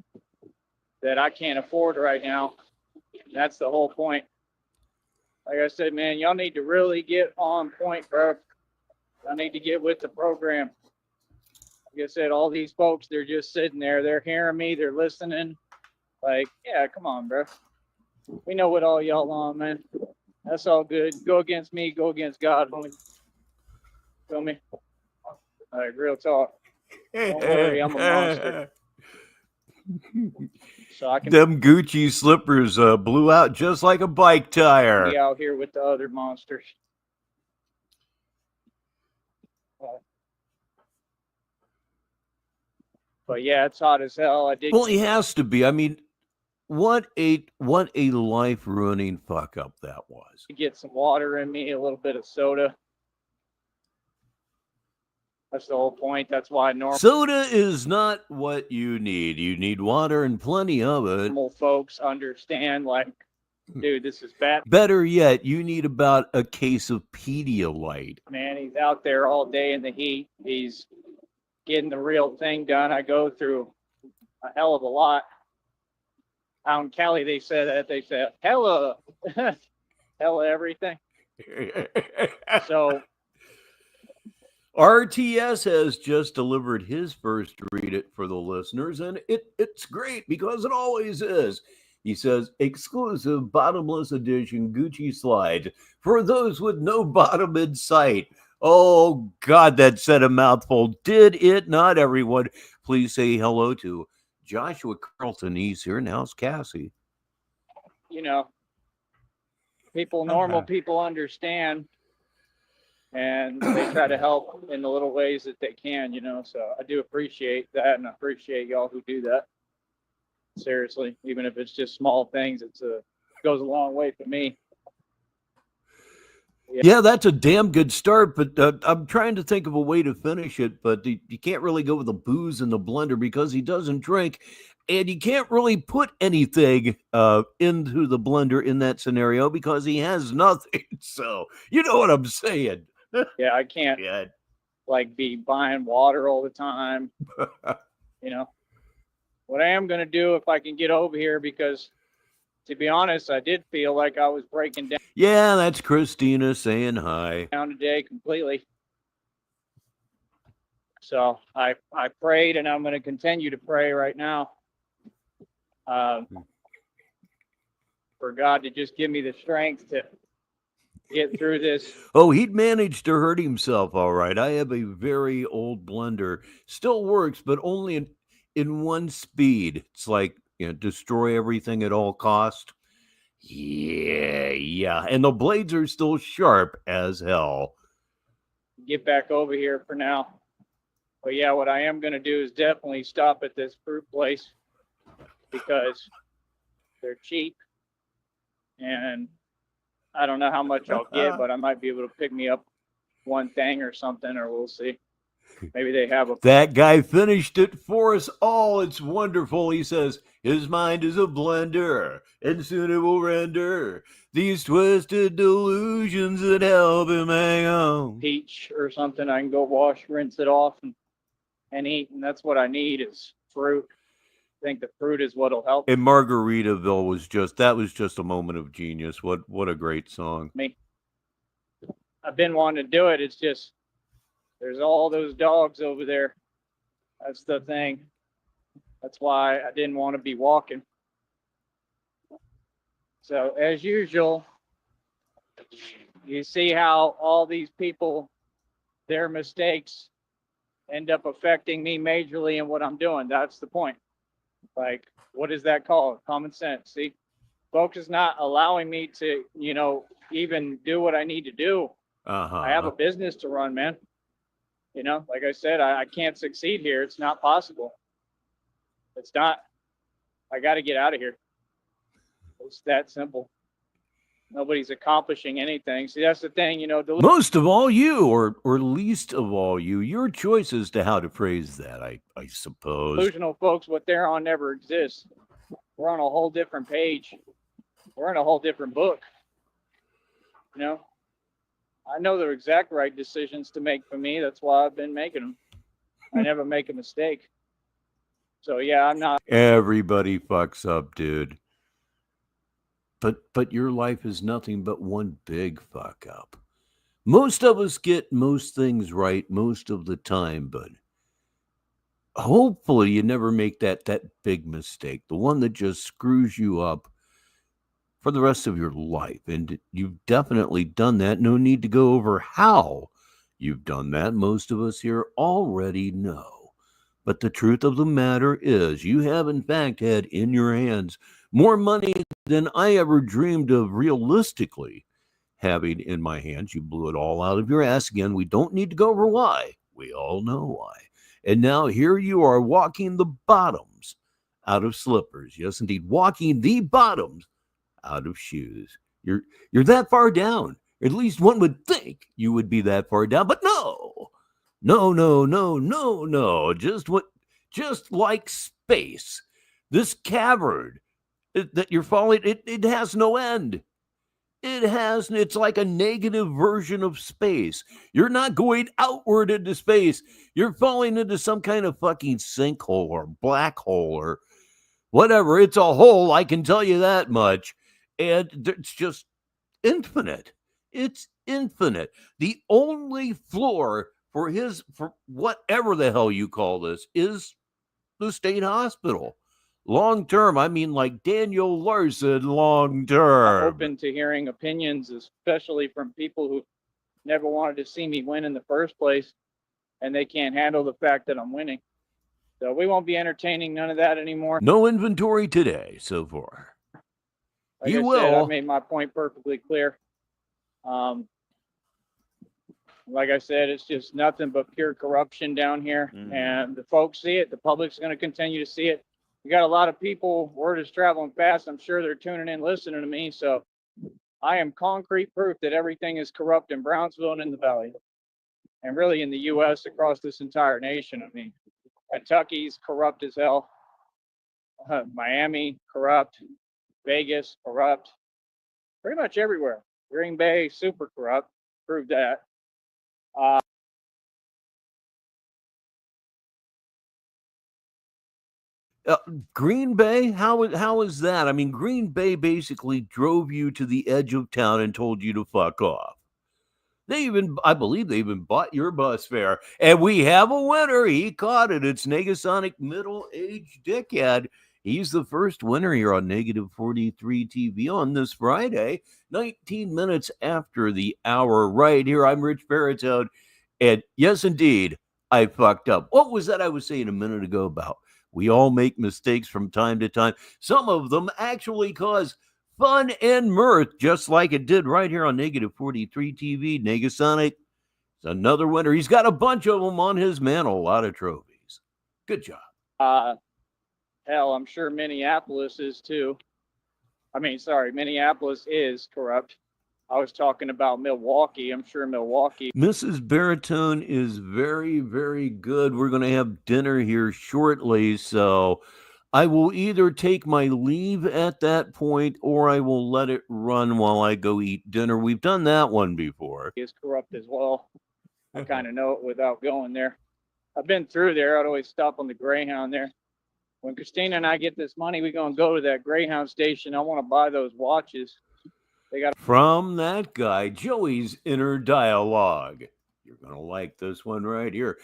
Speaker 1: that I can't afford right now. That's the whole point. Like I said, man, y'all need to really get on point, bro. I need to get with the program. Like I said, all these folks, they're just sitting there. They're hearing me. They're listening. Like, yeah, come on, bro. We know what all y'all on, man. That's all good. Go against me. Go against God. Feel me? All right, real talk. Don't worry, I'm a monster. So I can
Speaker 2: Them Gucci slippers blew out just like a bike tire.
Speaker 1: be out here with the other monsters. But yeah, it's hot as hell. I did.
Speaker 2: Well, he has to be. I mean, what a life ruining fuck up that was.
Speaker 1: Get some water in me, a little bit of soda. That's the whole point. That's why
Speaker 2: soda is not what you need. You need water and plenty of it.
Speaker 1: Normal folks understand, like, dude, this is bad.
Speaker 2: Better yet, you need about a case of Pedialyte.
Speaker 1: Man, he's out there all day in the heat. He's getting the real thing done. I go through a hell of a lot. Out in Cali, they said that. They said, hella, hella everything. So RTS has just delivered his first read it for the listeners, and it's great because it always is. He says, exclusive bottomless edition Gucci slide for those with no bottom in sight. Oh, God, that said a mouthful. Did it not, everyone? Please say hello to Joshua Carlton. He's here now. It's Cassie. You know, normal people understand, and they try to help in the little ways that they can, you know. So I do appreciate that, and I appreciate y'all who do that. Seriously, even if it's just small things, it goes a long way for me. Yeah, that's a damn good start, but I'm trying to think of a way to finish it, but you can't really go with the booze in the blender because he doesn't drink, and you can't really put anything into the blender in that scenario because he has nothing. So, you know what I'm saying. Yeah, I can't like be buying water all the time. You know, what I am going to do if I can get over here, because to be honest, I did feel like I was breaking
Speaker 2: Yeah, that's Christina saying hi.
Speaker 1: down today completely. So I prayed, and I'm going to continue to pray right now for God to just give me the strength to get through this.
Speaker 2: Oh, he'd managed to hurt himself all right. I have a very old blender. Still works, but only in one speed. It's like, destroy everything at all cost. Yeah. And the blades are still sharp as hell.
Speaker 1: Get back over here for now. But yeah, what I am going to do is definitely stop at this fruit place because they're cheap, and I don't know how much I'll get, but I might be able to pick me up one thing or something, or we'll see. Maybe they have a.
Speaker 2: That guy finished it for us all. It's wonderful. He says, his mind is a blender, and soon it will render these twisted delusions that help him hang on.
Speaker 1: Peach or something. I can go wash, rinse it off, and eat. And that's what I need is fruit. I think the fruit is what'll help
Speaker 2: And Margaritaville was just a moment of genius. What a great song.
Speaker 1: me. I've been wanting to do it. It's just there's all those dogs over there. That's the thing. That's why I didn't want to be walking. So as usual, you see how all these people, their mistakes end up affecting me majorly in what I'm doing. That's the point. Like, what is that called? Common sense. See, folks is not allowing me to, even do what I need to do. I have a business to run, man. Like I said, I can't succeed here. It's not possible. It's not. I got to get out of here. It's that simple. Nobody's accomplishing anything. See, that's the thing,
Speaker 2: Most of all you, or least of all you, your choice as to how to phrase that, I suppose.
Speaker 1: Delusional folks, what they're on never exists. We're on a whole different page. We're in a whole different book. I know the exact right decisions to make for me. That's why I've been making them. I never make a mistake. So yeah, I'm not.
Speaker 2: Everybody fucks up, dude. But your life is nothing but one big fuck up. Most of us get most things right most of the time, but hopefully you never make that big mistake, the one that just screws you up for the rest of your life. And you've definitely done that. No need to go over how you've done that. Most of us here already know. But the truth of the matter is, you have in fact had in your hands more money than I ever dreamed of realistically having in my hands. You blew it all out of your ass. Again, we don't need to go over why. We all know why. And now here you are walking the bottoms out of slippers. Yes, indeed, walking the bottoms out of shoes. You're that far down. At least one would think you would be that far down, but no. No. Just like space. This cavern that you're falling, it has no end. It's like a negative version of space. You're not going outward into space. You're falling into some kind of fucking sinkhole or black hole or whatever. It's a hole, I can tell you that much. And it's just infinite. It's infinite. The only floor for whatever the hell you call this is the state hospital. Long term, I mean like Daniel Larson long term.
Speaker 1: Open to hearing opinions, especially from people who never wanted to see me win in the first place, and they can't handle the fact that I'm winning. So we won't be entertaining none of that anymore.
Speaker 2: No inventory today so far.
Speaker 1: Like I said, I made my point perfectly clear. Like I said, it's just nothing but pure corruption down here. And the folks see it. The public's going to continue to see it. We got a lot of people. Word is traveling fast. I'm sure they're tuning in, listening to me. So I am concrete proof that everything is corrupt in Brownsville and in the Valley. And really in the U.S. across this entire nation. I mean, Kentucky's corrupt as hell. Miami, corrupt. Vegas, corrupt. Pretty much everywhere. Green Bay, super corrupt. Proved that.
Speaker 2: Green Bay, how is that? I mean, Green Bay basically drove you to the edge of town and told you to fuck off. I believe they even bought your bus fare. And we have a winner. He caught it. It's Negasonic Middle-Aged Dickhead. He's the first winner here on Negative 43 TV on this Friday, 19 minutes after the hour right here. I'm Rich Baritone. And yes, indeed, I fucked up. What was that I was saying a minute ago about? We all make mistakes from time to time. Some of them actually cause fun and mirth, just like it did right here on Negative 43 TV. Negasonic is another winner. He's got a bunch of them on his mantle, a lot of trophies. Good job.
Speaker 1: Hell, I'm sure Minneapolis is too. Minneapolis is corrupt. I was talking about Milwaukee. I'm sure Milwaukee.
Speaker 2: Mrs. Baritone is very, very good. We're going to have dinner here shortly, so I will either take my leave at that point or I will let it run while I go eat dinner. We've done that one before.
Speaker 1: Is corrupt as well. I kind of know it without going there. I've been through there. I'd always stop on the Greyhound there. When Christina and I get this money, we're going to go to that Greyhound station. I want to buy those watches. They got
Speaker 2: from that guy, Joey's inner dialogue. You're going to like this one right here.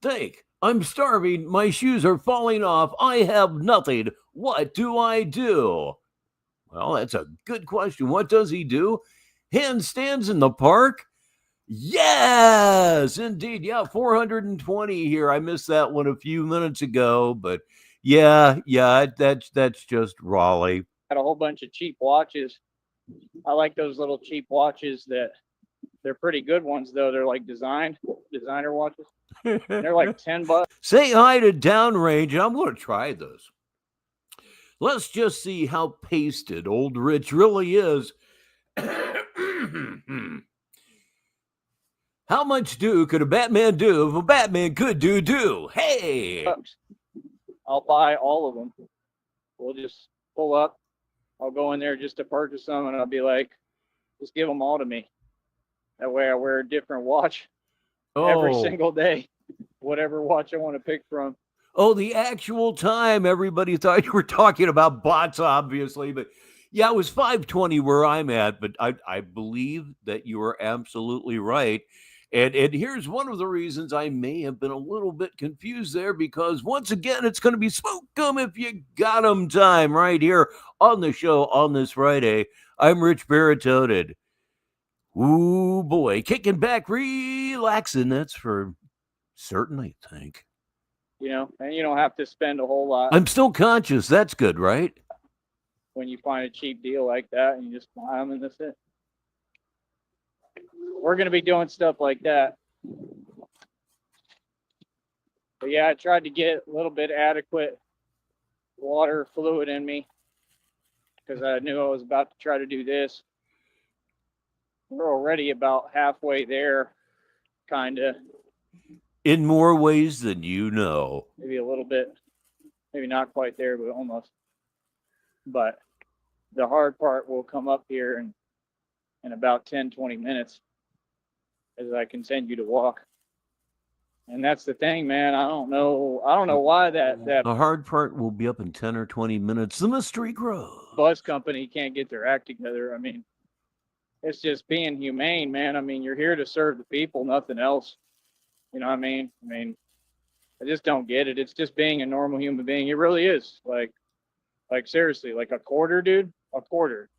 Speaker 2: Think, I'm starving. My shoes are falling off. I have nothing. What do I do? Well, that's a good question. What does he do? Handstands in the park? Yes, indeed. Yeah, 420 here. I missed that one a few minutes ago, but yeah, that's just Raleigh.
Speaker 1: Got a whole bunch of cheap watches. I like those little cheap watches that they're pretty good ones though. They're like designer watches. They're like $10.
Speaker 2: Say hi to Downrange. I'm going to try this. Let's just see how pasted old Rich really is. How much could a Batman do if a Batman could do? Hey!
Speaker 1: I'll buy all of them. We'll just pull up. I'll go in there just to purchase them, and I'll be like, just give them all to me. That way I wear a different watch every single day, whatever watch I want to pick from.
Speaker 2: Oh, the actual time. Everybody thought you were talking about bots, obviously, but yeah, it was 5:20 where I'm at, but I believe that you are absolutely right. And here's one of the reasons I may have been a little bit confused there, because once again, it's going to be Smoke 'em if you got 'em time right here on the show on this Friday. I'm Rich Baritone. Ooh, boy, kicking back, relaxing. That's for certain, I think.
Speaker 1: You know, and you don't have to spend a whole lot.
Speaker 2: I'm still conscious. That's good, right?
Speaker 1: When you find a cheap deal like that and you just buy them and that's it. We're going to be doing stuff like that. But yeah, I tried to get a little bit adequate water fluid in me because I knew I was about to try to do this. We're already about halfway there, kind of.
Speaker 2: In more ways than you know.
Speaker 1: Maybe a little bit. Maybe not quite there, but almost. But the hard part will come up here in about 10, 20 minutes as I continue to walk. And that's the thing, man. I don't know why that
Speaker 2: the hard part will be up in 10 or 20 minutes. The mystery grows.
Speaker 1: Bus company can't get their act together. I mean, it's just being humane, man. I mean, you're here to serve the people, nothing else. You know what I mean? I just don't get it. It's just being a normal human being. It really is. Like seriously, like a quarter, dude, a quarter.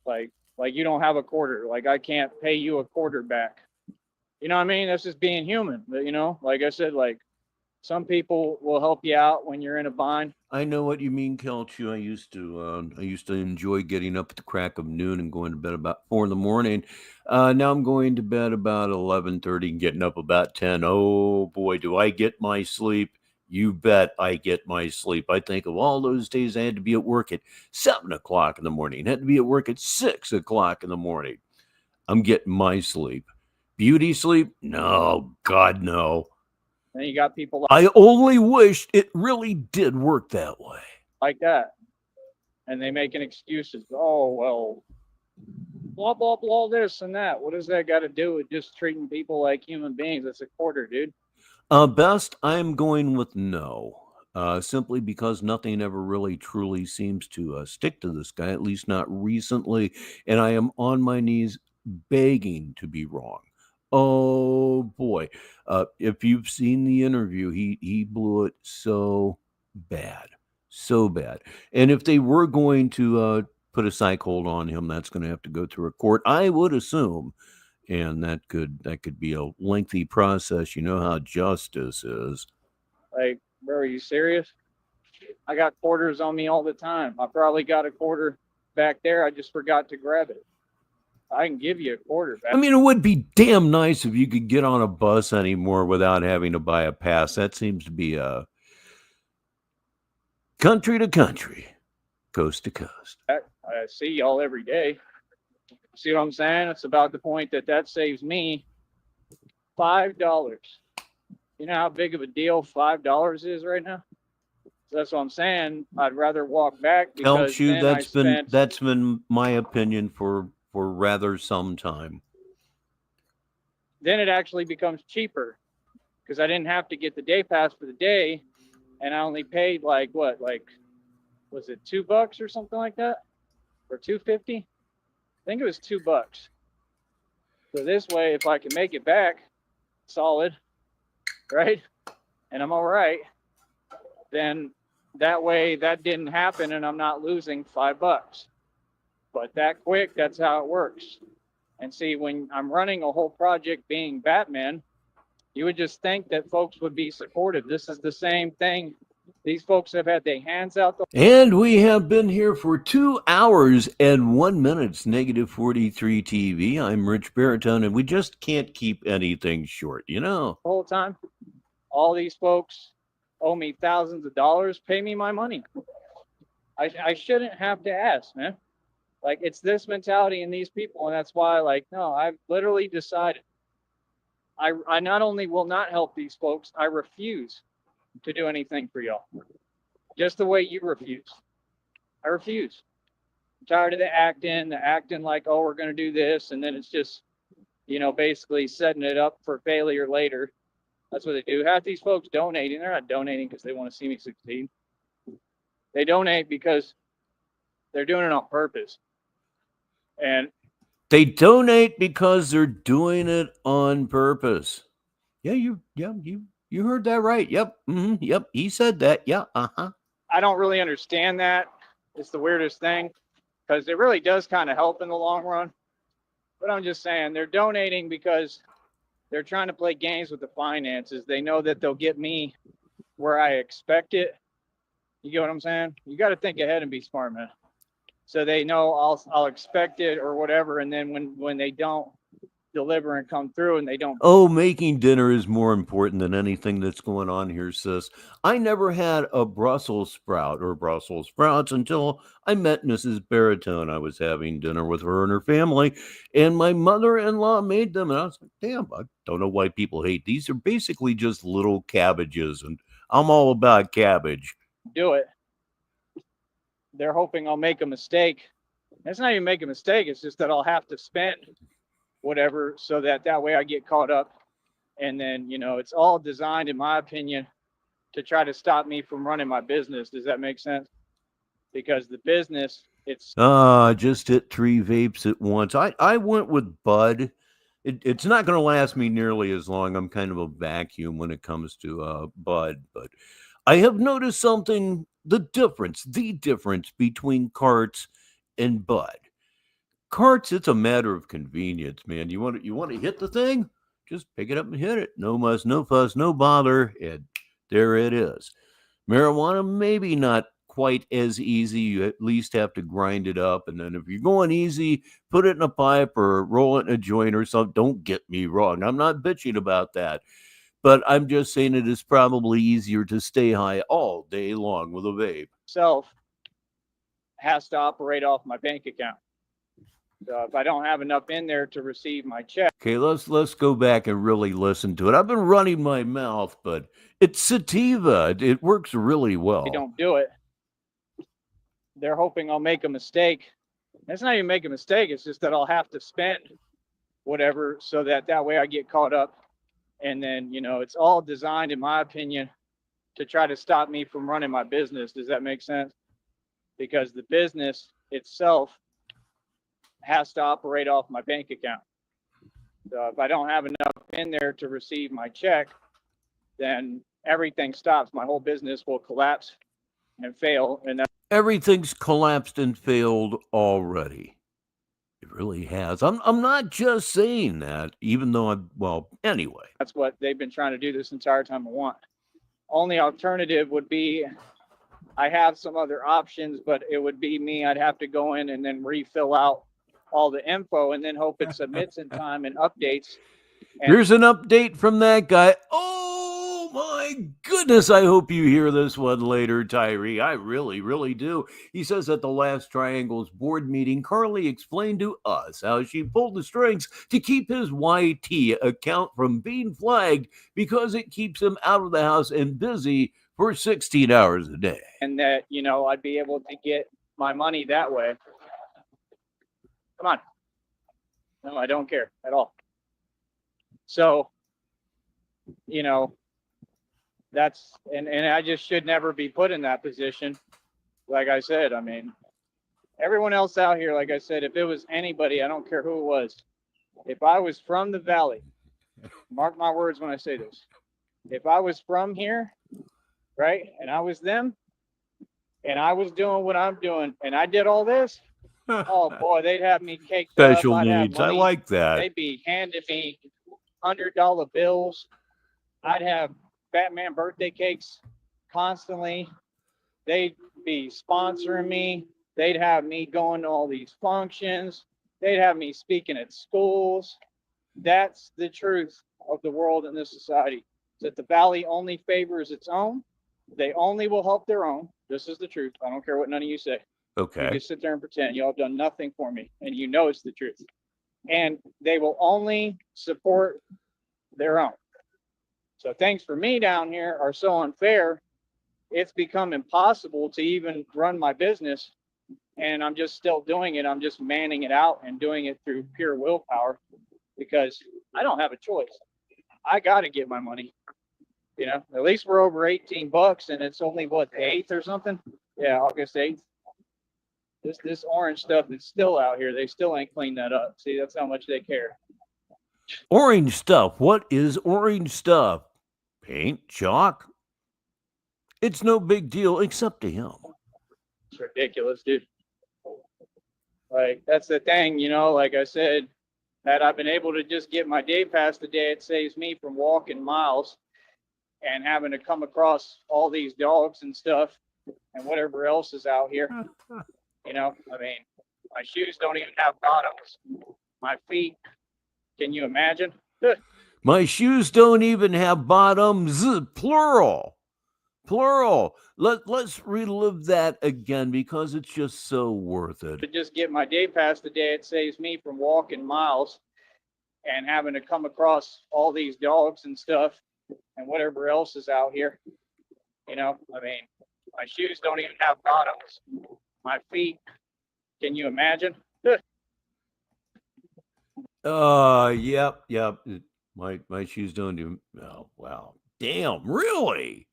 Speaker 1: Like you don't have a quarter. Like I can't pay you a quarter back. You know what I mean? That's just being human. But, you know, like I said, like some people will help you out when you're in a bind.
Speaker 2: I know what you mean, Kelchu. I used to enjoy getting up at the crack of noon and going to bed about 4 a.m. Now I'm going to bed about 11:30 and getting up about 10. Oh boy, do I get my sleep. You bet I get my sleep. I think of all those days I had to be at work at 7 o'clock in the morning, had to be at work at 6 o'clock in the morning. I'm getting my sleep. Beauty sleep? No, God, no.
Speaker 1: And you got people
Speaker 2: I only wished it really did work that way.
Speaker 1: Like that. And they making excuses. Oh, well, blah, blah, blah, this and that. What does that got to do with just treating people like human beings? That's a quarter, dude.
Speaker 2: Best, I'm going with no. simply because nothing ever really truly seems to stick to this guy, at least not recently. And I am on my knees begging to be wrong. Oh boy. If you've seen the interview, he blew it so bad. So bad. And if they were going to put a psych hold on him, that's going to have to go through a court, I would assume. And that could be a lengthy process. You know how justice is.
Speaker 1: Like, bro, are you serious? I got quarters on me all the time. I probably got a quarter back there. I just forgot to grab it. I can give you a quarter back.
Speaker 2: I mean, it would be damn nice if you could get on a bus anymore without having to buy a pass. That seems to be country to country, coast to coast.
Speaker 1: I see y'all every day. See what I'm saying? It's about the point that saves me $5. You know how big of a deal $5 is right now? So that's what I'm saying. I'd rather walk back because
Speaker 2: Helps you.
Speaker 1: then
Speaker 2: That's been my opinion for rather some time.
Speaker 1: Then it actually becomes cheaper because I didn't have to get the day pass for the day, and I only paid like what, like, was it $2 or something like that, or $2.50? I think it was $2. So this way, if I can make it back solid, right, and I'm all right, then that way that didn't happen, and I'm not losing $5. But that quick, that's how it works. And see, when I'm running a whole project being Batman, you would just think that folks would be supportive. This is the same thing. These folks have had their hands out.
Speaker 2: And we have been here for 2 hours and 1 minute. Negative 43 TV. I'm Rich Baritone, and we just can't keep anything short, you know.
Speaker 1: The whole time, all these folks owe me thousands of dollars. Pay me my money. I shouldn't have to ask, man. Like, it's this mentality in these people, and that's why, like, no, I've literally decided I not only will not help these folks, I refuse to do anything for y'all. Just the way you refuse. I refuse. I'm tired of the acting like, oh, we're going to do this, and then it's just, basically setting it up for failure later. That's what they do. Half these folks donating, they're not donating because they want to see me succeed. They donate because they're doing it on purpose. And
Speaker 2: they donate because they're doing it on purpose. Yeah, you heard that right. Yep. Mm-hmm, yep. He said that. Yeah.
Speaker 1: I don't really understand that. It's the weirdest thing because it really does kind of help in the long run. But I'm just saying they're donating because they're trying to play games with the finances. They know that they'll get me where I expect it. You get what I'm saying? You got to think ahead and be smart, man. So they know I'll expect it or whatever, and then when they don't deliver and come through and they don't.
Speaker 2: Oh, making dinner is more important than anything that's going on here, sis. I never had a Brussels sprout or Brussels sprouts until I met Mrs. Baritone. I was having dinner with her and her family, and my mother-in-law made them, and I was like, damn, I don't know why people hate these. They're basically just little cabbages, and I'm all about cabbage.
Speaker 1: Do it. They're hoping I'll make a mistake. It's not even make a mistake. It's just that I'll have to spend whatever so that way I get caught up. And then, it's all designed, in my opinion, to try to stop me from running my business. Does that make sense? Because the business, it's...
Speaker 2: just hit 3 vapes at once. I went with Bud. It's not going to last me nearly as long. I'm kind of a vacuum when it comes to Bud. But I have noticed something, the difference between Carts and Bud. Carts, it's a matter of convenience, man. You want to hit the thing? Just pick it up and hit it. No muss, no fuss, no bother. And there it is. Marijuana, maybe not quite as easy. You at least have to grind it up. And then if you're going easy, put it in a pipe or roll it in a joint or something. Don't get me wrong. I'm not bitching about that. But I'm just saying it is probably easier to stay high all day long with a vape.
Speaker 1: Self has to operate off my bank account. So if I don't have enough in there to receive my check.
Speaker 2: Okay, let's go back and really listen to it. I've been running my mouth, but it's sativa. It works really well.
Speaker 1: They don't do it. They're hoping I'll make a mistake. It's not even make a mistake. It's just that I'll have to spend whatever so that way I get caught up. And then, it's all designed, in my opinion, to try to stop me from running my business. Does that make sense? Because the business itself has to operate off my bank account. So if I don't have enough in there to receive my check, then everything stops. My whole business will collapse and fail. And
Speaker 2: Everything's collapsed and failed already. It really has. I'm not just saying that, even though anyway.
Speaker 1: That's what they've been trying to do this entire time I want. Only alternative would be I have some other options, but it would be me. I'd have to go in and then refill out all the info and then hope it submits in time and updates. And
Speaker 2: here's an update from that guy. Oh my goodness, I hope you hear this one later, Tyree. I really, really do. He says at the last Triangle's board meeting, Carly explained to us how she pulled the strings to keep his YT account from being flagged because it keeps him out of the house and busy for 16 hours a day.
Speaker 1: And that, I'd be able to get my money that way. Come on. No, I don't care at all. So, that's, and I just should never be put in that position. Like I said, I mean, everyone else out here, like I said, if it was anybody, I don't care who it was. If I was from the Valley, mark my words when I say this. If I was from here, right, and I was them, and I was doing what I'm doing, and I did all this, oh boy, they'd have me caked
Speaker 2: Special
Speaker 1: up. I'd have
Speaker 2: needs. I
Speaker 1: money.
Speaker 2: like that.
Speaker 1: They'd be handing me $100 bills. I'd have Batman birthday cakes constantly. They'd be sponsoring me. They'd have me going to all these functions. They'd have me speaking at schools. That's the truth of the world in this society. That the Valley only favors its own. They only will help their own. This is the truth. I don't care what none of you say.
Speaker 2: Okay.
Speaker 1: You can sit there and pretend y'all have done nothing for me, and you know it's the truth. And they will only support their own. So things for me down here are so unfair, it's become impossible to even run my business. And I'm just still doing it. I'm just manning it out and doing it through pure willpower because I don't have a choice. I got to get my money. At least we're over $18 and it's only what, the 8th or something? Yeah, August 8th. This orange stuff is still out here. They still ain't cleaned that up. See, that's how much they care.
Speaker 2: Orange stuff. What is orange stuff? Paint, chalk. It's no big deal except to him.
Speaker 1: It's ridiculous, dude. Like, that's the thing, like I said, that I've been able to just get my day pass today. It saves me from walking miles and having to come across all these dogs and stuff and whatever else is out here. I mean, my shoes don't even have bottoms. My feet, can you imagine?
Speaker 2: My shoes don't even have bottoms, plural. Let's relive that again because it's just so worth it.
Speaker 1: To just get my day pass today, it saves me from walking miles and having to come across all these dogs and stuff and whatever else is out here. I mean, my shoes don't even have bottoms. My feet, can you imagine?
Speaker 2: Yep. My shoes don't do. Oh, wow. Damn, really?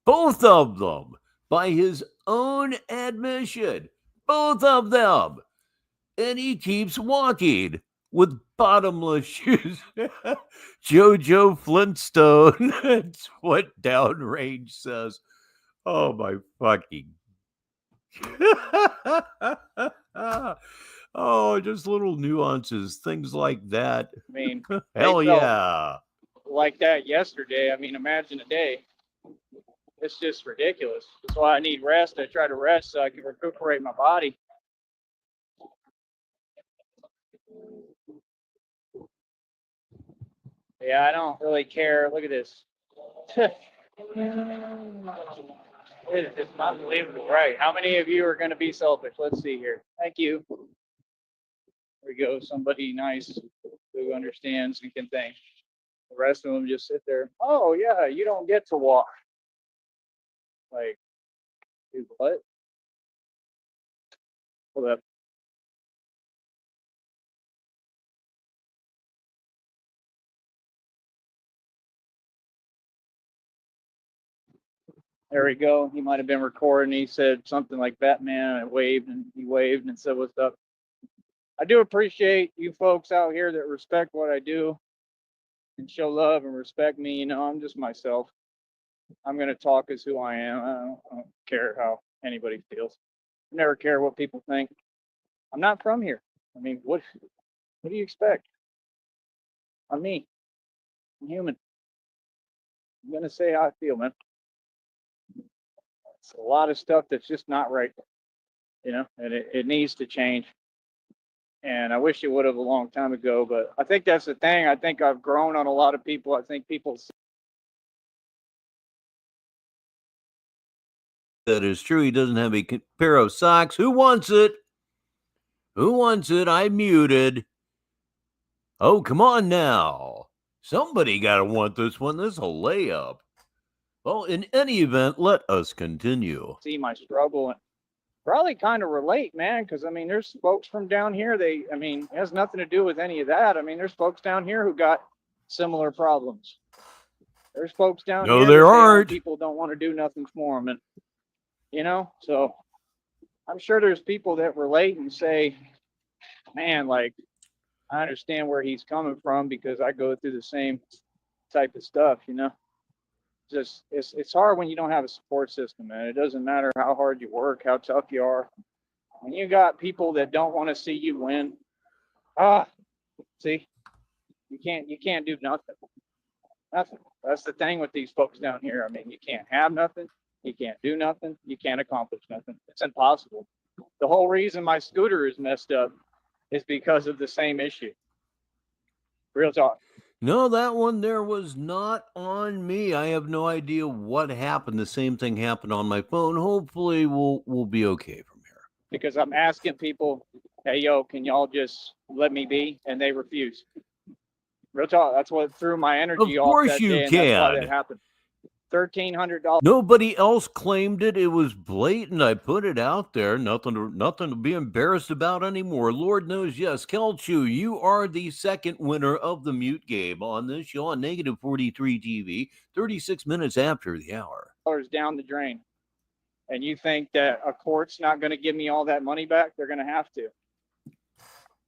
Speaker 2: Both of them, by his own admission. Both of them. And he keeps walking with bottomless shoes. Jojo Flintstone. That's what Downrange says. Oh, my fucking. Oh, just little nuances, things like that.
Speaker 1: I mean,
Speaker 2: Hell yeah.
Speaker 1: Like that yesterday. I mean, imagine a day. It's just ridiculous. That's why I need rest. I try to rest so I can recuperate my body. Yeah, I don't really care. Look at this. It is unbelievable, right? How many of you are going to be selfish? Let's see here. Thank you. There we go. Somebody nice who understands and can think. The rest of them just sit there. Oh, yeah, you don't get to walk. Like, dude, what? Hold up. There we go. He might have been recording. He said something like Batman. I waved and he waved and said, "What's up?" I do appreciate you folks out here that respect what I do and show love and respect me. You know, I'm just myself. I'm going to talk as who I am. I don't care how anybody feels. I never care what people think. I'm not from here. I mean, what do you expect? I'm me. I'm human. I'm going to say how I feel, man. It's a lot of stuff that's just not right, you know, and it needs to change. And I wish it would have a long time ago, but I think that's the thing. I think I've grown on a lot of people. I think people.
Speaker 2: That is true. He doesn't have a pair of socks. Who wants it? Who wants it? I muted. Oh, come on now. Somebody got to want this one. This is a layup. Well, in any event, let us continue.
Speaker 1: See my struggle and probably kind of relate, man, because I mean, there's folks from down here. I mean, it has nothing to do with any of that. I mean, there's folks down here who got similar problems. There's folks down
Speaker 2: No,
Speaker 1: here
Speaker 2: there
Speaker 1: that
Speaker 2: aren't.
Speaker 1: people don't want to do nothing for them, and you know, so I'm sure there's people that relate and say, man, like I understand where he's coming from because I go through the same type of stuff, you know. Just it's hard when you don't have a support system, man. It doesn't matter how hard you work, how tough you are. When you got people that don't want to see you win, see, you can't do nothing. Nothing. That's the thing with these folks down here. I mean, you can't have nothing, you can't do nothing, you can't accomplish nothing. It's impossible. The whole reason my scooter is messed up is because of the same issue. Real talk.
Speaker 2: No, that one there was not on me. I have no idea what happened. The same thing happened on my phone. Hopefully we'll be okay from here.
Speaker 1: Because I'm asking people, hey, yo, can y'all just let me be? And they refuse. Real talk. That's what threw my energy off.
Speaker 2: Of course
Speaker 1: that
Speaker 2: you
Speaker 1: day, and
Speaker 2: can.
Speaker 1: that's why that happened. $1,300.
Speaker 2: Nobody else claimed it. It was blatant. I put it out there. Nothing to be embarrassed about anymore. Lord knows, yes. Kelchu, you are the second winner of the mute game on this show on Negative 43 TV, 36 minutes after the hour.
Speaker 1: Down the drain. And you think that a court's not going to give me all that money back? They're going to have to.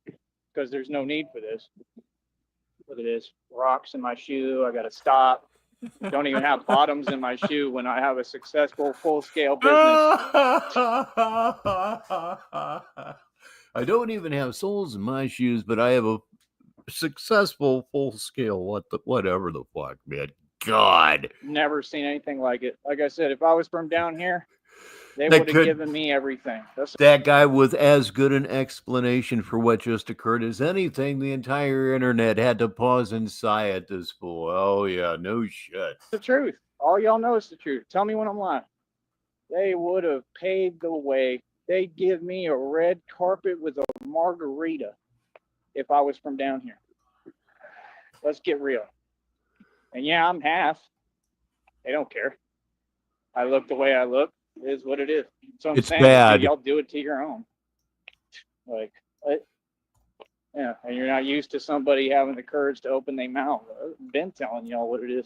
Speaker 1: Because there's no need for this. Look at this. Rocks in my shoe. I got to stop. Don't even have bottoms in my shoe when I have a successful full-scale business.
Speaker 2: I don't even have soles in my shoes, but I have a successful full-scale whatever the fuck, man. God.
Speaker 1: Never seen anything like it. Like I said, if I was from down here, they would have given me everything.
Speaker 2: That guy with as good an explanation for what just occurred as anything. The entire internet had to pause and sigh at this fool. Oh, yeah, no shit.
Speaker 1: The truth. All y'all know is the truth. Tell me when I'm lying. They would have paved the way. They'd give me a red carpet with a margarita if I was from down here. Let's get real. And yeah, I'm half. They don't care. I look the way I look. It is what it is. So I'm saying,
Speaker 2: bad.
Speaker 1: Y'all do it to your own. Like, yeah, and you're not used to somebody having the courage to open their mouth. I've been telling y'all what it is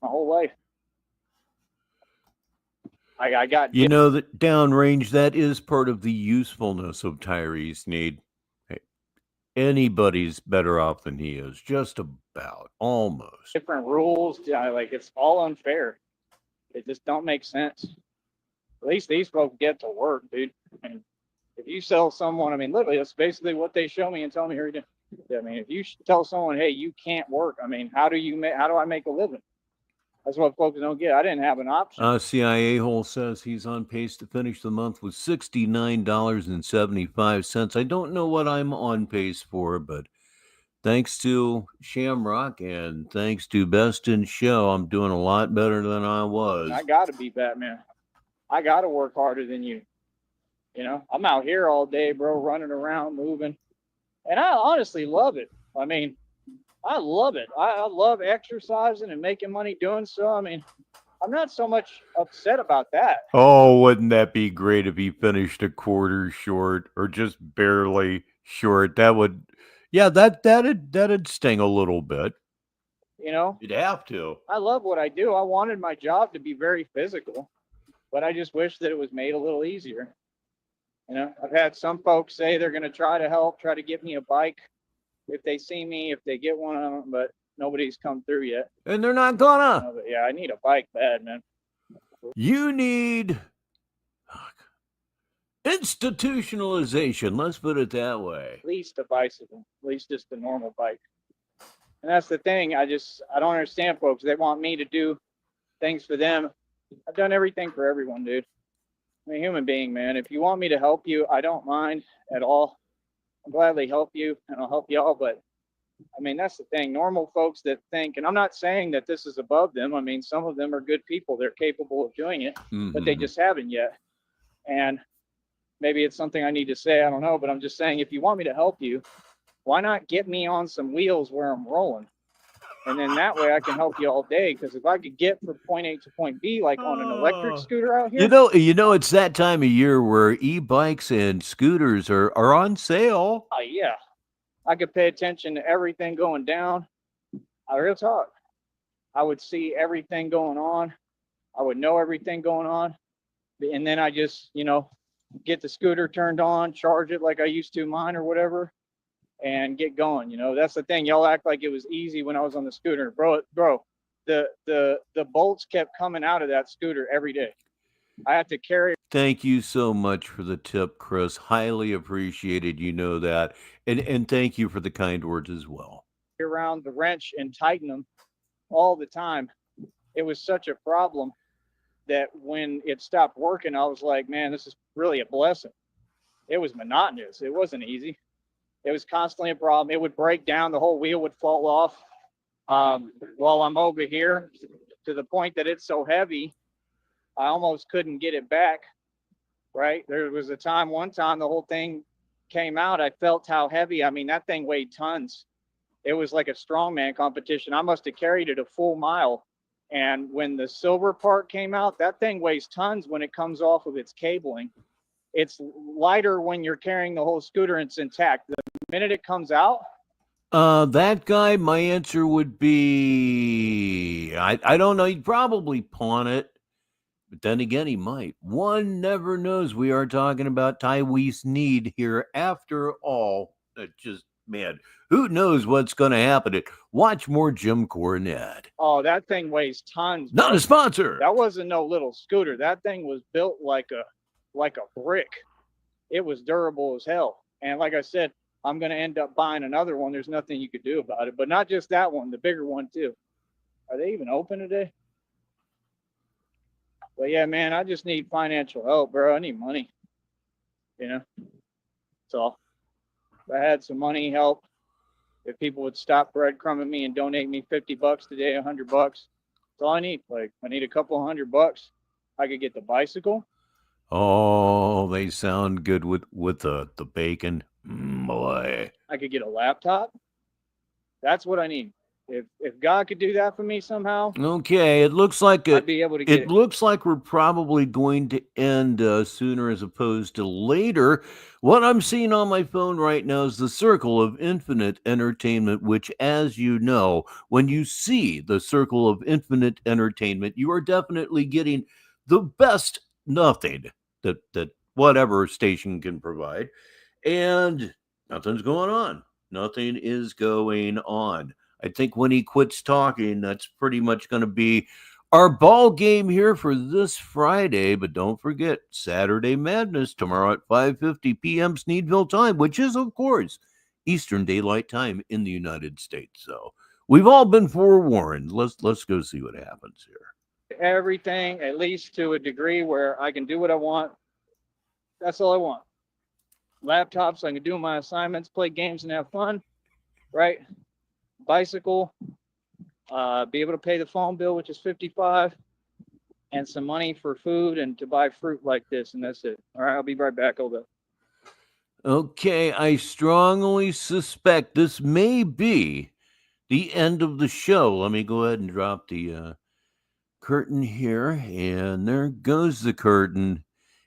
Speaker 1: my whole life. I got.
Speaker 2: You know that downrange, that is part of the usefulness of Tyree's need. Hey, anybody's better off than he is, just about, almost.
Speaker 1: Different rules. Like, it's all unfair. It just don't make sense. At least these folks get to work, dude. And if you sell someone, I mean, literally, that's basically what they show me and tell me here. I mean, if you tell someone, hey, you can't work, I mean, how do I make a living? That's what folks don't get. I didn't have an option.
Speaker 2: CIA Hole says he's on pace to finish the month with $69.75. I don't know what I'm on pace for, but thanks to Shamrock and thanks to Best in Show, I'm doing a lot better than I was.
Speaker 1: I got to be Batman. I got to work harder than you. You know, I'm out here all day, bro, running around, moving. And I honestly love it. I mean, I love it. I love exercising and making money doing so. I mean, I'm not so much upset about that.
Speaker 2: Oh, wouldn't that be great if he finished a quarter short or just barely short? That would, yeah, that'd sting a little bit.
Speaker 1: You know,
Speaker 2: You'd have to.
Speaker 1: I love what I do. I wanted my job to be very physical, but I just wish that it was made a little easier. You know, I've had some folks say they're going to try to help, try to get me a bike if they see me, if they get one of them, but nobody's come through yet.
Speaker 2: And they're not gonna.
Speaker 1: But yeah, I need a bike bad, man.
Speaker 2: You need institutionalization. Let's put it that way.
Speaker 1: At least a bicycle, at least just a normal bike. And that's the thing. I don't understand folks. They want me to do things for them. I've done everything for everyone, dude. I'm a human being, man. If you want me to help you, I don't mind at all. I'll gladly help you and I'll help y'all. But I mean, that's the thing. Normal folks that think, and I'm not saying that this is above them. I mean, some of them are good people. They're capable of doing it, but they just haven't yet. And maybe it's something I need to say. I don't know, but I'm just saying, if you want me to help you, why not get me on some wheels where I'm rolling? And then that way I can help you all day. Because if I could get from point A to point B, like on an electric scooter out here.
Speaker 2: You know, it's that time of year where e-bikes and scooters are on sale.
Speaker 1: Oh, yeah. I could pay attention to everything going down. Real talk. I would see everything going on. I would know everything going on. And then I just, get the scooter turned on, charge it like I used to mine or whatever, and get going. That's the thing. Y'all act like it was easy when I was on the scooter. Bro, the bolts kept coming out of that scooter every day. I had to carry.
Speaker 2: Thank you so much for the tip, Chris. Highly appreciated. You know that. And thank you for the kind words as well.
Speaker 1: Around the wrench and tighten them all the time. It was such a problem that when it stopped working, I was like, man, this is really a blessing. It was monotonous. It wasn't easy. It was constantly a problem. It would break down. The whole wheel would fall off while I'm over here, to the point that it's so heavy, I almost couldn't get it back, right? There was one time the whole thing came out. I felt how heavy. I mean, that thing weighed tons. It was like a strongman competition. I must have carried it a full mile. And when the silver part came out, that thing weighs tons when it comes off of its cabling. It's lighter when you're carrying the whole scooter and it's intact. The minute it comes out.
Speaker 2: That guy, my answer would be, I don't know. He'd probably pawn it. But then again, he might. One never knows. We are talking about Tywese Need here. After all, man, who knows what's going to happen? Watch more Jim Cornette.
Speaker 1: Oh, that thing weighs tons.
Speaker 2: Not a sponsor.
Speaker 1: That wasn't no little scooter. That thing was built like a brick. It was durable as hell. And like I said, I'm going to end up buying another one. There's nothing you could do about it. But not just that one, the bigger one too. Are they even open today? But yeah, man, I just need financial help, bro. I need money. So if I had some money help, if people would stop breadcrumbing me and donate me $50 today, $100, that's all I need. Like, I need a couple $100. I could get the bicycle.
Speaker 2: Oh, they sound good with the bacon. Boy.
Speaker 1: I could get a laptop. That's what I need. If God could do that for me somehow.
Speaker 2: Okay, it looks like
Speaker 1: I'd be able to get
Speaker 2: it looks like we're probably going to end sooner as opposed to later. What I'm seeing on my phone right now is the Circle of Infinite Entertainment, which, as you know, when you see the Circle of Infinite Entertainment, you are definitely getting the best nothing that whatever station can provide. And nothing's going on. Nothing is going on. I think when he quits talking, that's pretty much going to be our ball game here for this Friday. But don't forget, Saturday Madness tomorrow at 5:50 p.m. Sneedville time, which is, of course, Eastern Daylight Time in the United States. So we've all been forewarned. Let's go see what happens here.
Speaker 1: Everything, at least to a degree where I can do what I want. That's all I want. Laptop, so I can do my assignments, play games, and have fun, right? Bicycle, be able to pay the phone bill, which is $55, and some money for food and to buy fruit like this, and that's it. All right, I'll be right back. Hold up.
Speaker 2: Okay, I strongly suspect this may be the end of the show. Let me go ahead and drop the curtain here, and there goes the curtain.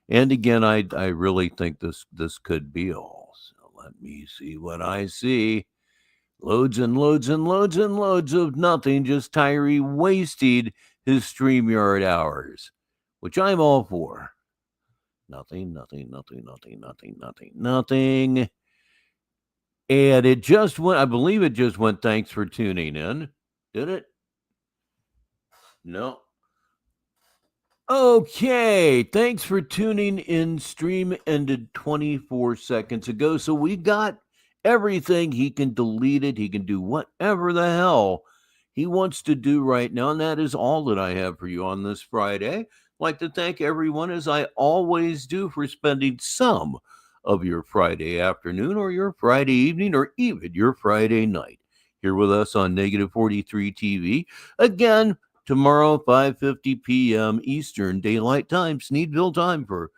Speaker 2: And again, I really think this could be all. So let me see what I see. Loads and loads and loads and loads of nothing, just Tyree wasted his StreamYard hours, which I'm all for. Nothing. And it just went, I believe it just went, thanks for tuning in. Did it? No. Okay, thanks for tuning in. Stream ended 24 seconds ago, so we got everything. He can delete it. He can do whatever the hell he wants to do right now, and that is all that I have for you on this Friday. I'd like to thank everyone, as I always do, for spending some of your Friday afternoon or your Friday evening or even your Friday night here with us on Negative 43 TV. Again, tomorrow, 5:50 p.m. Eastern Daylight Time, Sneedville time, for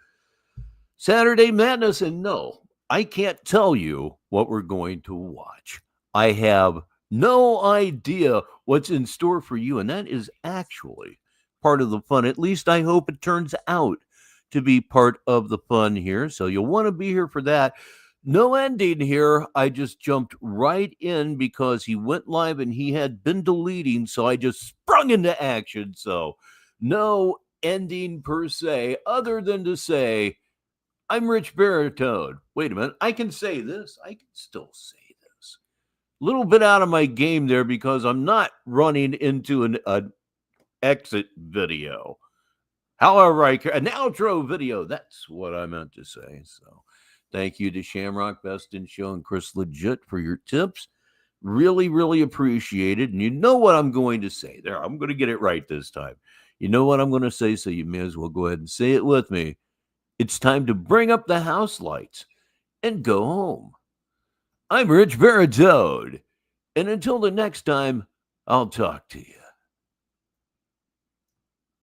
Speaker 2: Saturday Madness. And no, I can't tell you what we're going to watch. I have no idea what's in store for you, and that is actually part of the fun. At least I hope it turns out to be part of the fun here. So you'll want to be here for that. No ending here. I just jumped right in because he went live and he had been deleting, so I just sprung into action. So no ending per se, other than to say, I'm Rich Baritone. Wait a minute. I can say this. I can still say this. A little bit out of my game there because I'm not running into an exit video. However, an outro video. That's what I meant to say. So thank you to Shamrock, Best in Show, and Chris Legit for your tips. Really, really appreciate it. And you know what I'm going to say there. I'm going to get it right this time. You know what I'm going to say, so you may as well go ahead and say it with me. It's time to bring up the house lights and go home. I'm Rich Baritone. And until the next time, I'll talk to you.